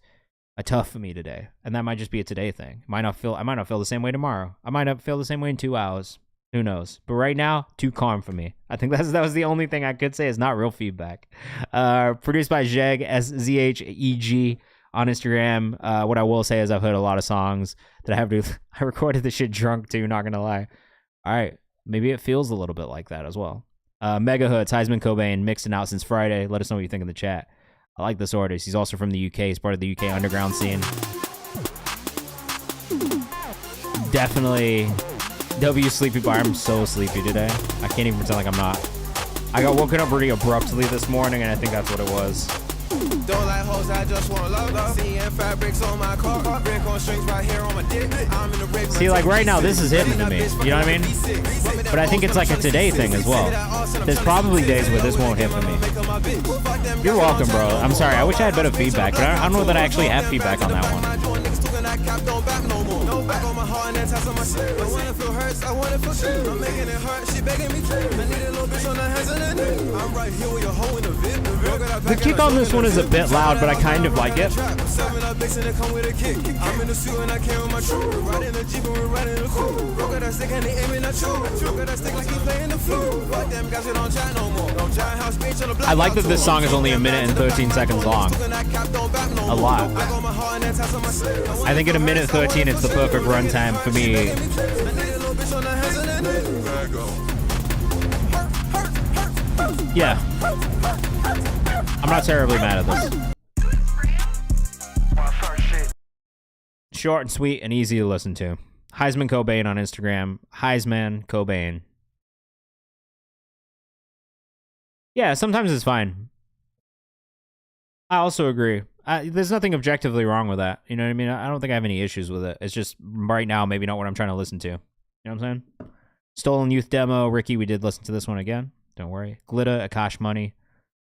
are tough for me today, and that might just be a today thing. I might not feel the same way tomorrow. I might not feel the same way in 2 hours. Who knows? But right now, too calm for me. I think that was the only thing I could say is not real feedback. Produced by Zeg, SZHEG on Instagram. What I will say is I've heard a lot of songs that I recorded this shit drunk too, not gonna lie. All right, maybe it feels a little bit like that as well. Megahertz, Heisman Cobain, mixed and out since Friday. Let us know what you think in the chat. I like this artist. He's also from the UK. He's part of the UK underground scene. Definitely W sleepy bar. I'm so sleepy today. I can't even pretend like I'm not. I got woken up pretty abruptly this morning, and I think that's what it was. Don't like hoes, I just want love. Seeing fabrics on my car, brick on strings right here on my dick. I'm in the rape. See, like right now, this is hitting to me. You know what I mean? But I think it's like a today thing as well. There's probably days where this won't hit for me. You're welcome, bro. I'm sorry. I wish I had better feedback, but I don't know that I actually have feedback on that one. The kick on this one is a bit loud, but I kind of like it. I like that this song is only 1 minute and 13 seconds long. A lot. I think at 1 minute 13 it's the perfect runtime for me. Yeah. I'm not terribly mad at this. Short and sweet and easy to listen to. Heisman Cobain on Instagram. Heisman Cobain. Yeah, sometimes it's fine. I also agree. There's nothing objectively wrong with that. You know what I mean? I don't think I have any issues with it. It's just right now maybe not what I'm trying to listen to. You know what I'm saying? Stolen Youth demo. Ricky, we did listen to this one again. Don't worry. Glitter, Akash Money.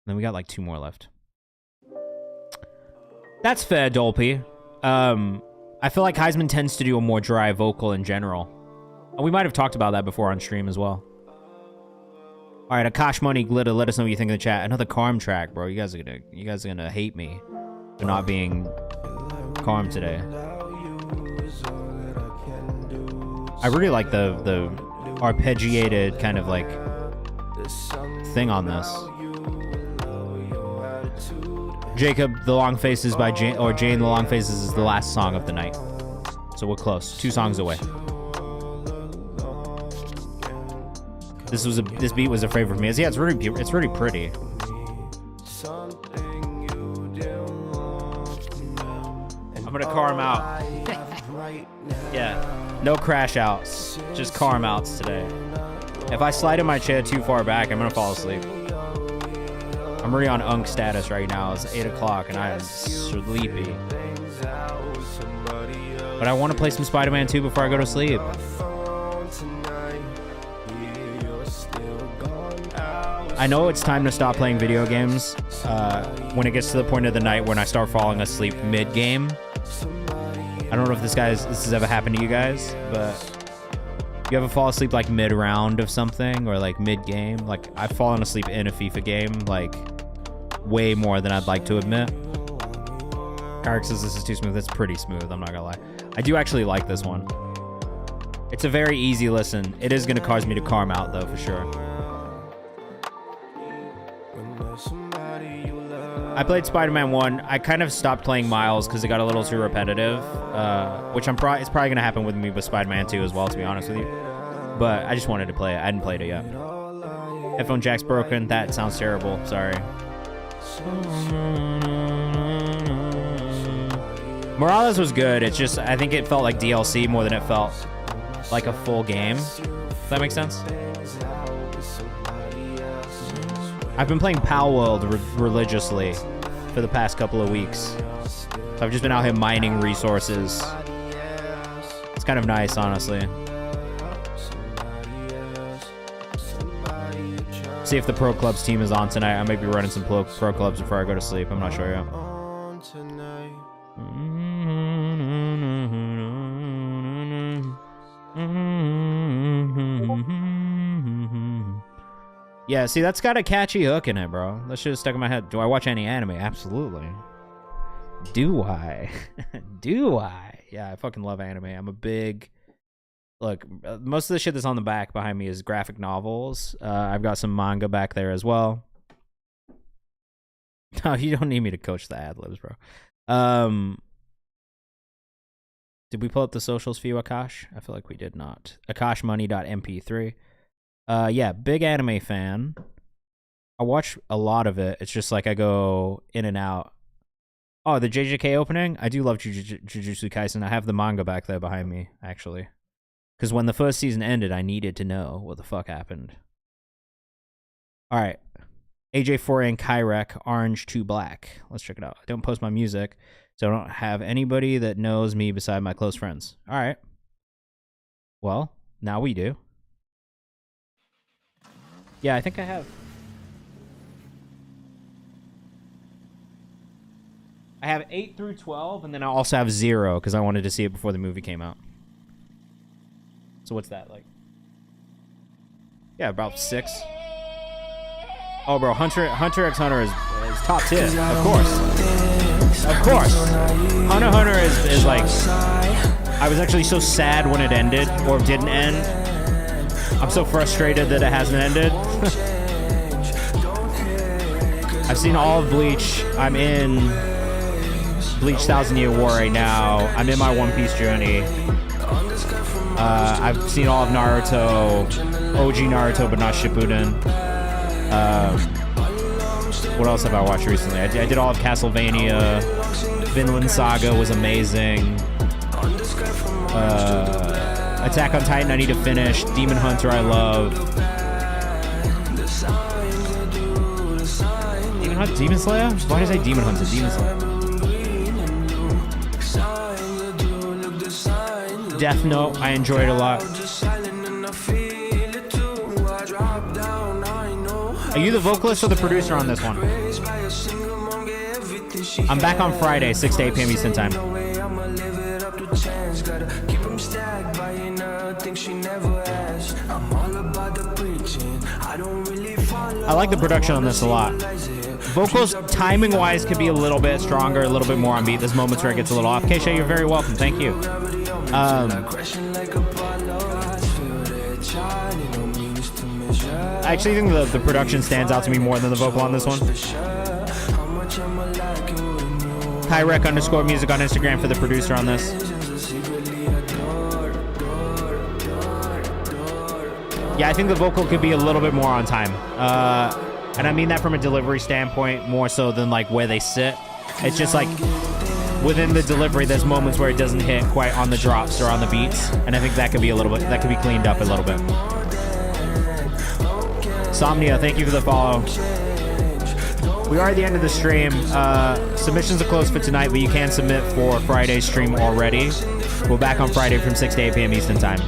And then we got like 2 more left. That's fair, Dolpy. I feel like Heisman tends to do a more dry vocal in general. We might have talked about that before on stream as well. All right, Akash Money, Glitter. Let us know what you think in the chat. Another calm track, bro. You guys are gonna hate me for not being calm today. I really like the arpeggiated kind of like thing on this. Jacob, The Long Faces by Jane, or Jane, The Long Faces is the last song of the night. So we're close. 2 songs away. This beat was a favorite for me. Yeah, it's really pretty. I'm gonna calm out. Yeah, no crash outs, just calm outs today. If I slide in my chair too far back, I'm gonna fall asleep. I'm already on unk status right now. It's 8 o'clock and I am sleepy. But I want to play some Spider-Man 2 before I go to sleep. I know it's time to stop playing video games when it gets to the point of the night when I start falling asleep mid-game. I don't know if this has ever happened to you guys, but you ever fall asleep like mid-round of something or like mid-game? Like, I've fallen asleep in a FIFA game, like, way more than I'd like to admit. Eric says this is too smooth. It's pretty smooth, I'm not gonna lie. I do actually like this one. It's a very easy listen. It is gonna cause me to calm out, though, for sure. I played Spider-Man 1. I kind of stopped playing Miles because it got a little too repetitive, which it's probably going to happen with me with Spider-Man 2 as well, to be honest with you. But I just wanted to play it. I hadn't played it yet. Headphone jack's broken. That sounds terrible. Sorry. Morales was good. It's just, I think it felt like DLC more than it felt like a full game. Does that make sense? I've been playing Pal World religiously for the past couple of weeks. So I've just been out here mining resources. It's kind of nice, honestly. See if the Pro Clubs team is on tonight. I might be running some Pro Clubs before I go to sleep. I'm not sure yet. Yeah, see, that's got a catchy hook in it, bro. That shit is stuck in my head. Do I watch any anime? Absolutely. Do I? Do I? Yeah, I fucking love anime. I'm a big... Look, most of the shit that's on the back behind me is graphic novels. I've got some manga back there as well. No, you don't need me to coach the ad-libs, bro. Did we pull up the socials for you, Akash? I feel like we did not. akashmoney.mp3. Yeah, big anime fan. I watch a lot of it. It's just like I go in and out. Oh, the JJK opening? I do love Jujutsu Kaisen. I have the manga back there behind me, actually. Because when the first season ended, I needed to know what the fuck happened. Alright. AJ4 and Kyrek, Orange to Black. Let's check it out. I don't post my music, so I don't have anybody that knows me beside my close friends. Alright. Well, now we do. Yeah, I think I have. I have 8 through 12, and then I also have 0, because I wanted to see it before the movie came out. So what's that, like? Yeah, about 6. Oh, bro, Hunter x Hunter is top tier, of course. Of course. Hunter x Hunter is like... I was actually so sad when it ended, or didn't end. I'm so frustrated that it hasn't ended. I've seen all of Bleach. I'm in Bleach 1000 Year War right now. I'm in my One Piece journey. I've seen all of Naruto. OG Naruto, but not Shippuden. What else have I watched recently? I did all of Castlevania. Vinland Saga was amazing. Attack on Titan I need to finish. Demon Hunter I love. Demon Slayer? Why did I say Demon Hunter? Demon Slayer. Death Note, I enjoyed a lot. Are you the vocalist or the producer on this one? I'm back on Friday, 6 to 8 p.m. Eastern Time. I like the production on this a lot. Vocals, timing-wise, could be a little bit stronger, a little bit more on beat. There's moments where it gets a little off. Keisha, you're very welcome. Thank you. I actually think the production stands out to me more than the vocal on this one. Kyrek_music on Instagram for the producer on this. Yeah, I think the vocal could be a little bit more on time. And I mean that from a delivery standpoint more so than like where they sit. It's just like within the delivery, there's moments where it doesn't hit quite on the drops or on the beats. And I think that could be a little bit, that could be cleaned up a little bit. Somnia, thank you for the follow. We are at the end of the stream. Submissions are closed for tonight, but you can submit for Friday's stream already. We're back on Friday from 6 to 8 p.m. Eastern Time.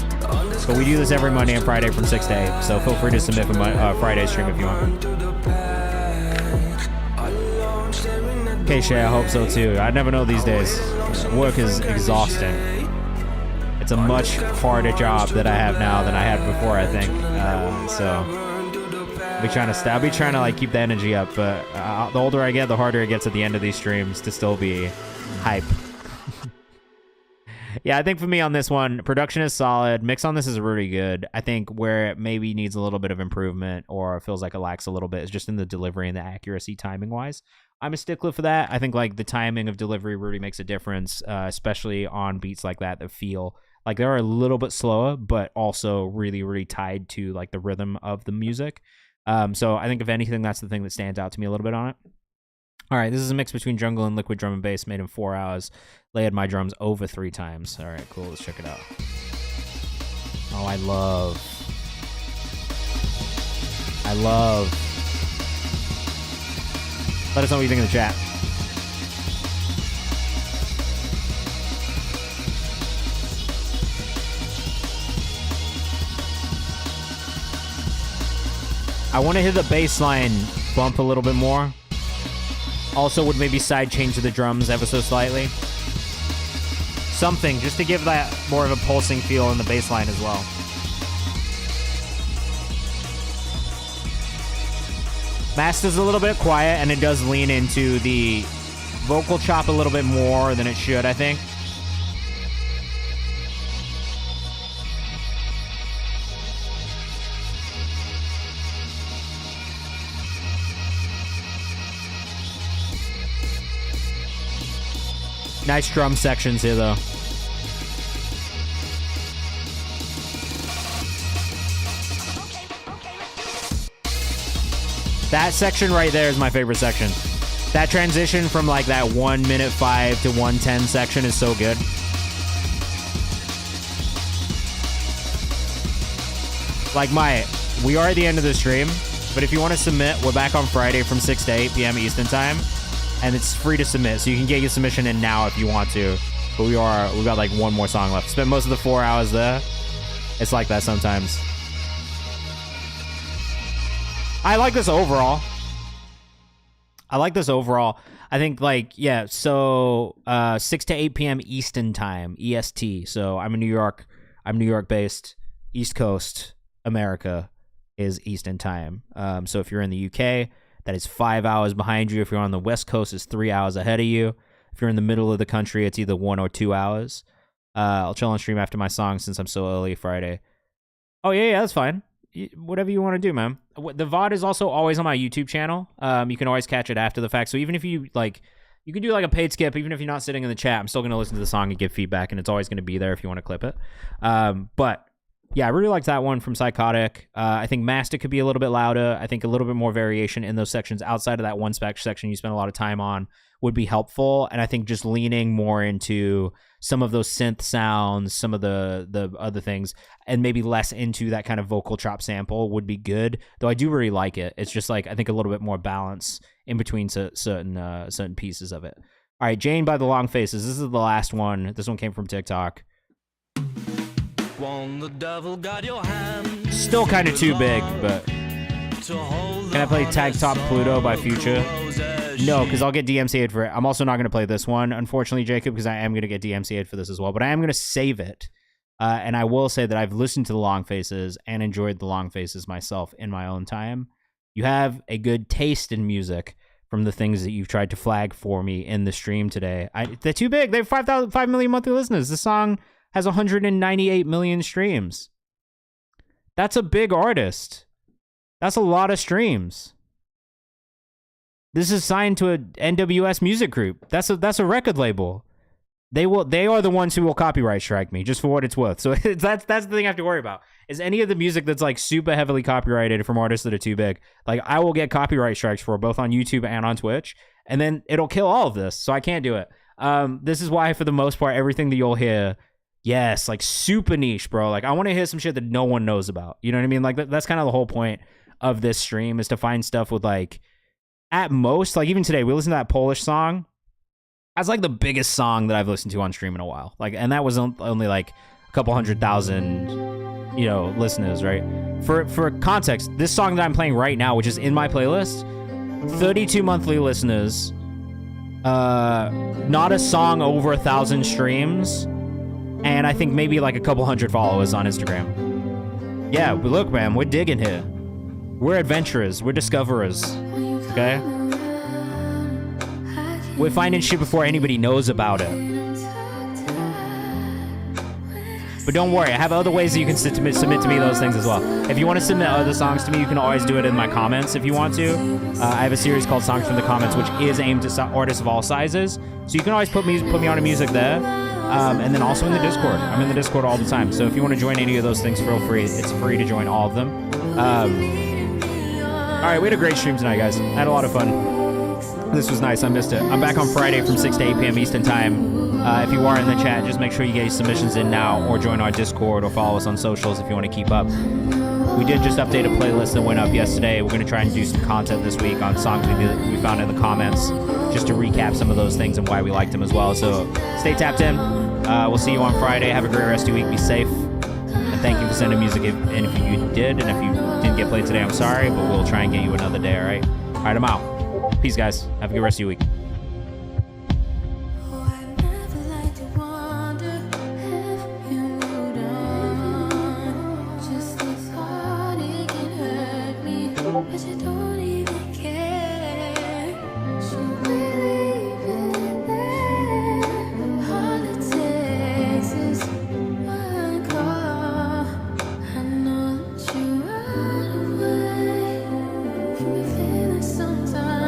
But we do this every Monday and Friday from 6 to 8, so feel free to submit for Friday's stream if you want. Okay, Shay, I hope so too. I never know these days. Work is exhausting. It's a much harder job that I have now than I had before, I think. So I'll be trying to like keep the energy up, but the older I get, the harder it gets at the end of these streams to still be hype. Yeah, I think for me on this one, production is solid. Mix on this is really good. I think where it maybe needs a little bit of improvement or feels like it lacks a little bit is just in the delivery and the accuracy timing-wise. I'm a stickler for that. I think like the timing of delivery really makes a difference, especially on beats like that feel like they're a little bit slower, but also really, really tied to like the rhythm of the music. So I think if anything, that's the thing that stands out to me a little bit on it. All right, this is a mix between jungle and liquid drum and bass made in 4 hours. Layered my drums over 3 times. All right, cool. Let's check it out. Oh, I love. Let us know what you think in the chat. I want to hear the bass line bump a little bit more. Also would maybe side change the drums ever so slightly. Something, just to give that more of a pulsing feel in the bass line as well. Master's a little bit quiet, and it does lean into the vocal chop a little bit more than it should, I think. Nice drum sections here, though. That section right there is my favorite section. That transition from like that 1:05 to 1:10 section is so good. Like we are at the end of the stream, but if you want to submit, we're back on Friday from 6 to 8 p.m. Eastern time. And it's free to submit, so you can get your submission in now if you want to. But we've got like one more song left. Spent most of the 4 hours there. It's like that sometimes. I like this overall. I think like, yeah, so 6 to 8 p.m. Eastern time, EST. So I'm New York based. East Coast, America is Eastern time. So if you're in the UK, that is 5 hours behind you. If you're on the West Coast, it's 3 hours ahead of you. If you're in the middle of the country, it's either 1 or 2 hours. I'll chill on stream after my song since I'm so early Friday. Oh, yeah, that's fine. Whatever you want to do, man. The VOD is also always on my YouTube channel. You can always catch it after the fact. So even if you, like, you can do, like, a paid skip. Even if you're not sitting in the chat, I'm still going to listen to the song and give feedback, and it's always going to be there if you want to clip it. But yeah, I really liked that one from Psychotic. I think Master could be a little bit louder. I think a little bit more variation in those sections outside of that one spec section you spent a lot of time on would be helpful. And I think just leaning more into some of those synth sounds, some of the other things, and maybe less into that kind of vocal chop sample would be good. Though I do really like it. It's just like, I think a little bit more balance in between certain pieces of it. All right, Jane by the Long Faces. This is the last one. This one came from TikTok. Still kind of too big, but can I play Tag Top Pluto by Future? No, because I'll get DMCA'd for it. I'm also not going to play this one, unfortunately, Jacob, because I am going to get DMCA'd for this as well, but I am going to save it. And I will say that I've listened to the Long Faces and enjoyed the Long Faces myself in my own time. You have a good taste in music from the things that you've tried to flag for me in the stream today. They're too big. They have 5 million monthly listeners. The song has 198 million streams. That's a big artist. That's a lot of streams. This is signed to a NWS music group. That's a record label. They are the ones who will copyright strike me, just for what it's worth. So that's the thing I have to worry about. Is any of the music that's like super heavily copyrighted from artists that are too big, like I will get copyright strikes for both on YouTube and on Twitch, and then it'll kill all of this. So I can't do it. This is why for the most part everything that you'll hear, yes, like super niche, bro. Like I want to hear some shit that no one knows about. You know what I mean? Like that's kind of the whole point of this stream, is to find stuff with like, at most, like even today, we listened to that Polish song. That's like the biggest song that I've listened to on stream in a while. Like, and that was only like a couple 100,000, listeners, right? For context, this song that I'm playing right now, which is in my playlist, 32 monthly listeners, not a song over 1,000 streams, and I think maybe like a couple hundred followers on Instagram. Yeah, but look, man, we're digging here. We're adventurers. We're discoverers. Okay? We're finding shit before anybody knows about it. But don't worry, I have other ways that you can submit to me those things as well. If you want to submit other songs to me, you can always do it in my comments if you want to. I have a series called Songs from the Comments, which is aimed at artists of all sizes. So you can always put me on a music there. And then also in the Discord. I'm in the Discord all the time. So if you want to join any of those things, feel free. It's free to join all of them. All right, we had a great stream tonight, guys. I had a lot of fun. This was nice. I missed it. I'm back on Friday from 6 to 8 p.m. Eastern Time. If you are in the chat, just make sure you get your submissions in now, or join our Discord, or follow us on socials if you want to keep up. We did just update a playlist that went up yesterday. We're going to try and do some content this week on songs we found in the comments, just to recap some of those things and why we liked them as well. So stay tapped in. We'll see you on Friday. Have a great rest of your week. Be safe. And thank you for sending music. And if you did, and if you didn't get played today, I'm sorry, but we'll try and get you another day, all right? All right, I'm out. Peace, guys. Have a good rest of your week. But you don't even care. Should we leave it there? All it takes is one call. I know that you run away from your feelings sometimes.